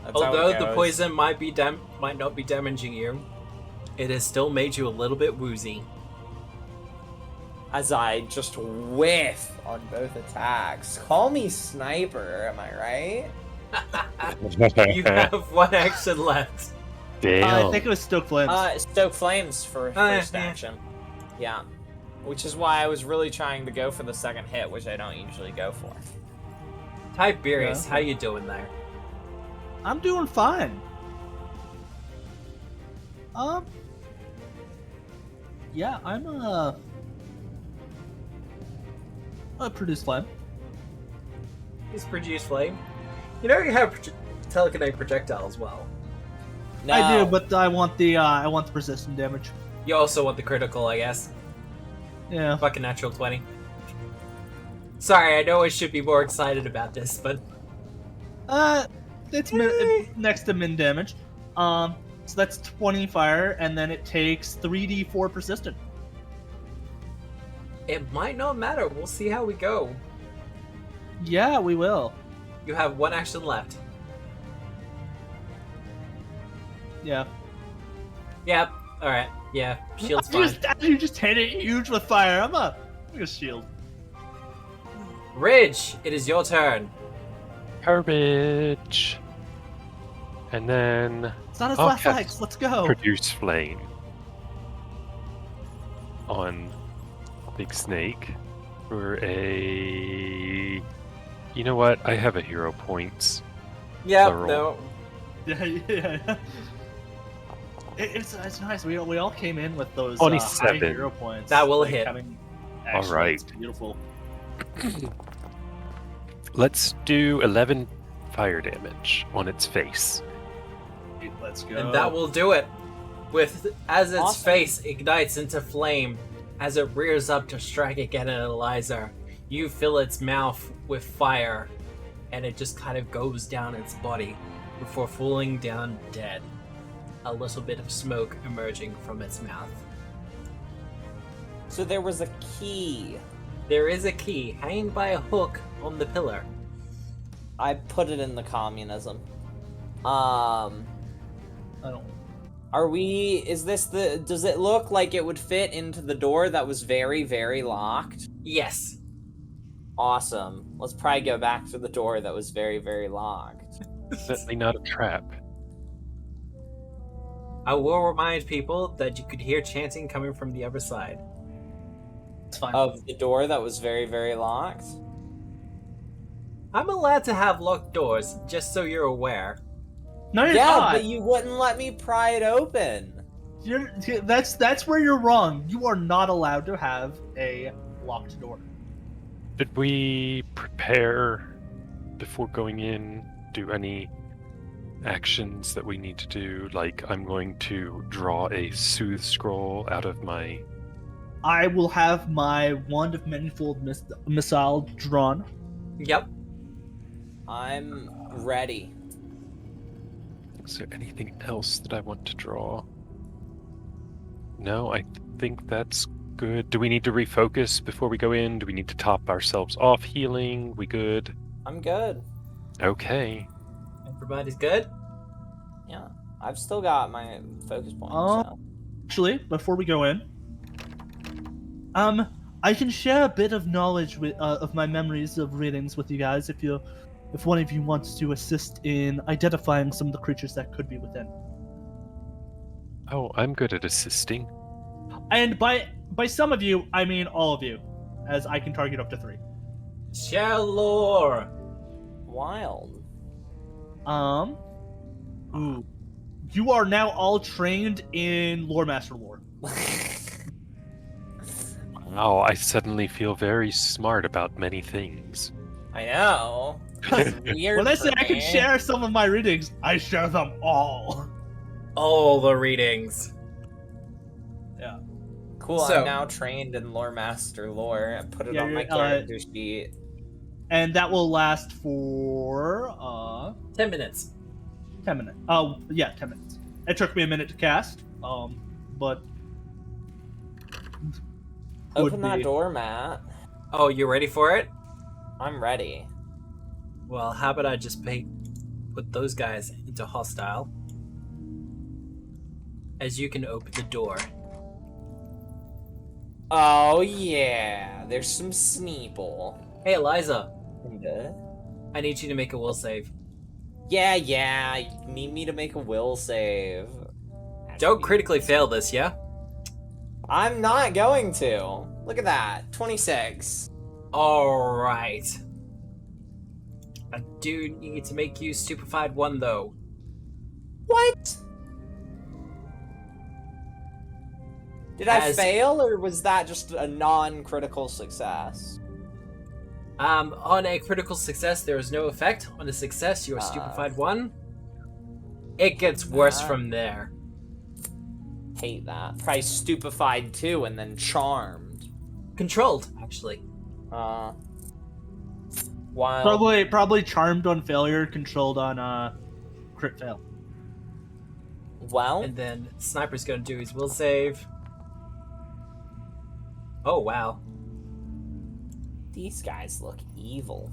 That's how it Although the goes. poison might not be damaging you, it has still made you a little bit woozy. As I just whiff on both attacks. Call me sniper, am I right? You have 1 action left. Damn. I think it was Stoke Flames. Stoke flames for yeah, first yeah. action. Yeah. Which is why I was really trying to go for the second hit, which I don't usually go for. Tiberius, Yeah. how you doing there? I'm doing fine. Yeah, I'm produce flame. He's produced flame. You know you have telekinetic projectile as well. No. I do, but I want the persistent damage. You also want the critical, I guess. Yeah. Fucking natural 20. Sorry, I know I should be more excited about this, but It's next to min damage. So that's 20 fire, and then it takes 3d4 persistent. it might not matter. We'll see how we go. Yeah, we will. You have one action left. Yeah. Yep. Alright. Yeah. Shield's fine. You just hit it huge with fire. I'm a shield. Ridge, it is your turn. Garbage. And then It's not as I'll fast cast legs. Let's go. produce flame on Big Snake for a. You know what? I have a hero points. Yep. Plural. No. Yeah. It's nice. We all came in with those 27. high hero points. That will hit. All right. It's beautiful. Let's do 11 fire damage on its face. Let's go. And that will do it. As its Awesome. face ignites into flame, as it rears up to strike again at Eliza, you fill its mouth with fire, and it just kind of goes down its body before falling down dead. A little bit of smoke emerging from its mouth. So there was a key. There is a key hanging by a hook on the pillar. I put it in the communism. I don't. Does it look like it would fit into the door that was very, very locked? Yes. Awesome. Let's probably go back to the door that was very, very locked. Definitely not a trap. I will remind people that you could hear chanting coming from the other side. It's fine. Of the door that was very, very locked? I'm allowed to have locked doors, just so you're aware. No, you're Yeah, not. but you wouldn't let me pry it open. That's where you're wrong. You are not allowed to have a locked door. Did we prepare before going in? Do any actions that we need to do? Like, I'm going to draw a soothe scroll out of my. I will have my wand of manifold missile drawn. Yep. I'm ready. Is there anything else that I want to draw? No, I think that's good. Do we need to refocus before we go in? Do we need to top ourselves off healing? We good? I'm good. Okay. Everybody's good? Yeah. I've still got my focus point. So. Actually, before we go in, I can share a bit of knowledge of my memories of readings with you guys if one of you wants to assist in identifying some of the creatures that could be within. Oh, I'm good at assisting. And by some of you, I mean all of you, as I can target up to 3. Share lore! Wild. Ooh. You are now all trained in Lore Master lore. Wow, I suddenly feel very smart about many things. I know. Weird. When I say for I can me. share some of my readings, I share them all. All the readings. Cool, So- I'm now trained in Lore Master lore. I put it Yeah, on my you're, character sheet. And that will last for 10 minutes. 10 minutes. Oh, yeah, 10 minutes. It took me a minute to cast, but Open would that be- door, Matt. Oh, you ready for it? I'm ready. Well, how about I just put those guys into hostile? As you can open the door. Oh yeah, there's some Sneeple. Hey, Eliza. Kinda. I need you to make a will save. Yeah, you need me to make a will save. Don't critically fail this, yeah? I'm not going to. Look at that. 26. Alright. I do need to make you stupefied 1, though. What? Did I fail, or was that just a non-critical success? On a critical success, there is no effect. On a success, you are stupefied 1. It gets worse from there. Hate that. Probably stupefied 2 and then charmed. Controlled, actually. Wow. Probably charmed on failure, controlled on crit fail. Well. And then Sniper's gonna do his will save. Oh wow. These guys look evil.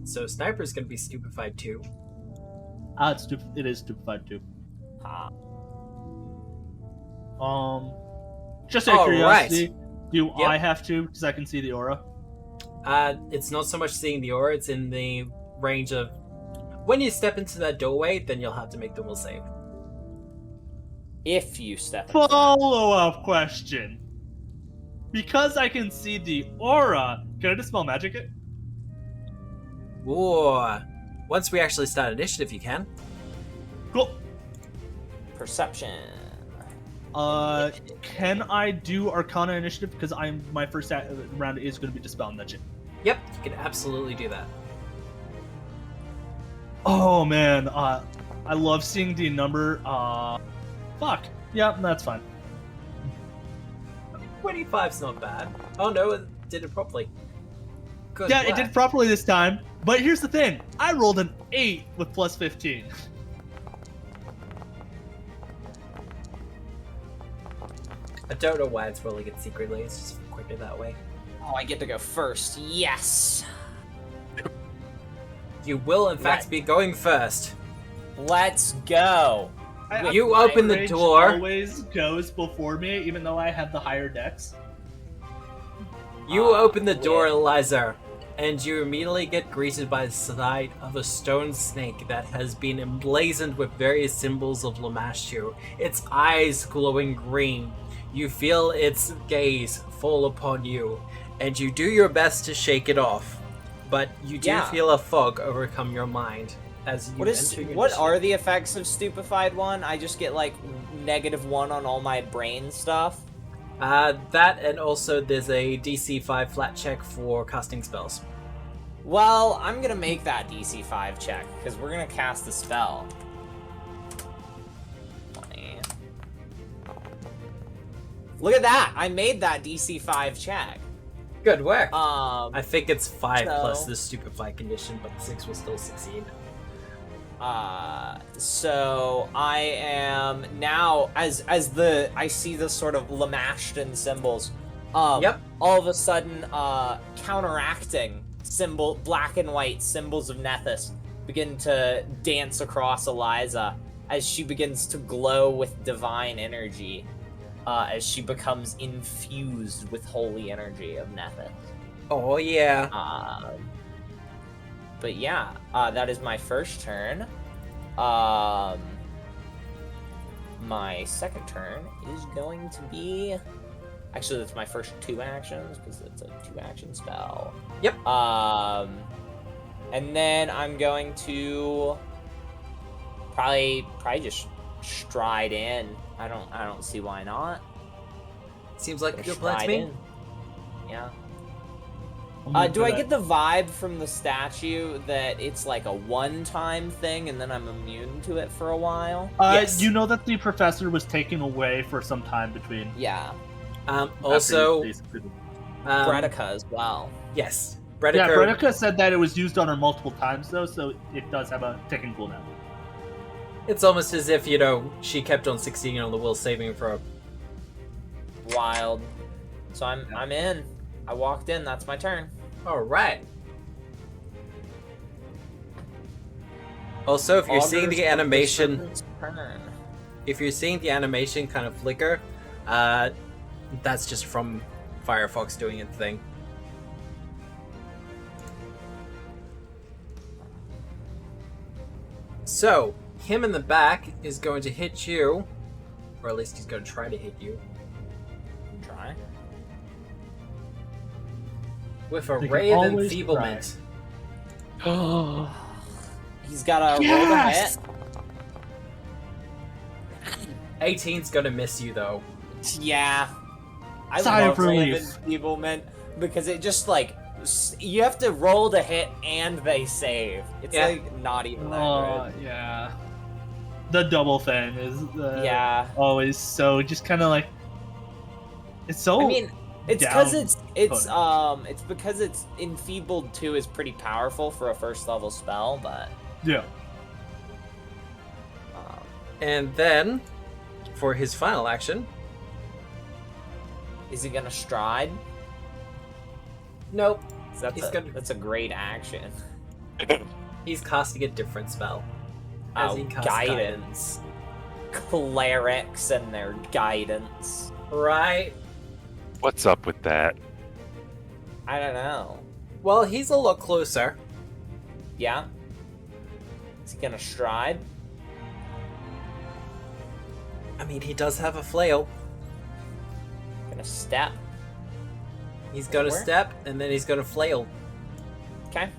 So Sniper's gonna be stupefied 2. It is stupefied 2. Just out of curiosity, do I have to? Because I can see the aura. It's not so much seeing the aura, it's in the range of... When you step into that doorway, then you'll have to make the will save. If you step in. Follow-up question. Because I can see the aura, can I dispel magic it? Ooh. Once we actually start initiative, you can. Cool. Perception. Can I do Arcana initiative? Because my first round is going to be dispel magic. Yep, you can absolutely do that. Oh man, I love seeing the number. Fuck. Yeah, that's fine. 25's not bad. Oh no, it did it properly. Good Yeah, work. it did properly this time. But here's the thing: I rolled an 8 with plus 15. I don't know why it's rolling it secretly. It's just quicker that way. Oh, I get to go first. Yes. You will, in fact, be going first. Let's go. You open the door. Always goes before me, even though I have the higher dex. You open the door, Eliza, and you immediately get greeted by the sight of a stone snake that has been emblazoned with various symbols of Lamashu, its eyes glowing green. You feel its gaze fall upon you, and you do your best to shake it off, but you do feel a fog overcome your mind as you enter your What are the effects of Stupefied 1? I just get like -1 on all my brain stuff. That, and also there's a DC 5 flat check for casting spells. Well, I'm gonna make that DC 5 check, because we're gonna cast the spell. 20. Look at that! I made that DC 5 check. Good work. I think it's 5 plus the stupefy condition, but 6 will still succeed. So I am now, as I see the sort of Lamashton symbols, all of a sudden, counteracting black and white symbols of Nethys begin to dance across Eliza as she begins to glow with divine energy, as she becomes infused with holy energy of Nethys. Oh yeah. But yeah, that is my first turn. My second turn is going to be... Actually, that's my first 2 actions, because it's a 2-action spell. Yep. And then I'm going to probably just stride in. I don't see why not. Seems like a good plan to me. Yeah. Do I get the vibe from the statue that it's like a one-time thing and then I'm immune to it for a while? Yes. You know that the professor was taken away for some time between. Yeah. Also, Bretica as well. Yes. Bretica said that it was used on her multiple times, though, so it does have a ticking cooldown. It's almost as if, she kept on succeeding on the will saving throw. Wild. So I'm in. I walked in. That's my turn. All right. Also, if you're seeing the animation, kind of flicker, that's just from Firefox doing its thing. So, him in the back is going to hit you, or at least he's going to try to hit you. Try. With a ray of enfeeblement. Oh. He's got a roll to hit. 18's gonna miss you though. Yeah. I Sigh love of Ray relief. of Enfeeblement because it just like you have to roll to hit and they save. It's Yeah. like not even that Oh, yeah. The double thing is Yeah. always so just kind of like it's so. I mean, it's because down it's because it's Enfeebled 2 is pretty powerful for a first level spell, but yeah. And then, for his final action, is he gonna stride? nope. 'Cause that's a great action. He's casting a different spell. As Oh, he casts guidance. Clerics and their guidance. Right. What's up with that? I don't know. Well, he's a lot closer. Yeah? Is he gonna stride? I mean, he does have a flail. Gonna step? He's gonna Where? step, and then he's gonna flail. Okay.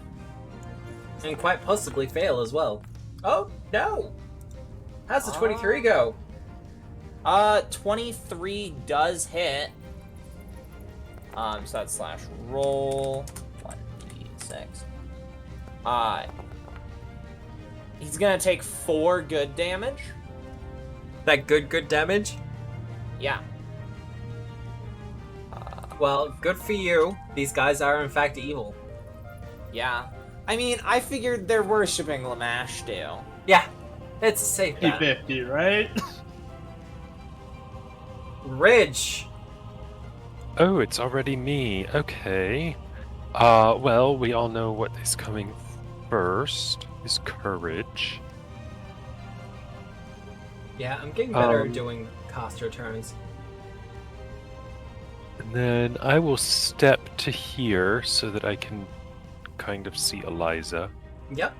And quite possibly fail as well. Oh, no! How's the 23 go? 23 does hit. So that's slash roll 1d6. He's gonna take 4 good damage. That good damage? Yeah. Well, good for you. These guys are in fact evil. Yeah. I mean, I figured they're worshipping Lamashtu. Yeah, it's a safe bet. 50, right? Ridge. Oh, it's already me. Okay. Well, we all know what is coming first is courage. Yeah, I'm getting better at Um, doing caster turns. And then I will step to here so that I can kind of see Eliza. Yep.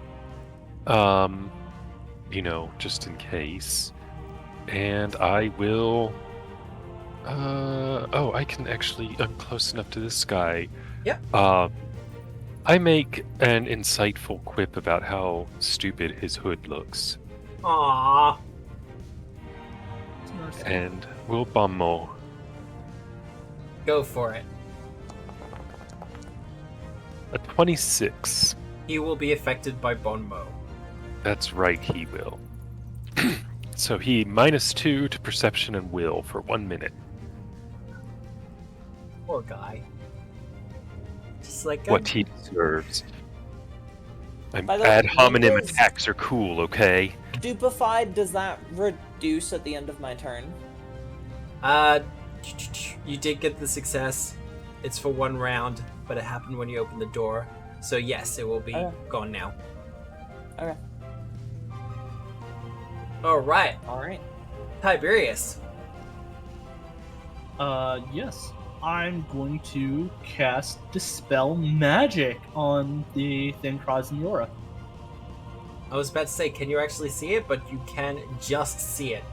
Just in case. And I will I'm close enough to this guy. Yep. I make an insightful quip about how stupid his hood looks. Aww. And we'll bummo. Go for it. A 26. He will be affected by Bonmo. That's right, he will. So he -2 to perception and will for 1 minute. Poor guy. Just like What he deserves. By the way, Ad hominem what is- attacks are cool, okay? Stupefied, does that reduce at the end of my turn? You did get the success. It's for 1 round, but it happened when you opened the door. So yes, it will be Okay. gone now. Okay. Alright, Alright. Tiberius. Yes. I'm going to cast Dispel Magic on the thing causing the aura. I was about to say, can you actually see it? But you can just see it.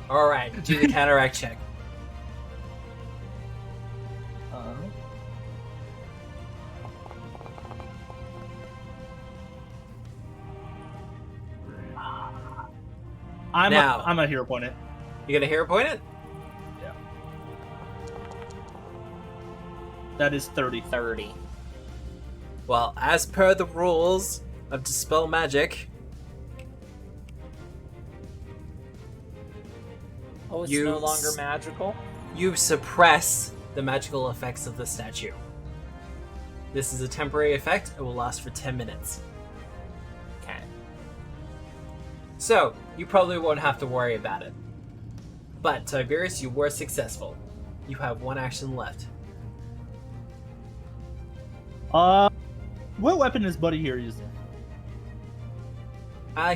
Alright, do the counteract check. I'm a hero point it. You gonna hero point it? That is 30. 30. Well, as per the rules of Dispel Magic, Oh, it's You no longer s- magical? you suppress the magical effects of the statue. This is a temporary effect. It will last for 10 minutes. Okay. So, you probably won't have to worry about it. But, Tiberius, you were successful. You have 1 action left. What weapon is Buddy here using?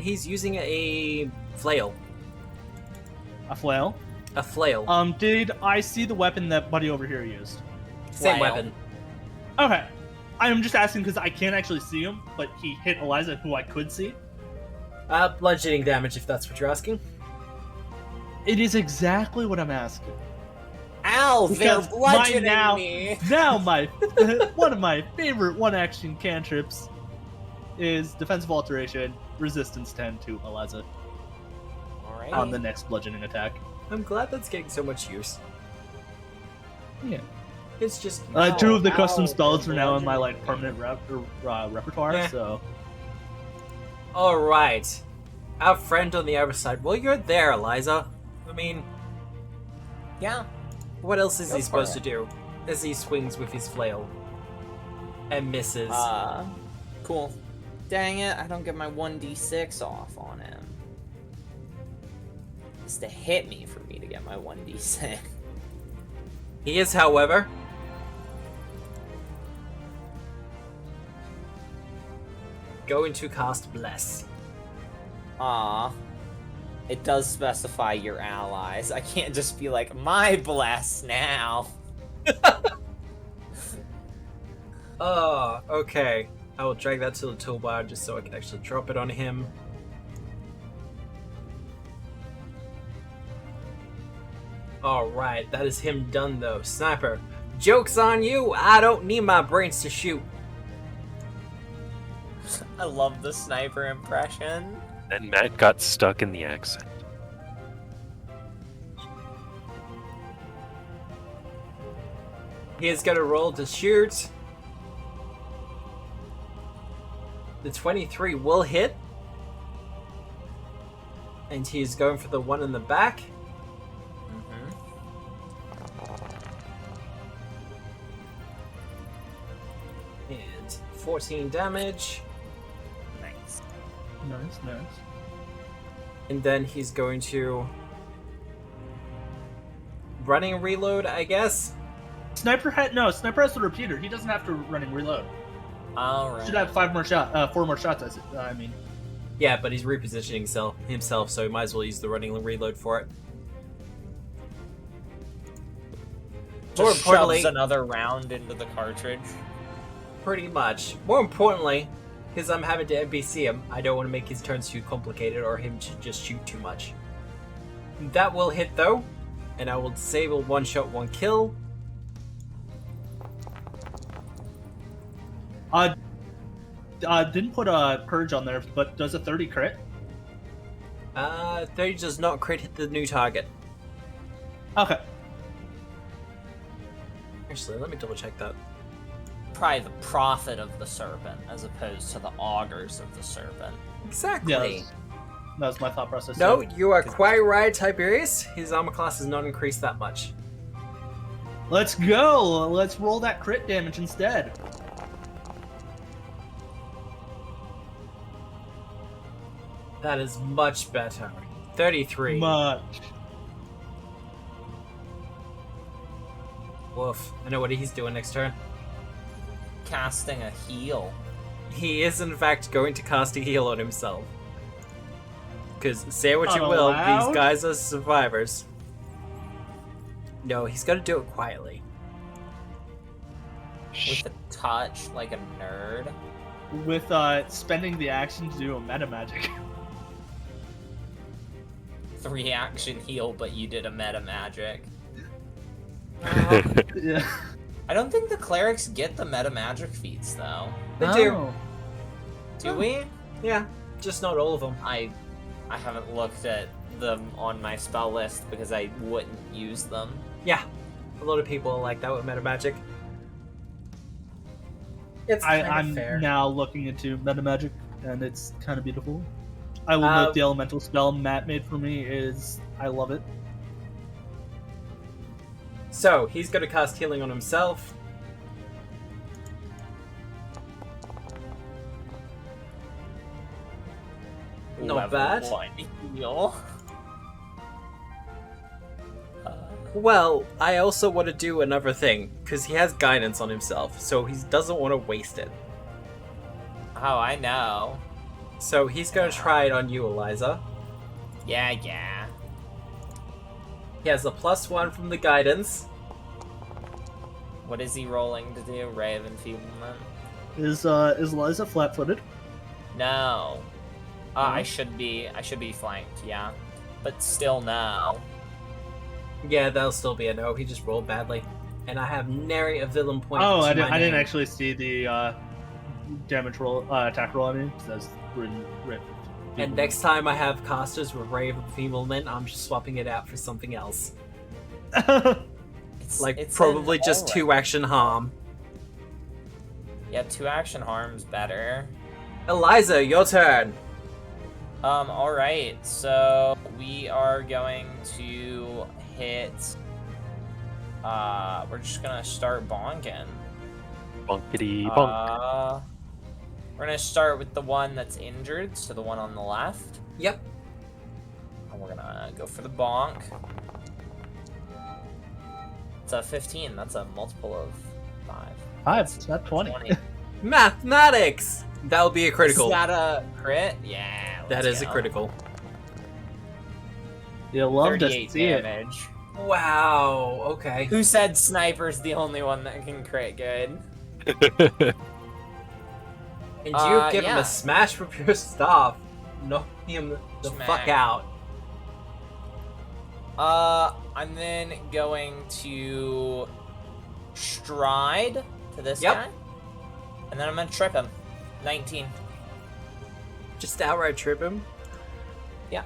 He's using a flail. A flail? A flail. Did I see the weapon that Buddy over here used? Same flail. weapon. Okay. I'm just asking because I can't actually see him, but he hit Eliza, who I could see. Bludgeoning damage, if that's what you're asking. It is exactly what I'm asking. Ow, they're Because bludgeoning now- me! Now my one of my favorite one-action cantrips is Defensive Alteration, Resistance 10 to Eliza Alright. on the next bludgeoning attack. I'm glad that's getting so much use. Yeah. It's just Two of the Ow, custom ow, spells are now in my bludgeoning. like permanent repertoire. Eh. So all right. Our friend on the other side. Well, you're there, Eliza. I mean, Yeah. what else is Go he for supposed it. to do? As he swings with his flail and misses. Cool. Dang it, I don't get my 1d6 off on him. It's to hit me for me to get my 1d6. He is, however, going to cast Bless. Aw. It does specify your allies. I can't just be like, my bless now. Oh, okay. I will drag that to the toolbar just so I can actually drop it on him. Alright, that is him done though. Sniper, joke's on you! I don't need my brains to shoot. I love the sniper impression. And Matt got stuck in the accent. He is gonna roll to shoot. The 23 will hit. And he's going for the one in the back. And 14 damage. Nice. nice. And then he's going to running reload, I guess. Sniper has the repeater. He doesn't have to running reload. Alright. Should have 4 more shots. I mean, Yeah, but he's repositioning himself, so he might as well use the running reload for it. More Just importantly, shoves another round into the cartridge. pretty much. More importantly, because I'm having to NPC him, I don't want to make his turns too complicated or him to just shoot too much. That will hit though, and I will disable one shot, one kill. Didn't put a purge on there, but does a 30 crit? 30 does not crit hit the new target. Okay. Actually, let me double check that. Probably the prophet of the serpent, as opposed to the augurs of the serpent. Exactly. Yeah, that was my thought process. No, too. you are quite right, Tiberius. His armor class has not increased that much. Let's go. Let's roll that crit damage instead. That is much better. 33. Much. Woof. I know what he's doing next turn. Casting a heal. He is, in fact, going to cast a heal on himself. Because, say what you Not will, allowed? these guys are survivors. No, he's got to do it quietly. With a touch, like a nerd. With spending the action to do a meta magic. 3 action heal, but you did a meta magic. Yeah. I don't think the clerics get the meta magic feats, though. They do. Oh. Do we? Yeah, just not all of them. I haven't looked at them on my spell list because I wouldn't use them. Yeah, a lot of people are like that with meta magic. It's kind of I'm fair. now looking into meta magic, and it's kind of beautiful. I will note the elemental spell Matt made for me is I love it. So, he's going to cast healing on himself. Not Level bad. 1 heal. Well, I also want to do another thing, because he has guidance on himself, so he doesn't want to waste it. Oh, I know. So he's going to try it on you, Eliza. Yeah, yeah. He has a +1 from the guidance. What is he rolling to do? Ray of Enfeeblement? Is Liza flat-footed? No. I should be flanked, yeah. But still no. Yeah, that'll still be a no. He just rolled badly. And I have nary a villain point. Oh, to I my didn't name. actually see the damage roll, attack roll. I mean, it says written. And next time I have casters with Ray of Enfeeblement, I'm just swapping it out for something else. It's Like, probably just 2 action harm. Yeah, 2 action harm's better. Eliza, your turn. Alright, so we are going to hit... we're just gonna start bonking. Bonkity bonk. We're gonna start with the one that's injured, so the one on the left. Yep. And we're gonna go for the bonk. It's a 15, that's a multiple of 5. 5, not 20. Mathematics! That'll be a critical. Is that a crit? Yeah. That let's is a go. critical. You'll love to 38 see it. damage. Wow, okay. Who said sniper's the only one that can crit good? And you give him yeah. a smash with your staff. Knock him the Smack. fuck out. I'm then going to stride to this Yep. guy. And then I'm gonna trip him. 19. Just outright trip him. Yeah.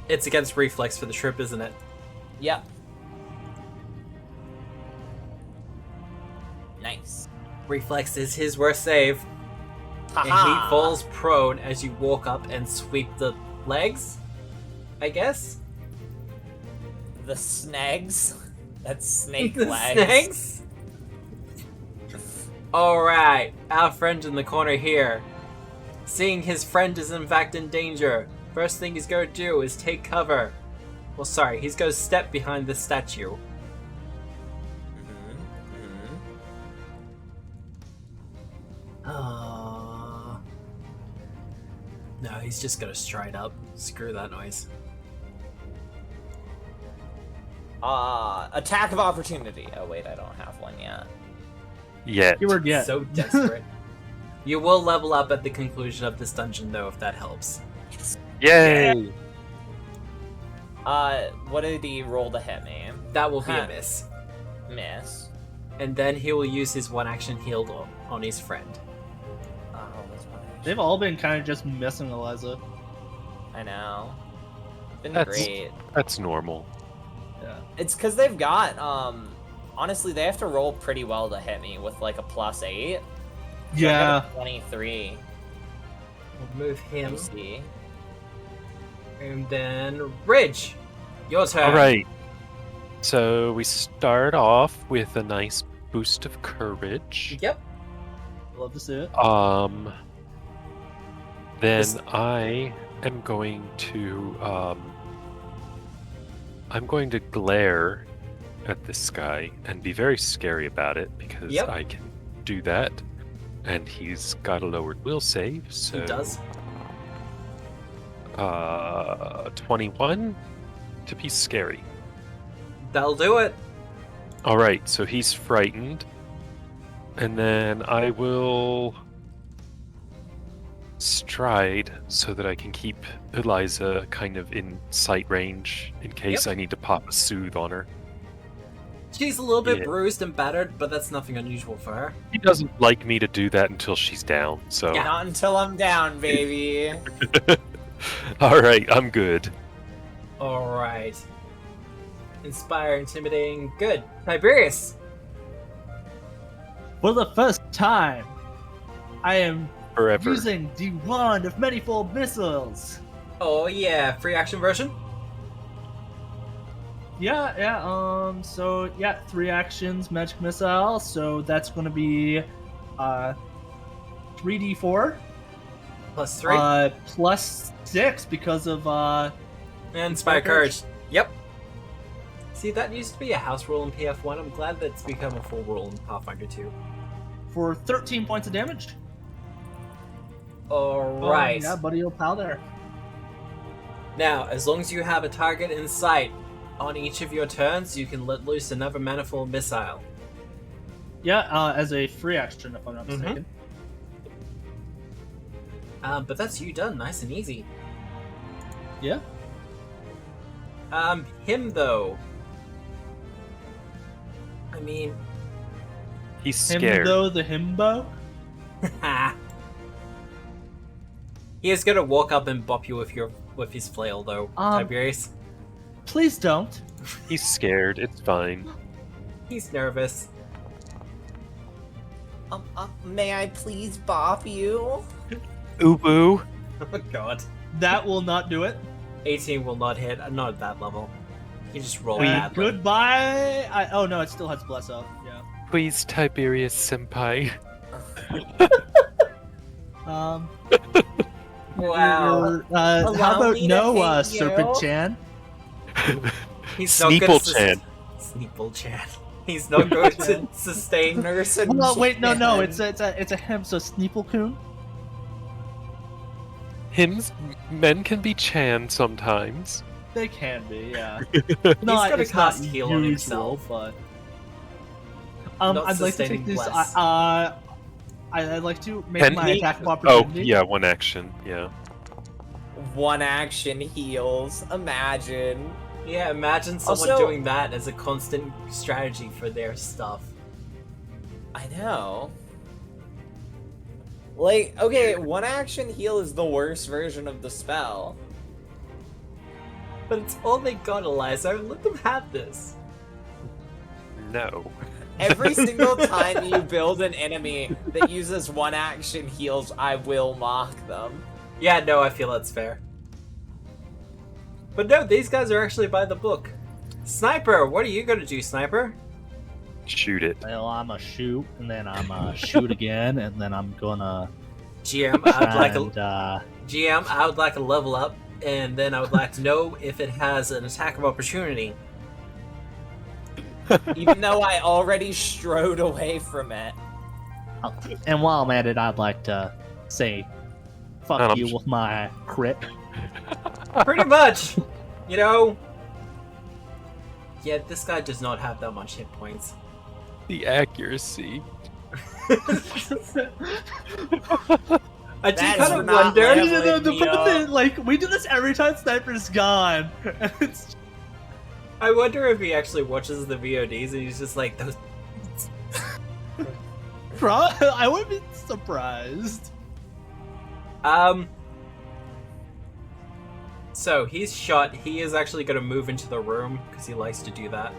It's against reflex for the trip, isn't it? Yep. Nice. Reflex is his worst save. And Haha. he falls prone as you walk up and sweep the legs, I guess? The snags. That's snake The legs. snakes? Alright, our friend in the corner here. Seeing his friend is in fact in danger, first thing he's going to do is take cover. Well, sorry, he's going to step behind the statue. No, he's just going to stride up. Screw that noise. Attack of opportunity. Oh wait, I don't have one yet. Yet. Keyword yet. So desperate. You will level up at the conclusion of this dungeon, though, if that helps. Yay! What did he roll to hit me? That will be Huh. a miss. Miss. And then he will use his one action healed on his friend. Oh, that's my They've all been kind of just missing Eliza. I know. Been That's- great. That's normal. Yeah. It's because they've got, honestly, they have to roll pretty well to hit me with like a +8. So I Yeah. got a 23. We'll move him. You see. And then Ridge, your turn. All right. So we start off with a nice boost of courage. Yep. Love to see it. Then This- I am going to I'm going to glare at this guy and be very scary about it because Yep. I can do that. And he's got a lowered will save, so He does. 21 to be scary. That'll do it. All right, so he's frightened. And then I will stride so that I can keep Eliza kind of in sight range in case I need to pop a soothe on her. She's a little bit Yeah. bruised and battered, but that's nothing unusual for her. He doesn't like me to do that until she's down, so... Yeah. Not until I'm down, baby. All right, I'm good. Alright. Inspire, intimidating, good. Tiberius! For the first time, I am Forever. using the wand of manifold missiles. Oh yeah, free action version? Yeah. So yeah, 3 actions, magic missile. So that's going to be 3d4 Plus 3. plus 6 because of and Inspire Courage. Courage. Yep. See, that used to be a house rule in PF1. I'm glad that's become a full rule in Pathfinder 2. for 13 points of damage. Alright. Yeah, buddy, old pal there. Now, as long as you have a target in sight on each of your turns, you can let loose another manifold missile. Yeah, as a free action, if I'm not Mhm. mistaken. But that's you done, nice and easy. Yeah. Him though. I mean, He's scared. Himbo the himbo. he is gonna walk up and bop you with his flail though, Tiberius. Please don't. He's scared. It's fine. He's nervous. May I please bop you? Ubu. Oh god. That will not do it. 18 will not hit. Not at that level. You just roll And badly. goodbye. Oh no, it still has bless up. Yeah. Please, Tiberius Senpai. Wow. How Allow about me to no, hate you? Serpent Chan? He's not gonna Sneeple-chan. Sneeple-chan. He's not going to sustain. Nurse and Well, wait, no, Jan. it's a him. So Sneeple-kun. Men can be Chan sometimes. They can be, yeah. He's gonna it's not cast heal on usual, himself. but Not I'd like to sustaining take this. bless. I'd like to make Can my he? attack of Oh, opportunity. yeah, one action. Yeah. One action heals. Imagine. Yeah, imagine someone Also- doing that as a constant strategy for their stuff. I know. Like, okay, one action heal is the worst version of the spell. But it's all they got, Eliza. Let them have this. No. Every single time you build an enemy that uses one action heals, I will mock them. Yeah, no, I feel that's fair. But no, these guys are actually by the book. Sniper, what are you gonna do, Sniper? Shoot it. Well, I'm a shoot, and then I'm a shoot again, and then I'm gonna. GM, I would like a and, GM, I would like a level up, and then I would like to know if it has an attack of opportunity. Even though I already strode away from it. and while I'm at it, I'd like to say, "Fuck Um, you" with my crit. Pretty much, you know. Yeah, this guy does not have that much hit points. The accuracy. I do That's kind of not wonder. leveling me up. Like we do this every time Sniper's gone, and it's I wonder if he actually watches the VODs and he's just like those. I would be surprised. So he's shot. He is actually going to move into the room because he likes to do that.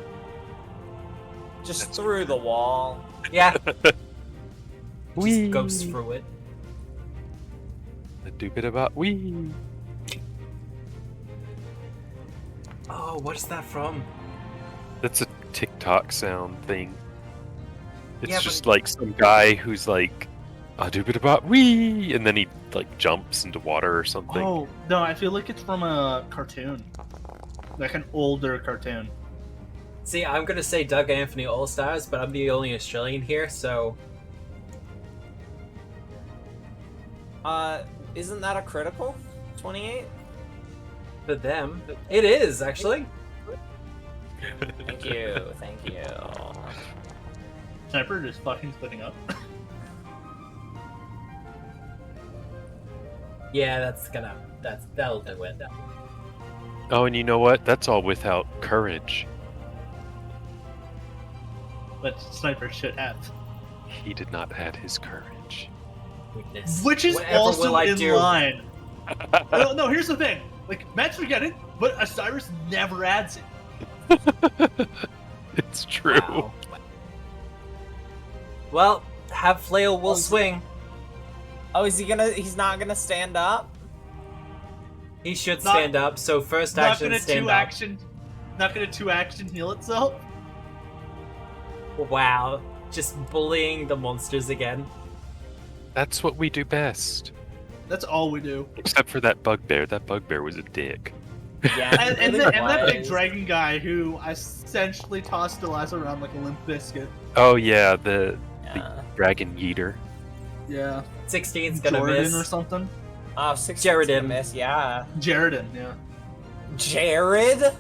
Just through the wall. Yeah, Wee. just goes through it. The doobit about wee. Oh, what is that from? That's a TikTok sound thing. It's Yeah, just but- like some guy who's like, a doobit about wee, and then he like jumps into water or something. Oh no, I feel like it's from a cartoon, like an older cartoon. See, I'm going to say Doug Anthony All Stars, but I'm the only Australian here, so Isn't that a critical? 28? for them, it is actually. Thank you, thank you. Sniper just fucking splitting up. Yeah, that'll do it. Oh, and you know what? That's all without courage. But Sniper should have. He did not add his courage. Weakness. Which is Whatever also will I in do? line. No, here's the thing. Like, Matt's forget it, but Osiris never adds it. It's true. Wow. Well, have flail will swing. Oh, he's not gonna stand up? He should Not- stand up. So first Not action, gonna stand two up. action. Not gonna two action heal itself. Wow, just bullying the monsters again. That's what we do best. That's all we do. Except for that bugbear. That bugbear was a dick. Yeah, And, it that big was. dragon guy who essentially tossed Eliza around like a limp biscuit. Oh yeah, the Yeah. dragon yeeter. Yeah. 16's gonna Jordan miss. or something. Oh, 6 Jaredin. miss, yeah. Jaredin, yeah. Jared?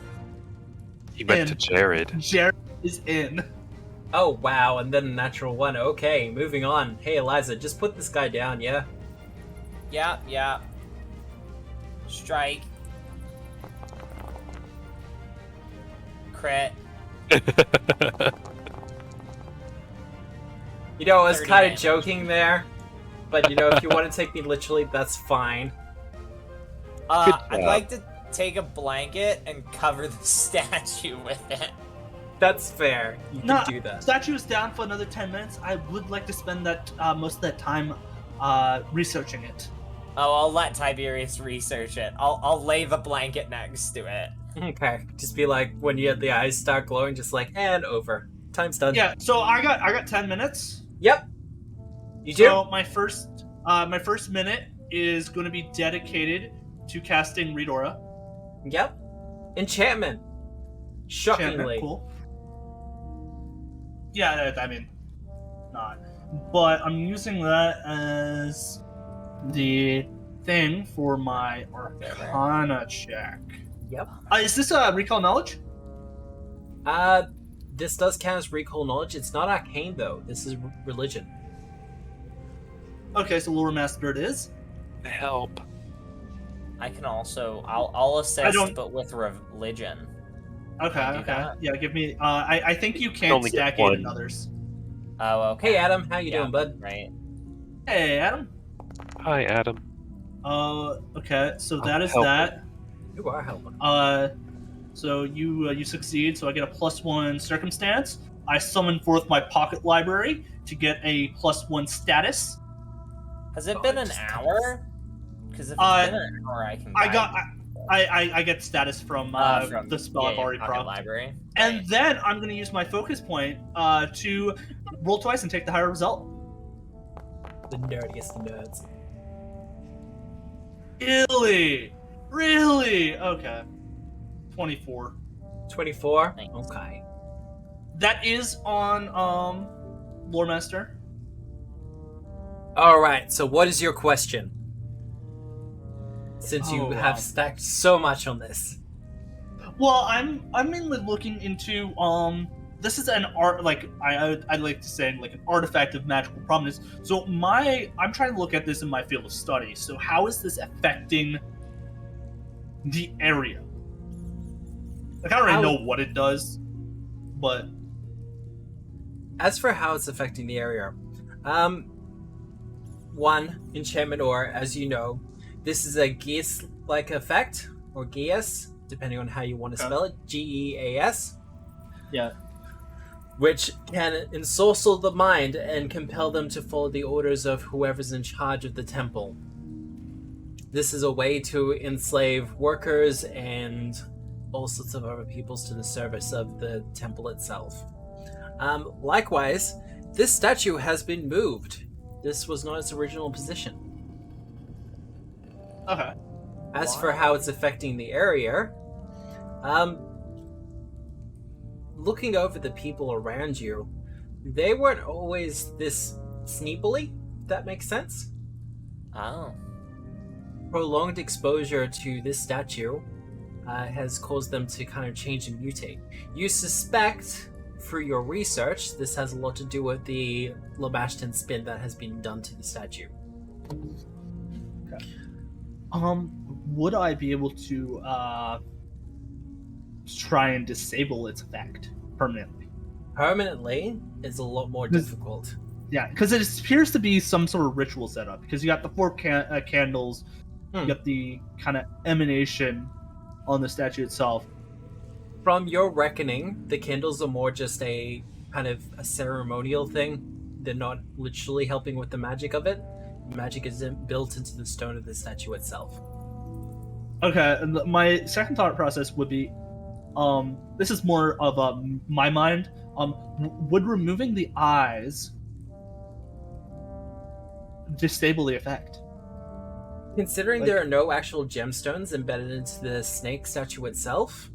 He went to In. Jared. Jared is in. Oh wow, and then a natural one. Okay, moving on. Hey Eliza, just put this guy down, yeah? Yeah. Strike. Crit. You know, I was 30 kind of damage. joking there, but you know, if you want to take me literally, that's fine. Good I'd job. like to take a blanket and cover the statue with it. That's fair. You No, can do that. Statue is down for another 10 minutes. I would like to spend that most of that time researching it. Oh, I'll let Tiberius research it. I'll lay the blanket next to it. Okay. Just be like, when the eyes start glowing, just like, and over. Time's done. Yeah, so I got 10 minutes. Yep. You do? So my first minute is going to be dedicated to casting Read Aura. Yep. Enchantment. Shockingly. Enchantment, cool. Yeah, I mean, not. But I'm using that as the thing for my Arcana check. Yep. Is this recall knowledge? This does count as recall knowledge. It's not arcane though. This is religion. Okay, so Lore Master it is. Help. I can also I'll assist, don't- but with religion. Okay, Can I do okay. that? Yeah, give me. I think you can't only get stack it in one. others. Oh, okay. Hey Adam, how you Yeah, doing, bud? Right. Hey, Adam. Hi, Adam. Okay, so that is helping. that. You are helping. So you succeed. So I get a +1 circumstance. I summon forth my pocket library to get a +1 status. Has it Oh, been an just hour? Because if it's been an hour, I can. I get status from the spell I've already Pocket propped. Library. And Right. then I'm going to use my focus point to roll twice and take the higher result. The nerdiest of nerds. Really? Okay. 24. 24? Nice. Okay. That is on Lore Master. Alright, so what is your question? Since you Oh, have wow. stacked so much on this. Well, I'm mainly looking into this is an art, like I'd like to say, like an artifact of magical prominence. So I'm trying to look at this in my field of study. So how is this affecting the area? Like I don't really know what it does, but As for how it's affecting the area, one, enchantment ore, as you know, this is a Geas-like effect, or Geas, depending on how you want to spell it, Geas. yeah. Which can ensorcel the mind and compel them to follow the orders of whoever's in charge of the temple. This is a way to enslave workers and all sorts of other peoples to the service of the temple itself. Likewise, this statue has been moved. This was not its original position. Okay. As for how it's affecting the area, looking over the people around you, they weren't always this sneepily, if that makes sense. Oh. Prolonged exposure to this statue has caused them to kind of change and mutate. You suspect, through your research, this has a lot to do with the Lamashton spin that has been done to the statue. Would I be able to try and disable its effect permanently? Permanently is a lot more difficult. Yeah, because it appears to be some sort of ritual setup. Because you got the four candles, you got the kind of emanation on the statue itself. From your reckoning, the candles are more just a kind of a ceremonial thing. They're not literally helping with the magic of it. Magic is built into the stone of the statue itself. Okay, and my second thought process would be, this is more of my mind. Would removing the eyes disable the effect? Considering there are no actual gemstones embedded into the snake statue itself,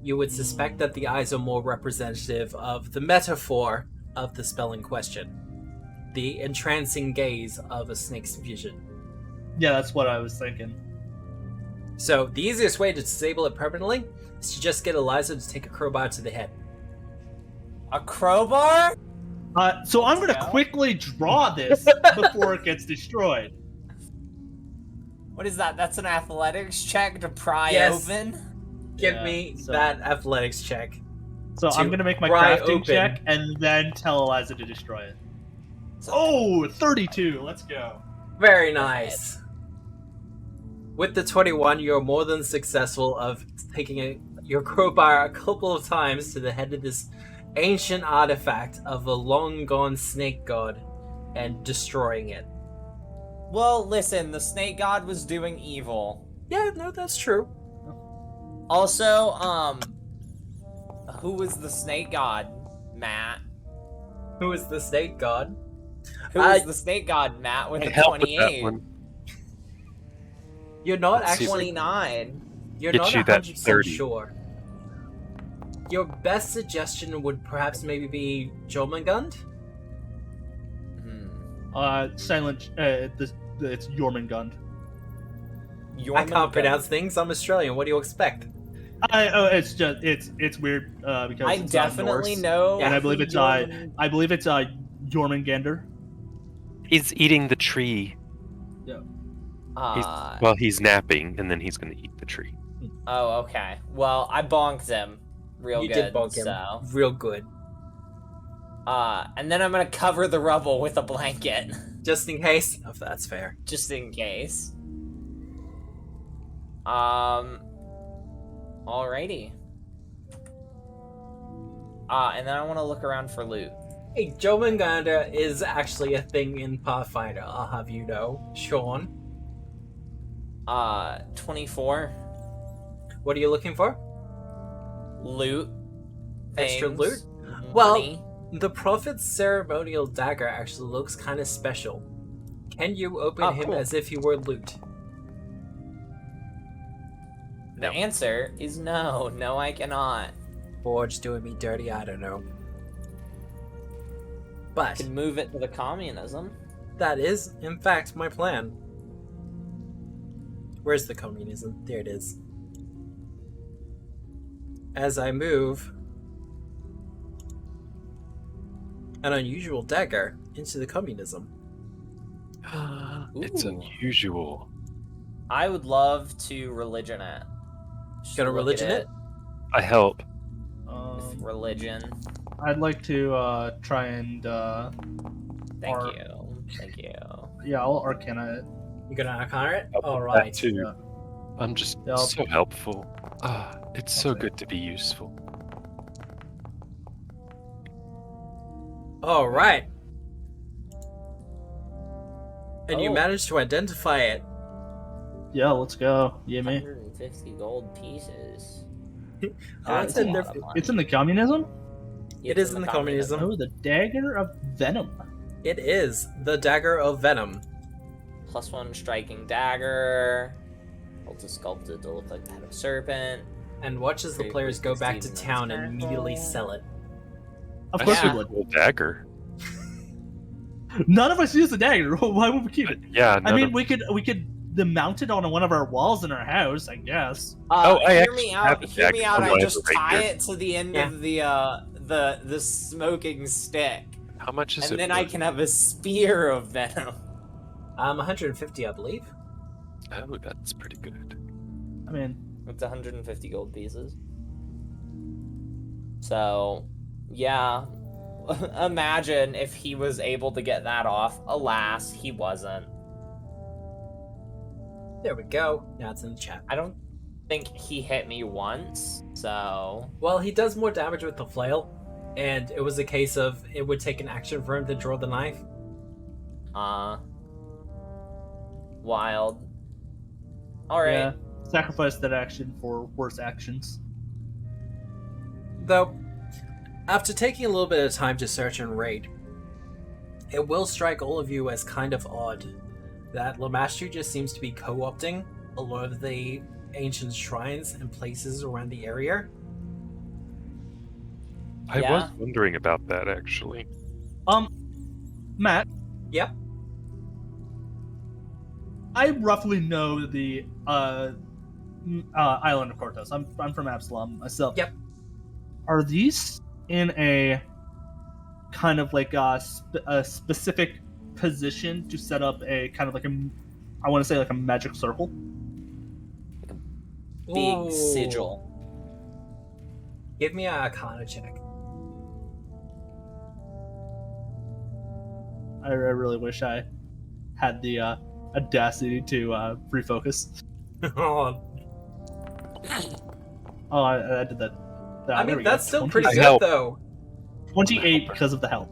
you would suspect that the eyes are more representative of the metaphor of the spell in question. The entrancing gaze of a snake's vision. Yeah, that's what I was thinking. So, the easiest way to disable it permanently is to just get Eliza to take a crowbar to the head. A crowbar? So I'm going to Yeah. quickly draw this before it gets destroyed. What is that? That's an athletics check to pry Yes. open? Give Yeah, me so- that athletics check. So To I'm going to make my pry crafting open. check and then tell Eliza to destroy it. Oh, 32. Let's go. Very nice. With the 21, you're more than successful of taking your crowbar a couple of times to the head of this ancient artifact of a long-gone snake god and destroying it. Well, listen, the snake god was doing evil. Yeah, no, that's true. Also, who was the snake god, Matt? Who is the snake god? Who was the snake god, Matt, with I a help with that 28? one. You're not Let's see. actually... 29. You're Get not you that 100% 30. sure. Your best suggestion would perhaps maybe be Jormungand? Silent. It's Jormungand. I can't pronounce things. I'm Australian. What do you expect? It's weird because I it's definitely Norse, know. and I believe it's Jormungander. He's eating the tree. Well, he's napping, and then he's going to eat the tree. Oh, okay. Well, I bonked him real You good. did bonk him. So. Real good. And then I'm gonna cover the rubble with a blanket. Just in case. If that's fair. Just in case. Alrighty. And then I want to look around for loot. Hey, Jormungand is actually a thing in Pathfinder, I'll have you know. Sean, 24. what are you looking for? Loot. Extra things, loot? Well, money. the Prophet's ceremonial dagger actually looks kind of special. Can you open him cool. as if he were loot? The answer is no. No, I cannot. Forge doing me dirty, I don't know. I But can move it to the communism. that is, in fact, my plan. Where's the communism? There it is. As I move an unusual dagger into the communism. It's Ooh. unusual. I would love to religion it. Just Gonna look at religion it? I help. With religion. I'd like to try and Thank Or- you. Thank you. I'll Arcana it. You gonna arcana it? Help with that Alright. too. Yeah. I'm just Yeah, I'll- so helpful. It's so I'll take good to be useful. Alright. And you Oh. managed to identify it. Yeah, let's go. Yeah, me. 150 gold pieces. That's That's a in lot there. of money. It's in the communism. It is in the communism. Oh, the dagger of venom. It is the dagger of venom. +1 striking dagger. Also sculpted to look like the head of serpent. And watch as the Great players go back to Stevens town and immediately Circle. sell it. Of That's course Yeah. we would. Cool dagger. None of us use the dagger. Why would we keep it? Yeah. I none mean, of- we could mount it on one of our walls in our house, I guess. Oh, I Hear actually me have out. the Hear me dagger out. on I my just right tie here. it to the end Yeah. of the smoking stick, How much is and it? then I worth? can have a spear of venom. 150, I believe. Oh, that's pretty good. I mean, It's 150 gold pieces. So, yeah. Imagine if he was able to get that off. Alas, he wasn't. There we go. Now it's in the chat. I don't think he hit me once, so... Well, he does more damage with the flail, and it was a case of it would take an action for him to draw the knife. Wild. Alright. yeah, sacrifice that action for worse actions. Though, after taking a little bit of time to search and raid, it will strike all of you as kind of odd that Lamastri just seems to be co-opting a lot of the ancient shrines and places around the area. I Yeah. was wondering about that actually. Matt. Yep. I roughly know the island of Cortos. I'm from Absalom myself. Yep. Are these in a kind of like a specific position to set up a kind of like I want to say like a magic circle? Big Ooh. sigil. Give me a Arcana check. I really wish I had the audacity to refocus. Oh, Oh, I did that. I There mean, we go. that's still 20 pretty I good, help. though. 28 because of the help.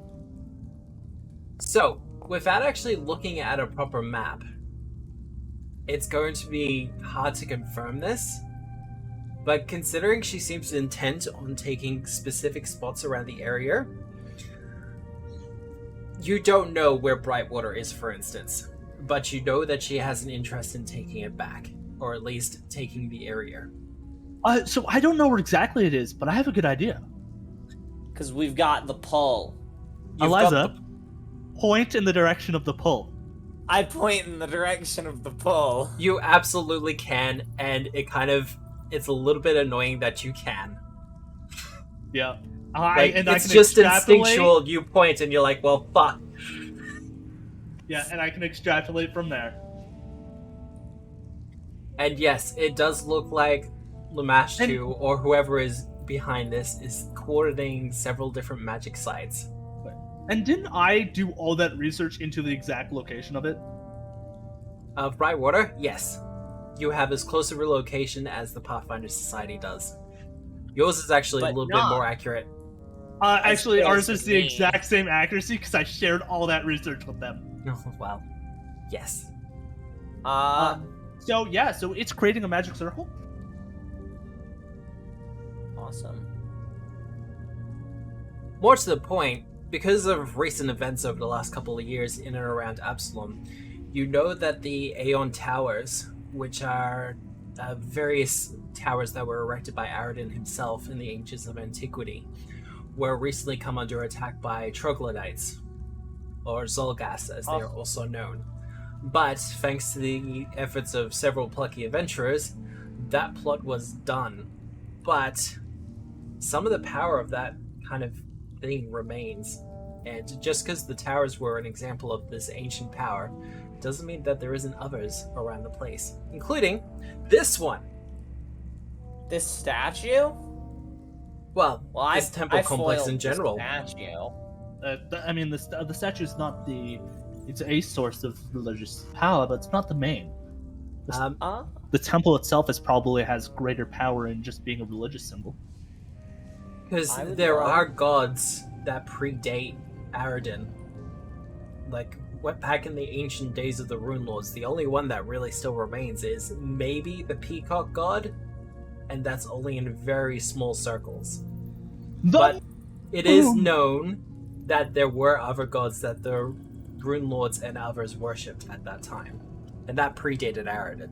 So, without actually looking at a proper map, it's going to be hard to confirm this. But considering she seems intent on taking specific spots around the area, you don't know where Brightwater is, for instance. But you know that she has an interest in taking it back, or at least taking the area. So I don't know where exactly it is, but I have a good idea. Because we've got the pull. You've Eliza, got point in the direction of the pull. I point in the direction of the pull. You absolutely can, and it's a little bit annoying that you can. Yeah. Like, and I it's can just extrapolate. instinctual. You point, and you're like, well, fuck. Yeah, and I can extrapolate from there. And yes, it does look like Lamashtu, or whoever is behind this, is coordinating several different magic sites. And didn't I do all that research into the exact location of it? Of Brightwater? Yes. You have as close a relocation as the Pathfinder Society does. Yours is actually a But little bit not. more accurate. Actually, close ours as is the me. exact same accuracy because I shared all that research with them. Oh, well. Yes. So yeah, so it's creating a magic circle. Awesome. More to the point, because of recent events over the last couple of years in and around Absalom, you know that the Aeon Towers, which are various towers that were erected by Aradin himself in the ages of antiquity, were recently come under attack by troglodytes, or Zolgas as they are also known. But thanks to the efforts of several plucky adventurers, that plot was done. But some of the power of that kind of thing remains. And just because the towers were an example of this ancient power, doesn't mean that there isn't others around the place, including this one. This statue? Well, Well, this temple complex in general. Statue. I mean, the statue is not it's a source of religious power, but it's not the main. The temple itself probably has greater power in just being a religious symbol. Because I would there love- are gods that predate Aradin. Like, back in the ancient days of the Rune Lords, the only one that really still remains is maybe the Peacock God, and that's only in very small circles. But it is known that there were other gods that the Rune Lords and others worshipped at that time, and that predated Aradin.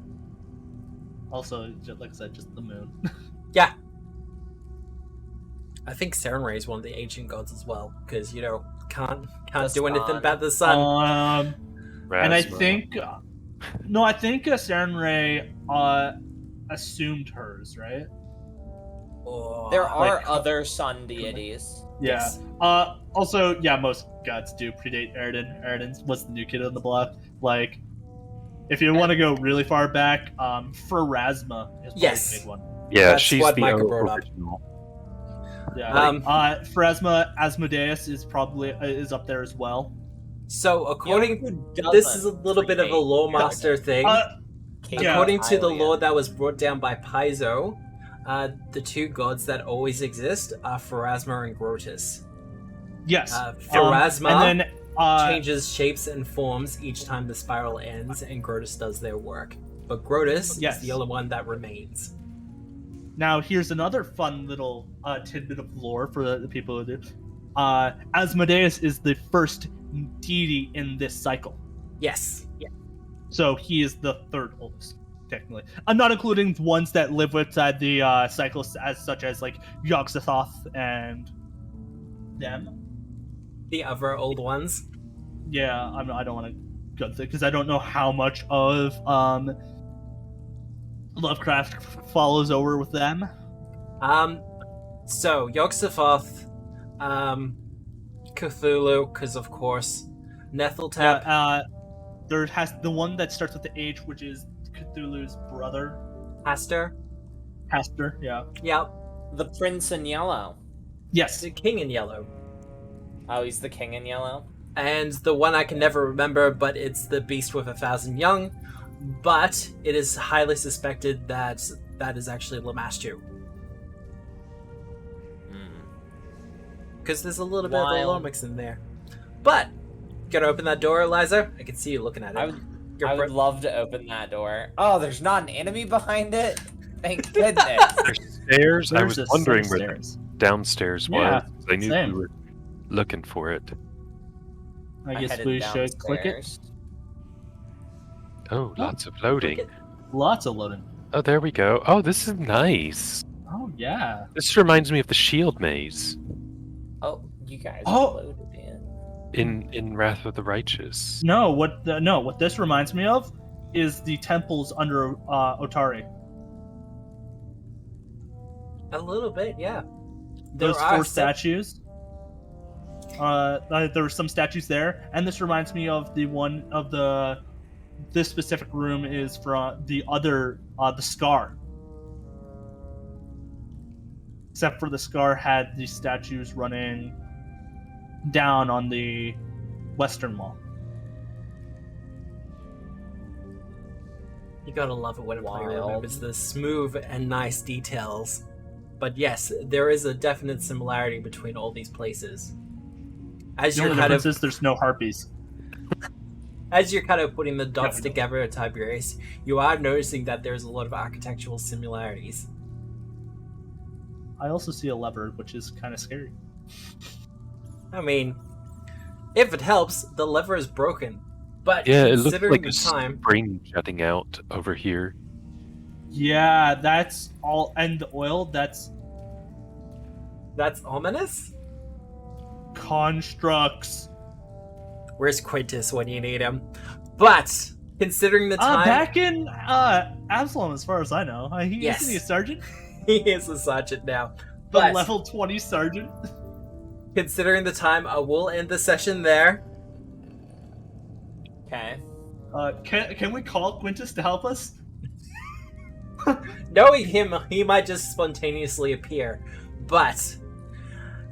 Also, like I said, just the moon. Yeah. I think Serenray is one of the ancient gods as well, because, can't do anything sun. about the sun. And I Rasma. think, I think Serenray assumed hers, right? Or, There are like, other sun deities. Yeah. Yes. Also, yeah, most gods do predate Aradin. Aradin was the new kid on the block. Like, if you want to go really far back, Pharasma is probably Yes. the big one. Yeah, That's she's what the Micah brought up. original. Yeah. Pharasma Asmodeus is probably is up there as well. So, according, You know who this is a doesn't little bit of a predate lore master thing. King yeah. According to the Hylian? lore that was brought down by Paizo, the two gods that always exist are Pharasma and Grotus. Yes. Pharasma and then changes shapes and forms each time the spiral ends, and Grotus does their work. But Grotus Yes. is the only one that remains. Now, here's another fun little tidbit of lore for the people who do. Asmodeus is the first deity in this cycle. Yes. So he is the third oldest, technically. I'm not including ones that live outside the cycles, such as like Yogg-Sothoth and them. The other old ones. Yeah, I don't want to go through because I don't know how much of Lovecraft follows over with them. So Yogg-Sothoth, Cthulhu, because of course, Netheltep, There has the one that starts with the H, which is Cthulhu's brother, Hastur. Hastur. Yeah. Yep. The prince in yellow. Yes. The King in Yellow. Oh, he's the king in yellow? And the one I can never remember, but it's the Beast with 1,000 Young, but it is highly suspected that that is actually Lamastu. Because there's a little bit of the Lomix in there. But, gonna open that door, Eliza? I can see you looking at it. I would love to open that door. Oh, there's not an enemy behind it? Thank goodness. There's stairs. I was There's wondering some where stairs. the downstairs Yeah, was. I knew same. we were looking for it. I guess headed we should click it. downstairs. Oh, lots of loading. Lots of loading. Oh, there we go. Oh, this is nice. Oh yeah. This reminds me of the shield maze Oh, you guys Oh. loaded in. in Wrath of the Righteous. No, what this reminds me of is the temples under Otari. A little bit, yeah. Those There are four some- statues. There were some statues there, and this reminds me of the one of the. This specific room is from the other, the Scar. Except for the Scar had these statues running down on the western wall. You gotta love it when a player Wild. remembers the smooth and nice details. But yes, there is a definite similarity between all these places. As The you're only kind difference of is there's no harpies. as you're kind of putting the dots Yeah. together, Tiberius, you are noticing that there's a lot of architectural similarities. I also see a lever, which is kind of scary. I mean, if it helps, the lever is broken. But Yeah, it looks considering like the a time, spring jutting out over here. Yeah, that's all. And the oil, that's that's ominous. constructs. Where's Quintus when you need him? But considering the time, Back in Absalom, as far as I know. Yes. Isn't he a sergeant? he is a sergeant now. The But level 20 sergeant? considering the time, I will end the session there. Okay. Can we call Quintus to help us? Knowing him, he might just spontaneously appear. But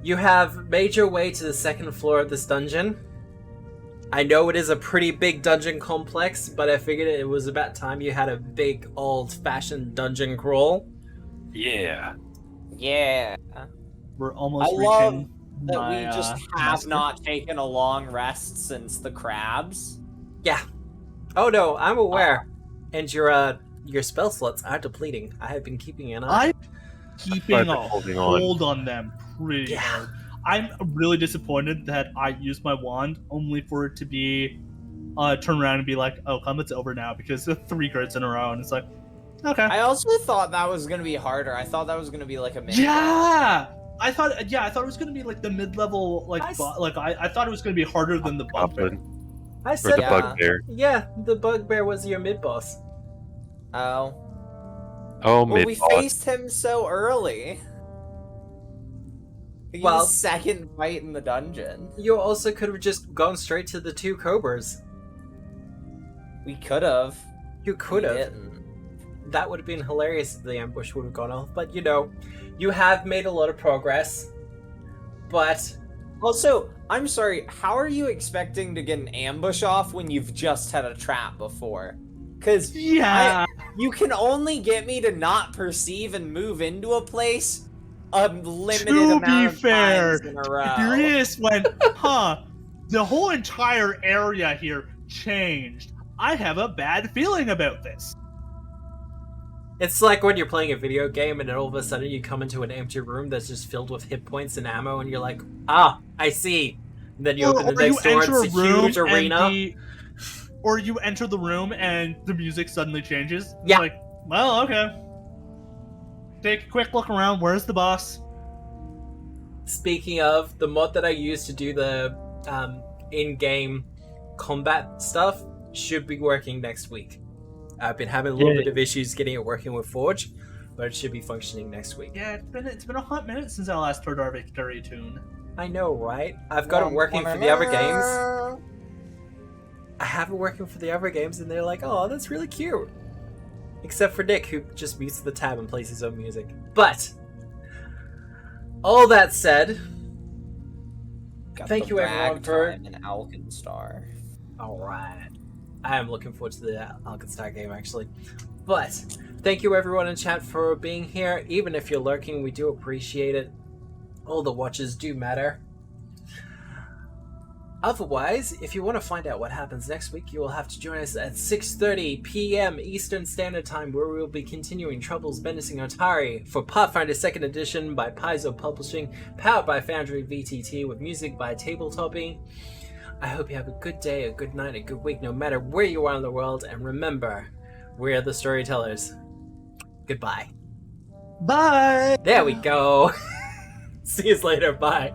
you have made your way to the second floor of this dungeon. I know it is a pretty big dungeon complex, but I figured it was about time you had a big old-fashioned dungeon crawl. Yeah. Yeah. We're almost I love reaching That my, we just have master. not taken a long rest since the crabs. Yeah. Oh no, I'm aware. And your spell slots are depleting. I have been keeping an eye. I'm keeping I've been a holding on. hold on them pretty Yeah. hard. I'm really disappointed that I used my wand only for it to be turn around and be like, "Oh, combat's over now," because the 3 crits in a row, and it's like, okay, I also thought that was gonna be harder. I thought that was gonna be like a mid. yeah. I thought it was gonna be like the mid-level, like, I s- I thought it was gonna be harder than the bugbear. Goblin. I Or said, the Yeah. bugbear. yeah, the bugbear was your mid-boss. Oh. Oh, Well, we mid-boss. faced him so early. He Well- was second fight in the dungeon. You also could have just gone straight to the 2 cobras. We could have. You could We have. didn't. That would have been hilarious if the ambush would have gone off. But you know, you have made a lot of progress. But Also, I'm sorry, how are you expecting to get an ambush off when you've just had a trap before? Because Yeah. you can only get me to not perceive and move into a place a limited To amount be of fair, times in a row. Darius went, huh? The whole entire area here changed. I have a bad feeling about this. it's like when you're playing a video game and then all of a sudden you come into an empty room that's just filled with hit points and ammo and you're like, ah, I see. And then you open the next door, it's a huge arena. Or you enter the room and the music suddenly changes. It's Yeah. like, well, okay. Take a quick look around. Where's the boss? Speaking of, the mod that I used to do the in-game combat stuff should be working next week. I've been having a little Yeah. bit of issues getting it working with Forge, but it should be functioning next week. Yeah, it's been a hot minute since I last heard our victory tune. I know, right? I've got it working for the other games. I have it working for the other games, and they're like, oh, that's really cute. Except for Nick, who just mutes the tab and plays his own music. But, all that said, Got Thank the you, everyone, for- ragtime in Alkenstar. alright. I am looking forward to the Alkenstar game, actually. But thank you everyone in chat for being here. Even if you're lurking, we do appreciate it. All the watches do matter. Otherwise, if you want to find out what happens next week, you will have to join us at 6:30 p.m. Eastern Standard Time, where we will be continuing Troubles Menacing Otari for Pathfinder 2nd Edition by Paizo Publishing, powered by Foundry VTT, with music by Tabletop. I hope you have a good day, a good night, a good week, no matter where you are in the world, and remember, we are the storytellers. Goodbye. Bye! There we go. See you later, bye.